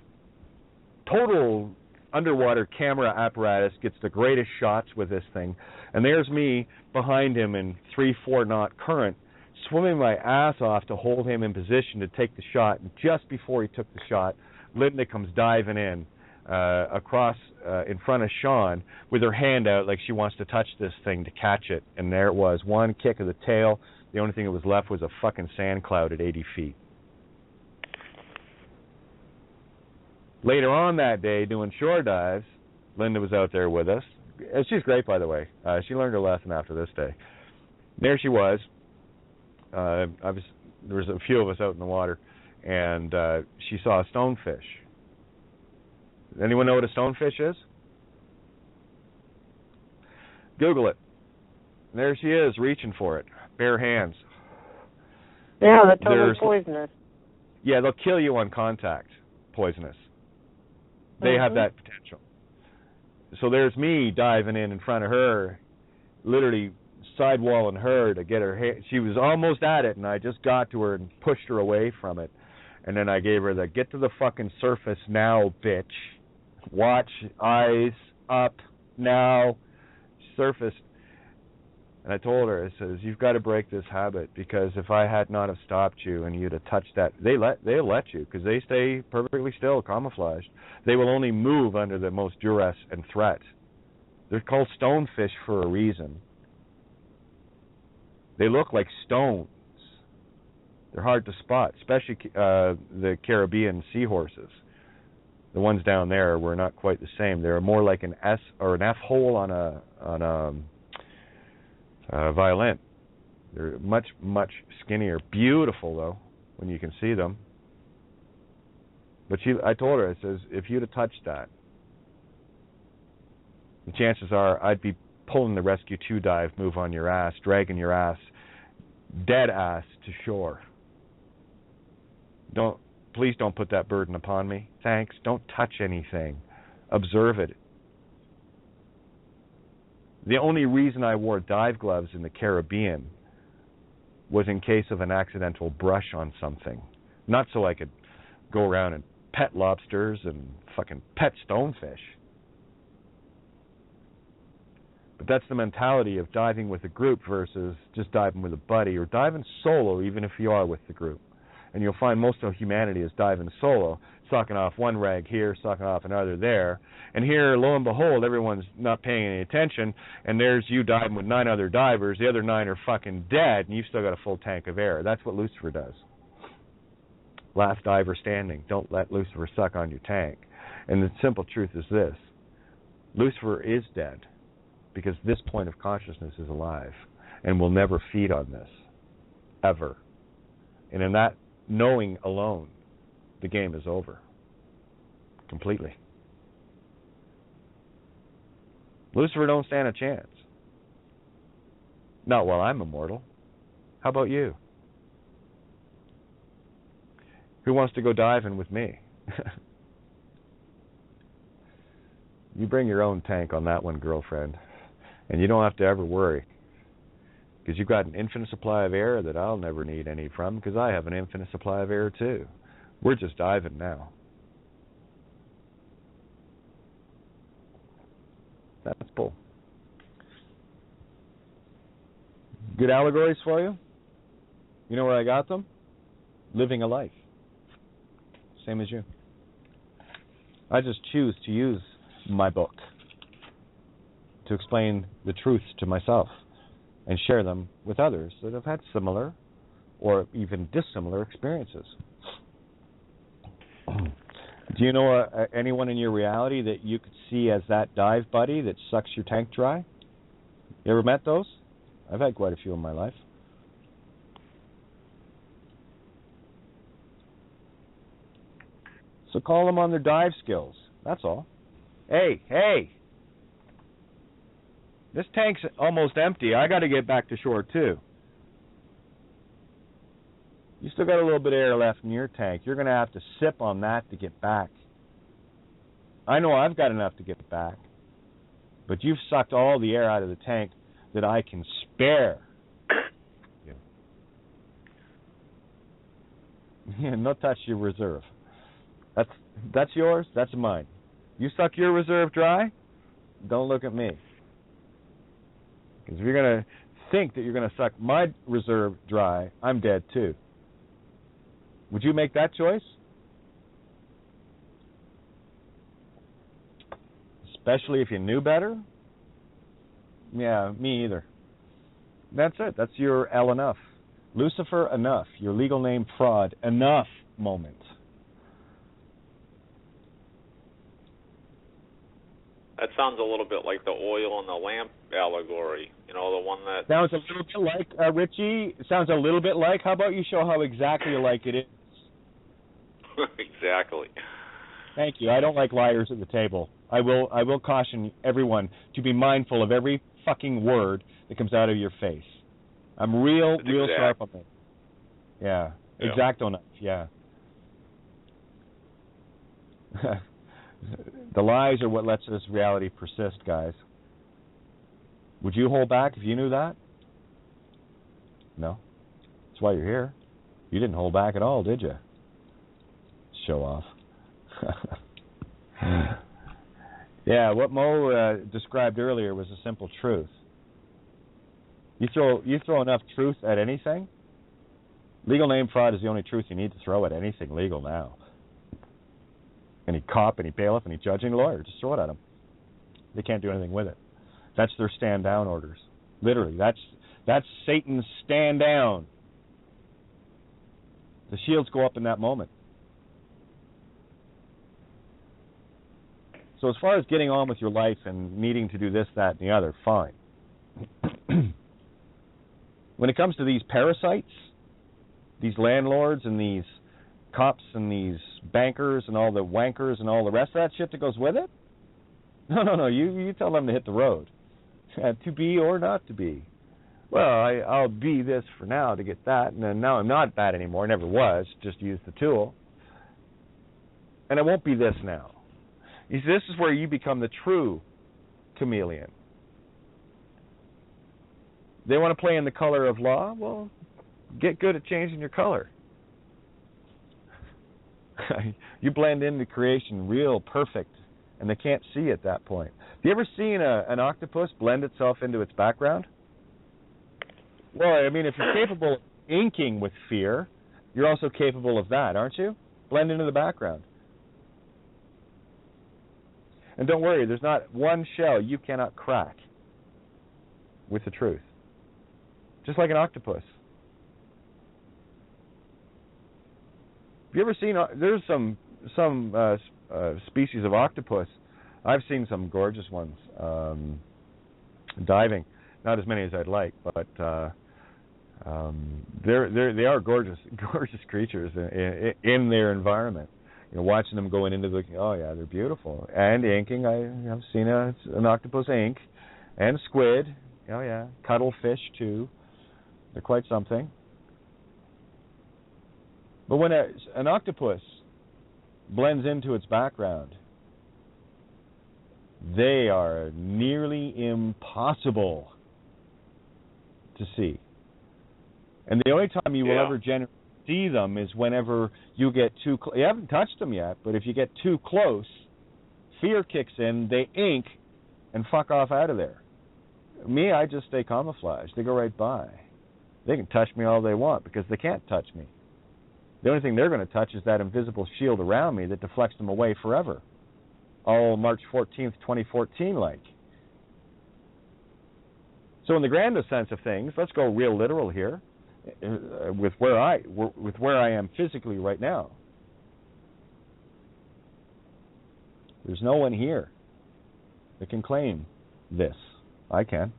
Speaker 1: total underwater camera apparatus, gets the greatest shots with this thing. And there's me behind him in 3-4 knot current, swimming my ass off to hold him in position to take the shot. And just before he took the shot, Linda comes diving in across in front of Sean with her hand out like she wants to touch this thing to catch it. And there it was, one kick of the tail. The only thing that was left was a fucking sand cloud at 80 feet. Later on that day, doing shore dives, Linda was out there with us. She's great, by the way. She learned her lesson after this day. There she was. There was a few of us out in the water, and she saw a stonefish. Anyone know what a stonefish is? Google it. There she is, reaching for it, bare hands.
Speaker 2: Yeah, they're totally poisonous.
Speaker 1: Yeah, they'll kill you on contact, poisonous. They have that potential. So there's me diving in front of her, literally sidewalling her to get her hand. She was almost at it, and I just got to her and pushed her away from it. And then I gave her the, get to the fucking surface now, bitch. Watch, eyes up, now. She surfaced. And I told her, I says, you've got to break this habit, because if I had not have stopped you and you'd have touched that, they'll let you, because they stay perfectly still, camouflaged. They will only move under the most duress and threat. They're called stonefish for a reason. They look like stones. They're hard to spot, especially the Caribbean seahorses. The ones down there were not quite the same. They're more like an S or an F hole on a violin. They're much, much skinnier. Beautiful, though, when you can see them. But I told her, I says, if you'd have touched that, the chances are I'd be pulling the Rescue 2 dive move on your ass, dragging your ass, dead ass, to shore. Please don't put that burden upon me. Thanks. Don't touch anything. Observe it. The only reason I wore dive gloves in the Caribbean was in case of an accidental brush on something. Not so I could go around and pet lobsters and fucking pet stonefish. But that's the mentality of diving with a group versus just diving with a buddy, or diving solo even if you are with the group. And you'll find most of humanity is diving solo, sucking off one rag here, sucking off another there. And here, lo and behold, everyone's not paying any attention, and there's you diving with 9 other divers. The other 9 are fucking dead, and you've still got a full tank of air. That's what Lucifer does. last diver standing. Don't let Lucifer suck on your tank. And the simple truth is this. Lucifer is dead because this point of consciousness is alive and will never feed on this, ever. And in that knowing alone, the game is over. Completely. Lucifer don't stand a chance. Not while I'm immortal. How about you? Who wants to go diving with me? You bring your own tank on that one, girlfriend. And you don't have to ever worry. Because you've got an infinite supply of air that I'll never need any from, because I have an infinite supply of air too. We're just diving now. That's cool. Good allegories for you? You know where I got them? Living a life. Same as you. I just choose to use my book to explain the truths to myself and share them with others that have had similar or even dissimilar experiences. Do you know anyone in your reality that you could see as that dive buddy that sucks your tank dry? You ever met those? I've had quite a few in my life. So call them on their dive skills. That's all. Hey! This tank's almost empty. I got to get back to shore too. You still got a little bit of air left in your tank. You're going to have to sip on that to get back. I know I've got enough to get back. But you've sucked all the air out of the tank that I can spare. Yeah, no touch your reserve. That's yours, that's mine. You suck your reserve dry, don't look at me. Because if you're going to think that you're going to suck my reserve dry, I'm dead too. Would you make that choice? Especially if you knew better? Yeah, me either. That's it. That's your L enough. Lucifer enough. Your legal name fraud enough moment.
Speaker 3: That sounds a little bit like the oil and the lamp allegory. You know, the one that...
Speaker 1: Sounds a little bit like, Richie, sounds a little bit like, how about you show how exactly like it is?
Speaker 3: Exactly.
Speaker 1: Thank you. I don't like liars at the table. I will caution everyone to be mindful of every fucking word that comes out of your face. I'm real sharp on it. Yeah. Exacto enough, yeah. The lies are what lets this reality persist, guys. Would you hold back if you knew that? No. That's why you're here. You didn't hold back at all, did you? Show off. Yeah, what Mo described earlier was a simple truth. You throw enough truth at anything. Legal name fraud is the only truth you need to throw at anything legal now. Any cop, any bailiff, any judge, any lawyer, just throw it at them. They can't do anything with it. That's their stand down orders. Literally, that's Satan's stand down. The shields go up in that moment. So as far as getting on with your life and needing to do this, that, and the other, fine. When it comes to these parasites, these landlords and these cops and these bankers and all the wankers and all the rest of that shit that goes with it, no, you tell them to hit the road. To be or not to be. Well, I'll be this for now to get that, and then now I'm not that anymore. I never was, just use the tool. And I won't be this now. You see, this is where you become the true chameleon. They want to play in the color of law? Well, get good at changing your color. You blend into creation real perfect, and they can't see at that point. Have you ever seen an octopus blend itself into its background? Well, I mean, if you're capable of inking with fear, you're also capable of that, aren't you? Blend into the background. And don't worry, there's not one shell you cannot crack with the truth. Just like an octopus. you ever seen? There's some species of octopus. I've seen some gorgeous ones diving. Not as many as I'd like, but they are gorgeous creatures in their environment. You know, watching them going into they're beautiful. And inking, I've seen an octopus ink, and squid. Oh yeah, cuttlefish too. They're quite something. But when an octopus blends into its background, they are nearly impossible to see. And the only time you will ever generally see them is whenever you get too close. You haven't touched them yet, but if you get too close, fear kicks in, they ink, and fuck off out of there. Me, I just stay camouflaged. They go right by. They can touch me all they want because they can't touch me. The only thing they're going to touch is that invisible shield around me that deflects them away forever. All March 14th, 2014 like. So in the grandest sense of things, let's go real literal here, with where I am physically right now. There's no one here that can claim this. I can.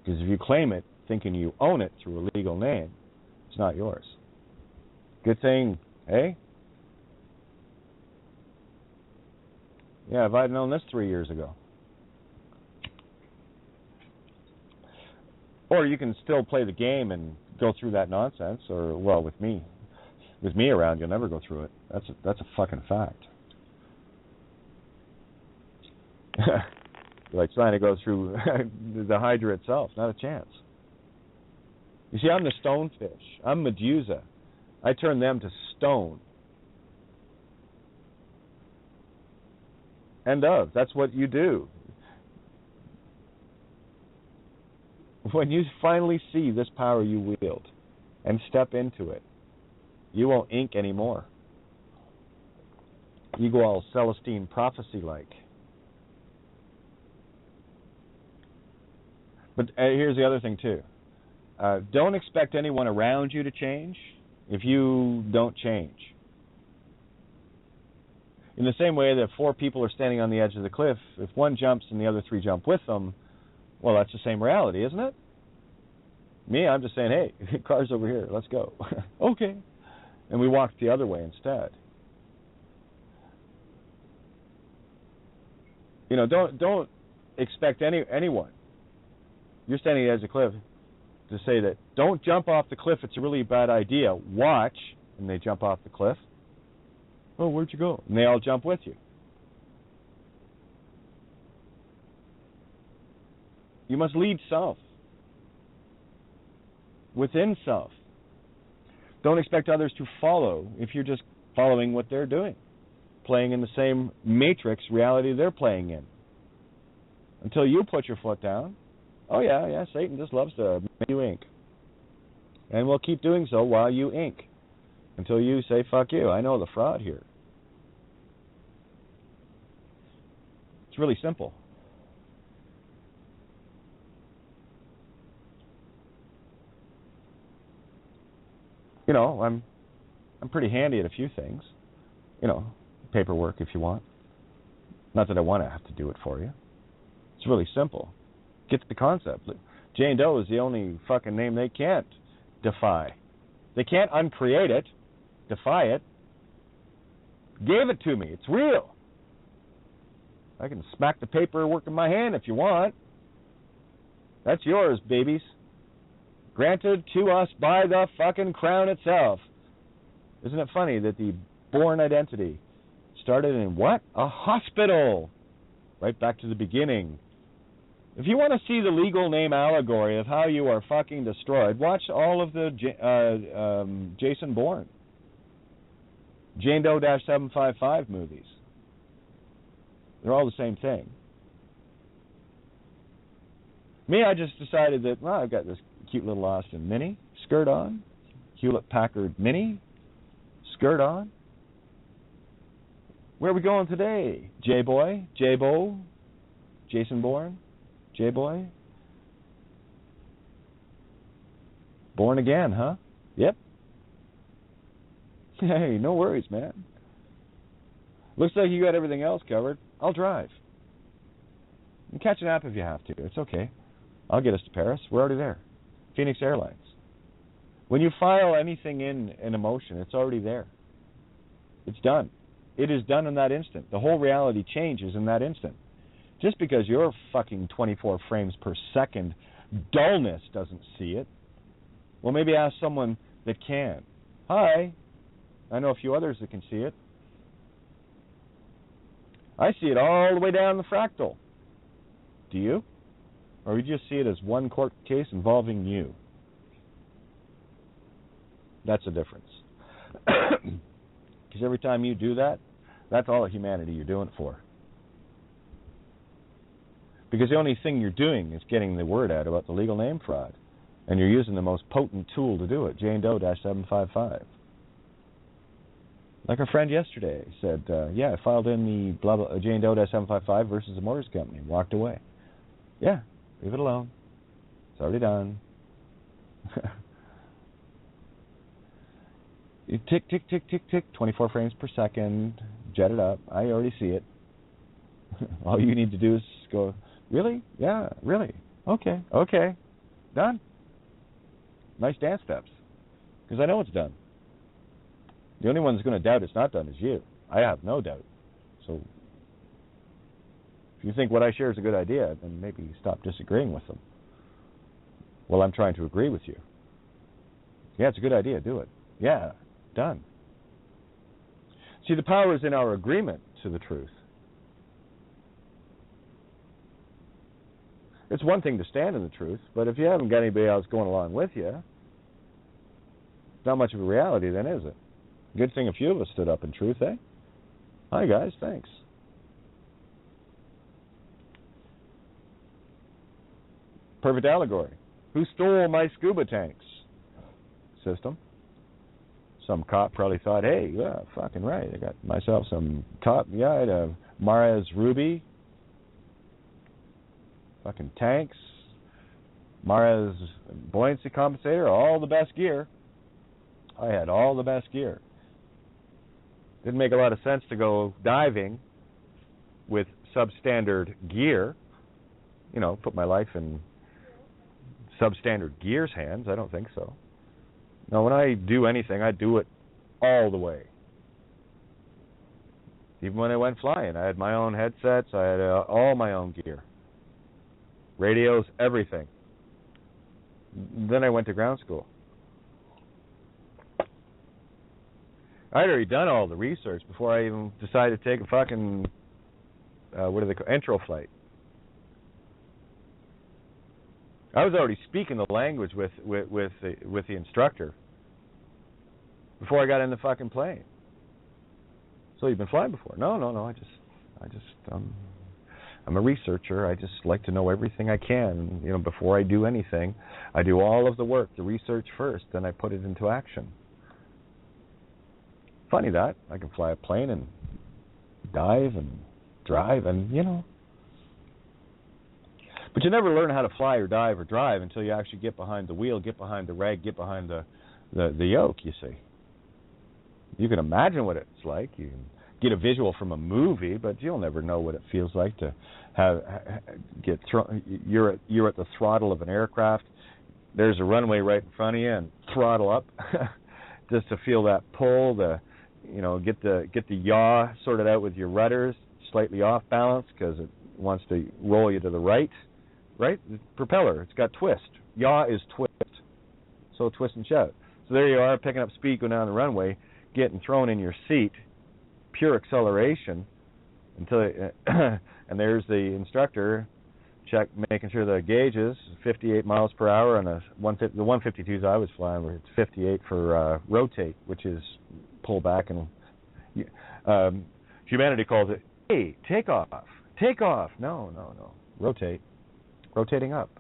Speaker 1: Because if you claim it thinking you own it through a legal name, it's not yours. Good thing, eh? Yeah, if I'd known this 3 years ago. Or you can still play the game and go through that nonsense, or, well, with me around, you'll never go through it. That's a fucking fact. Like trying to go through the Hydra itself, not a chance. You see, I'm the stonefish. I'm Medusa. I turn them to stone. End of. That's what you do. When you finally see this power you wield and step into it, you won't ink anymore. You go all Celestine prophecy-like. But here's the other thing, too. Don't expect anyone around you to change if you don't change. In the same way that 4 people are standing on the edge of the cliff, if one jumps and the other 3 jump with them, well, that's the same reality, isn't it? Me, I'm just saying, hey, car's over here, let's go. Okay. And we walk the other way instead. You know, don't expect anyone. You're standing at the edge of the cliff to say that, don't jump off the cliff, it's a really bad idea. Watch, and they jump off the cliff. Oh, where'd you go? And they all jump with you. You must lead self. Within self. Don't expect others to follow if you're just following what they're doing. Playing in the same matrix reality they're playing in. Until you put your foot down. Oh yeah, Satan just loves to make you ink. And will keep doing so while you ink. Until you say, fuck you, I know the fraud here. It's really simple. You know, I'm pretty handy at a few things. You know, paperwork if you want. Not that I want to have to do it for you. It's really simple. Get the concept. Jane Doe is the only fucking name they can't defy. They can't uncreate it, defy it. Gave it to me. It's real. I can smack the paperwork in my hand if you want. That's yours, babies. Granted to us by the fucking crown itself. Isn't it funny that the born identity started in what? A hospital. Right back to the beginning. If you want to see the legal name allegory of how you are fucking destroyed, watch all of the Jason Bourne, Jane Doe -755 movies. They're all the same thing. Me, I just decided that, well, I've got this cute little Austin Mini, skirt on, Hewlett Packard Mini, skirt on. Where are we going today? J-Boy, J-Bo, Jason Bourne? J-Boy? Born again, huh? Yep. Hey, no worries, man. Looks like you got everything else covered. I'll drive. You can catch an app if you have to. It's okay. I'll get us to Paris. We're already there. Phoenix Airlines. When you file anything in a motion, it's already there. It's done. It is done in that instant. The whole reality changes in that instant. Just because your fucking 24 frames per second dullness doesn't see it, well, maybe ask someone that can. Hi. I know a few others that can see it. I see it all the way down the fractal. Do you? Or you just see it as one court case involving you? That's the difference. Because every time you do that, that's all of humanity you're doing it for. Because the only thing you're doing is getting the word out about the legal name fraud. And you're using the most potent tool to do it, Jane Doe-755. Like our friend yesterday said, yeah, I filed in the blah blah Jane Doe-755 versus the Motors Company and walked away. Yeah, leave it alone. It's already done. You tick, tick, tick, tick, tick, 24 frames per second, jet it up. I already see it. All you need to do is go, really? Yeah, really? Okay, okay. Done. Nice dance steps. Because I know it's done. The only one that's going to doubt it's not done is you. I have no doubt. So if you think what I share is a good idea, then maybe stop disagreeing with them. Well, I'm trying to agree with you. Yeah, it's a good idea. Do it. Yeah, done. See, the power is in our agreement to the truth. It's one thing to stand in the truth, but if you haven't got anybody else going along with you, it's not much of a reality then, is it? Good thing a few of us stood up in truth, eh? Hi, guys. Thanks. Perfect allegory. Who stole my scuba tanks? System. Some cop probably thought, hey, yeah, fucking right. I got myself some top, yeah, I had a Mares Ruby, fucking tanks, Mares buoyancy compensator, all the best gear. I had all the best gear. Didn't make a lot of sense to go diving with substandard gear. You know, put my life in substandard gear's hands. I don't think so. No, when I do anything, I do it all the way. Even when I went flying, I had my own headsets. I had all my own gear. Radios, everything. Then I went to ground school. I'd already done all the research before I even decided to take a fucking, what do they call, intro flight. I was already speaking the language with the instructor before I got in the fucking plane. So you've been flying before? No. I'm a researcher. I just like to know everything I can. You know, before I do anything, I do all of the work, the research first, then I put it into action. Funny that I can fly a plane and dive and drive and you know. But you never learn how to fly or dive or drive until you actually get behind the wheel, get behind the rag, get behind the yoke, you see. You can imagine what it's like. You can get a visual from a movie, but you'll never know what it feels like to get thrown. You're at the throttle of an aircraft. There's a runway right in front of you, and throttle up just to feel that pull. Get the yaw sorted out with your rudders, slightly off balance because it wants to roll you to the right. Right? The propeller, it's got twist. Yaw is twist. So twist and shout. So there you are, picking up speed, going down the runway, getting thrown in your seat, pure acceleration, until and there's the instructor making sure the gauge is 58 miles per hour on the 152s I was flying, where it's 58 for rotate, which is pull back, and humanity calls it, hey, take off. No, rotate. Rotating up.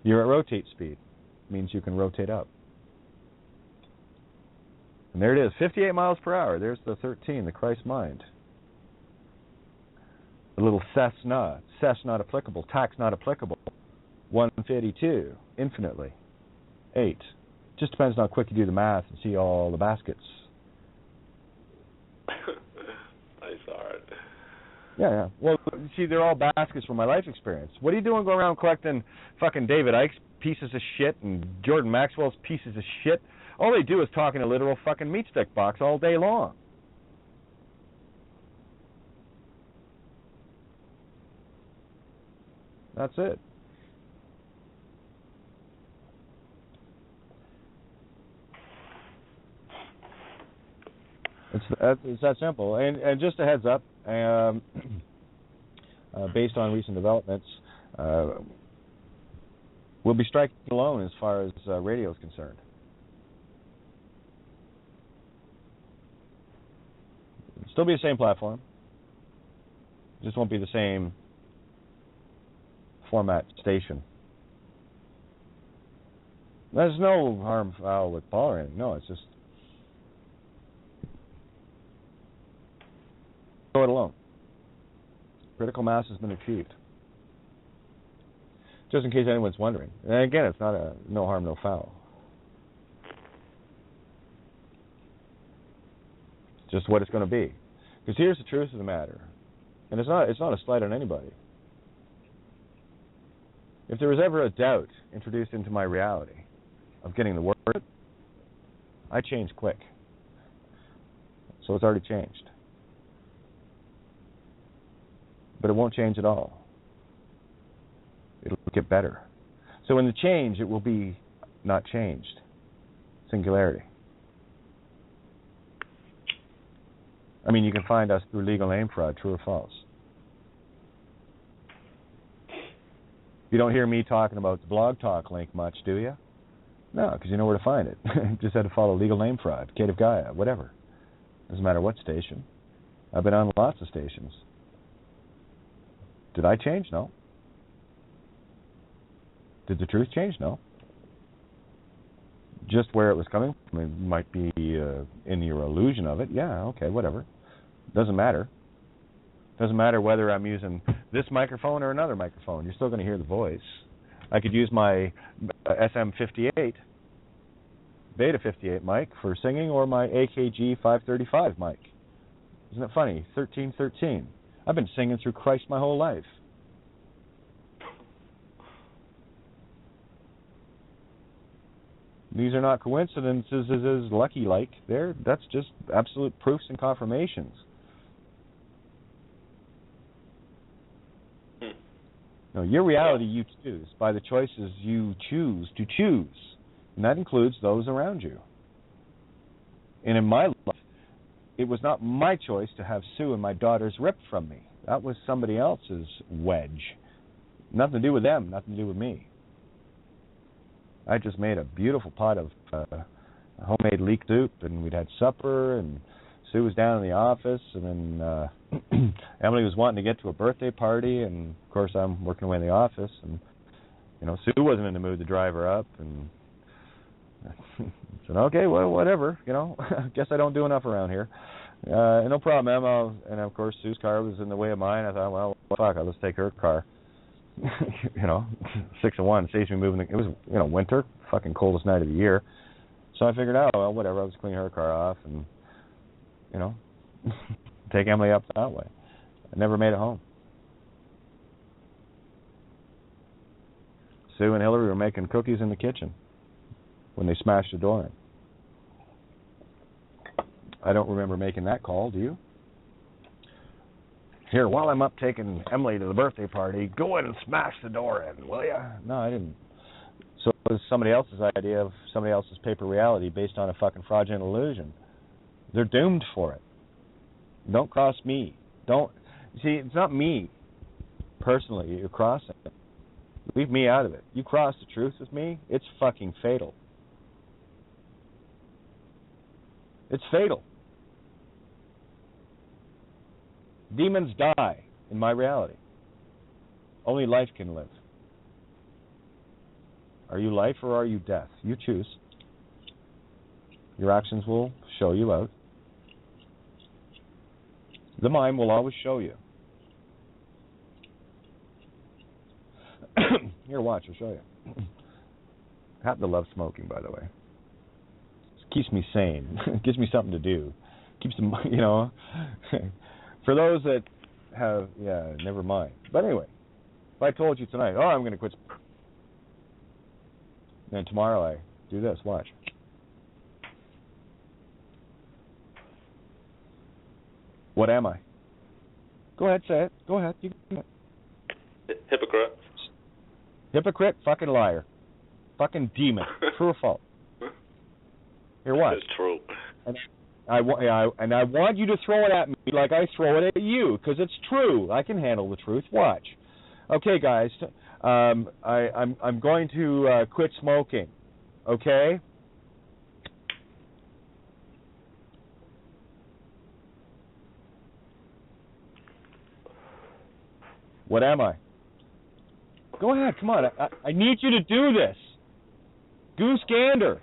Speaker 1: You're at rotate speed. Means you can rotate up. And there it is, 58 miles per hour. There's the 13, the Christ mind. A little Cessna. Cess not applicable. Tax not applicable. 152, infinitely. 8. Just depends on how quick you do the math and see all the baskets.
Speaker 3: Nice art.
Speaker 1: Yeah. Well, see, they're all baskets from my life experience. What are you doing going around collecting fucking David Icke's pieces of shit and Jordan Maxwell's pieces of shit? All they do is talk in a literal fucking meat stick box all day long. That's it. It's that simple. And just a heads up, based on recent developments, we'll be striking alone as far as radio is concerned. It'll still be the same platform. Just won't be the same format station. There's no harm foul with Paul or anything. No, it's just go it alone. Critical mass has been achieved. Just in case anyone's wondering. And again, it's not a no harm, no foul. It's just what it's going to be. Because here's the truth of the matter. And it's not a slight on anybody. If there was ever a doubt introduced into my reality of getting the word, I change quick. So it's already changed. But it won't change at all. It'll get better. So in the change, it will be not changed. Singularity. I mean, you can find us through legal name fraud, true or false. You don't hear me talking about the Blog Talk link much, do you? No, because you know where to find it. Just had to follow legal name fraud, Kate of Gaia, whatever. Doesn't matter what station. I've been on lots of stations. Did I change? No. Did the truth change? No. Just where it was coming from, it might be in your illusion of it. Yeah, okay, whatever. Doesn't matter. Doesn't matter whether I'm using this microphone or another microphone. You're still going to hear the voice. I could use my SM58, Beta 58 mic for singing, or my AKG 535 mic. Isn't it funny? 1313. I've been singing through Christ my whole life. These are not coincidences as lucky-like. That's just absolute proofs and confirmations. No, your reality you choose by the choices you choose to choose, and that includes those around you. And in my life, it was not my choice to have Sue and my daughters ripped from me. That was somebody else's wedge. Nothing to do with them, nothing to do with me. I just made a beautiful pot of homemade leek soup, and we'd had supper, and Sue was down in the office, and then Emily was wanting to get to a birthday party, and of course I'm working away in the office, and Sue wasn't in the mood to drive her up, and I said, okay, well, whatever, I guess I don't do enough around here. No problem, Emma. And of course Sue's car was in the way of mine. I thought, well, fuck, I'll just take her car. 6 of 1 saves me moving. It was winter, fucking coldest night of the year. So I figured, well, whatever. I'll just clean her car off and take Emily up that way. I never made it home. Sue and Hillary were making cookies in the kitchen when they smashed the door in. I don't remember making that call, do you? Here, while I'm up taking Emily to the birthday party, go in and smash the door in, will ya? No, I didn't. So it was somebody else's idea of somebody else's paper reality based on a fucking fraudulent illusion. They're doomed for it. Don't cross me. See, it's not me personally you're crossing. Leave me out of it. You cross the truth with me, it's fucking fatal. It's fatal. Demons die in my reality. Only life can live. Are you life or are you death? You choose. Your actions will show you out. The mind will always show you. Here, watch, I'll show you. happen to love smoking, by the way. It keeps me sane. It gives me something to do. Keeps them, you know. For those that have, yeah, never mind. But anyway, if I told you tonight, oh, I'm going to quit, then tomorrow I do this, watch. What am I? Go ahead, say it. Go ahead. You can.
Speaker 3: Hypocrite.
Speaker 1: Hypocrite, fucking liar. Fucking demon. True or false? Here, what?
Speaker 3: It's true.
Speaker 1: And I want you to throw it at me like I throw it at you, because it's true. I can handle the truth. Watch. Okay, guys. I'm going to quit smoking. Okay? What am I? Go ahead, come on. I need you to do this. Goose gander.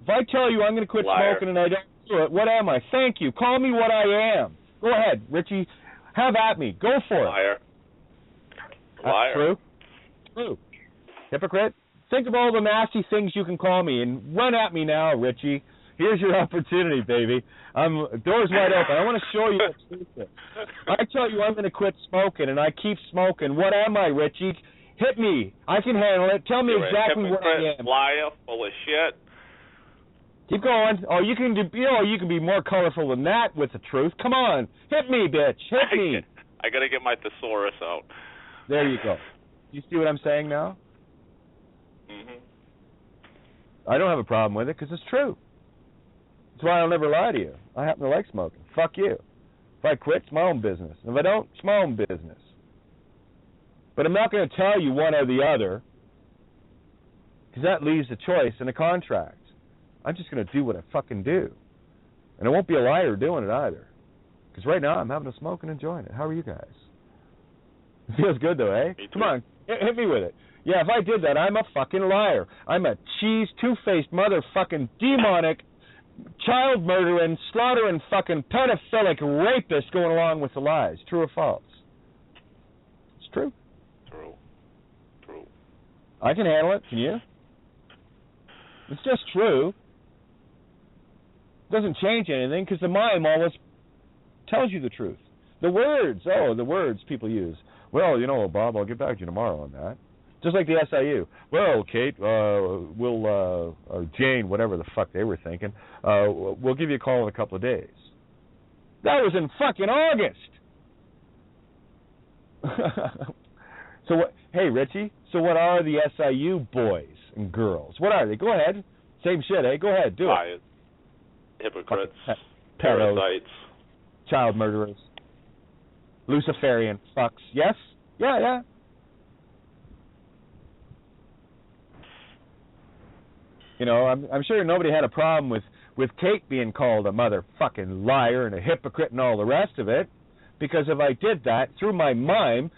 Speaker 1: If I tell you I'm going to quit smoking and I don't do it, what am I? Thank you. Call me what I am. Go ahead, Richie. Have at me. Go for
Speaker 3: Liar.
Speaker 1: it.
Speaker 3: Liar.
Speaker 1: True. True. Hypocrite. Think of all the nasty things you can call me and run at me now, Richie. Here's your opportunity, baby. Door's wide open. I want to show you what truth is. I tell you I'm going to quit smoking, and I keep smoking. What am I, Richie? Hit me. I can handle it. Tell me exactly what I am.
Speaker 3: Liar, full of shit.
Speaker 1: Keep going. Oh, you can be more colorful than that with the truth. Come on. Hit me, bitch. Hit me.
Speaker 3: I got to get my thesaurus out.
Speaker 1: There you go. You see what I'm saying now?
Speaker 3: Mm-hmm.
Speaker 1: I don't have a problem with it because it's true. That's why I'll never lie to you. I happen to like smoking. Fuck you. If I quit, it's my own business. If I don't, it's my own business. But I'm not going to tell you one or the other because that leaves a choice in a contract. I'm just going to do what I fucking do. And I won't be a liar doing it either. Because right now I'm having a smoke and enjoying it. How are you guys? It feels good though, eh? Come on, hit me with it. Yeah, if I did that, I'm a fucking liar. I'm a cheese, two-faced, motherfucking demonic, child murdering, slaughtering, fucking pedophilic rapist going along with the lies. True or false? It's true.
Speaker 3: True. True.
Speaker 1: I can handle it. Can you? It's just true. It doesn't change anything because the mime always tells you the truth. The words people use. Well, you know, Bob, I'll get back to you tomorrow on that. Just like the SIU. Well, Kate, or Jane, whatever the fuck they were thinking, we'll give you a call in a couple of days. That was in fucking August. So what? Hey, Richie. So what are the SIU boys and girls? What are they? Go ahead. Same shit, eh? Go ahead. Do
Speaker 3: Liars.
Speaker 1: it.
Speaker 3: Hypocrites.
Speaker 1: Pedos.
Speaker 3: Parasites.
Speaker 1: Child murderers. Luciferian fucks. Yes? Yeah. You know, I'm sure nobody had a problem with Kate being called a motherfucking liar and a hypocrite and all the rest of it, because if I did that through my mime,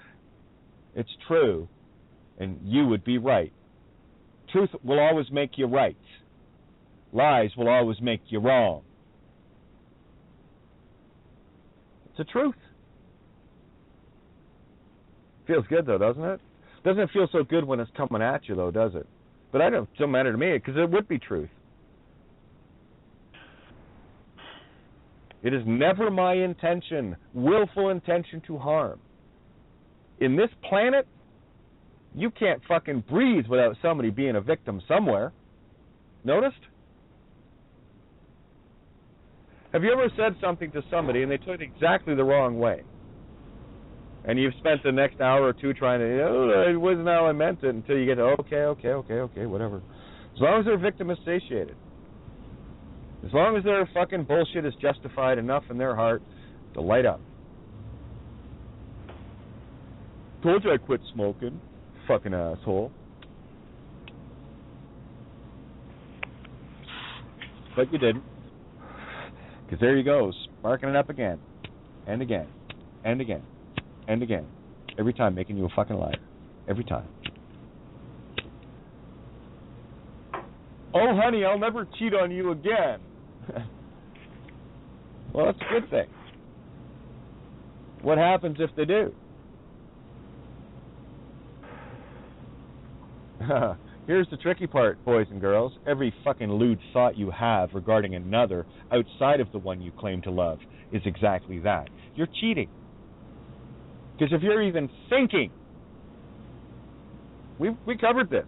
Speaker 1: it's true, and you would be right. Truth will always make you right. Lies will always make you wrong. It's the truth. Feels good, though, doesn't it? Doesn't feel so good when it's coming at you, though, does it? But it don't matter to me, because it would be truth. It is never my intention, willful intention, to harm. In this planet, you can't fucking breathe without somebody being a victim somewhere. Noticed? Have you ever said something to somebody and they took it exactly the wrong way? And you've spent the next hour or two trying to, it wasn't how I meant it, until you get to, okay, whatever. As long as their victim is satiated. As long as their fucking bullshit is justified enough in their heart to light up. Told you I quit smoking, fucking asshole. But you didn't. Because there you go, sparking it up again, and again, and again, and again. Every time making you a fucking liar. Every time. Oh, honey, I'll never cheat on you again. Well, that's a good thing. What happens if they do? Here's the tricky part, boys and girls. Every fucking lewd thought you have regarding another outside of the one you claim to love is exactly that. You're cheating. Because if you're even thinking, we covered this.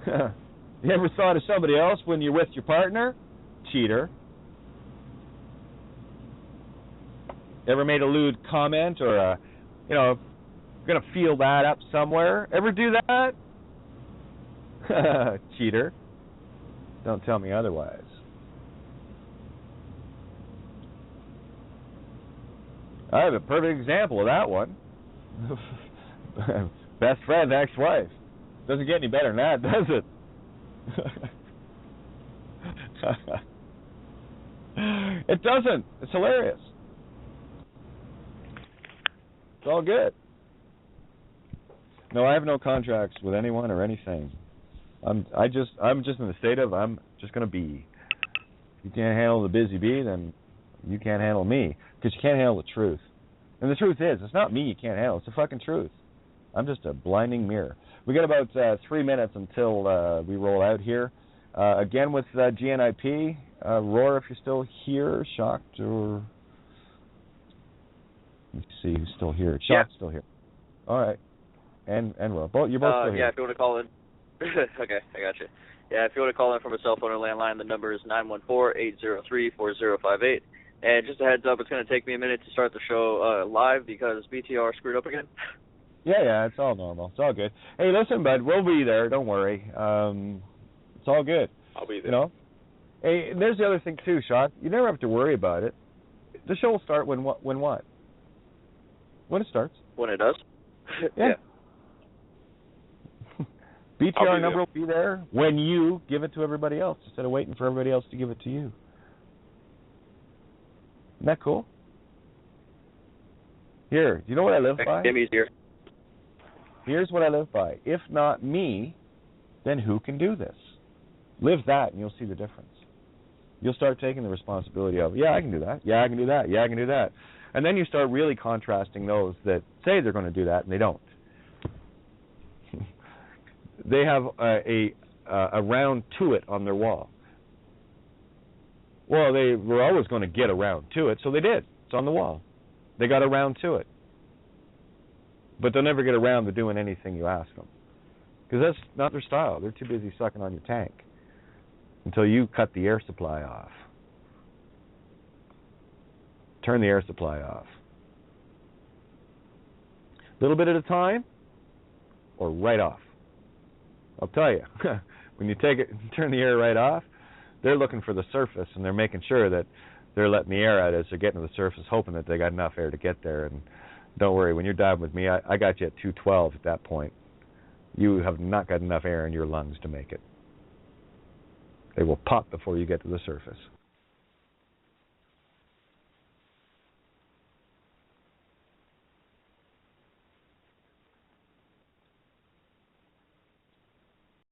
Speaker 1: You ever thought of somebody else when you're with your partner? Cheater. Ever made a lewd comment or gonna feel that up somewhere? Ever do that? Cheater. Don't tell me otherwise. I have a perfect example of that one. Best friend, ex-wife. Doesn't get any better than that, does it? It doesn't. It's hilarious. It's all good. No, I have no contracts with anyone or anything. I'm just in the state of I'm just going to be. If you can't handle the busy bee, then you can't handle me, because you can't handle the truth. And the truth is, it's not me you can't handle. It's the fucking truth. I'm just a blinding mirror. We got about 3 minutes until we roll out here. Again with GNIP. Roar, if you're still here. Shocked or... Let's see who's still here. Shocked still here. All right. And Roar. You're both still here.
Speaker 5: Yeah, if you want to call in. Okay, I got you. Yeah, if you want to call in from a cell phone or landline, the number is 914-803-4058. And just a heads up, it's going to take me a minute to start the show live because BTR screwed up again.
Speaker 1: Yeah, it's all normal. It's all good. Hey, listen, bud, we'll be there. Don't worry. It's all good.
Speaker 3: I'll be there.
Speaker 1: You know? Hey, there's the other thing, too, Shock. You never have to worry about it. The show will start when what? When it starts.
Speaker 5: When it does?
Speaker 1: Yeah. BTR number will be there when you give it to everybody else instead of waiting for everybody else to give it to you. Isn't that cool? Here, do you know what I live by?
Speaker 5: Jimmy's here.
Speaker 1: Here's what I live by. If not me, then who can do this? Live that and you'll see the difference. You'll start taking the responsibility of, yeah, I can do that. Yeah, I can do that. Yeah, I can do that. And then you start really contrasting those that say they're going to do that and they don't. They have a round to it on their wall. Well, they were always going to get around to it, so they did. It's on the wall. They got around to it. But they'll never get around to doing anything you ask them. Because that's not their style. They're too busy sucking on your tank until you cut the air supply off. Turn the air supply off. A little bit at a time or right off. I'll tell you, when you take it and turn the air right off, they're looking for the surface, and they're making sure that they're letting the air out as they're getting to the surface, hoping that they got enough air to get there. And don't worry, when you're diving with me, I got you at 212 at that point. You have not got enough air in your lungs to make it. They will pop before you get to the surface.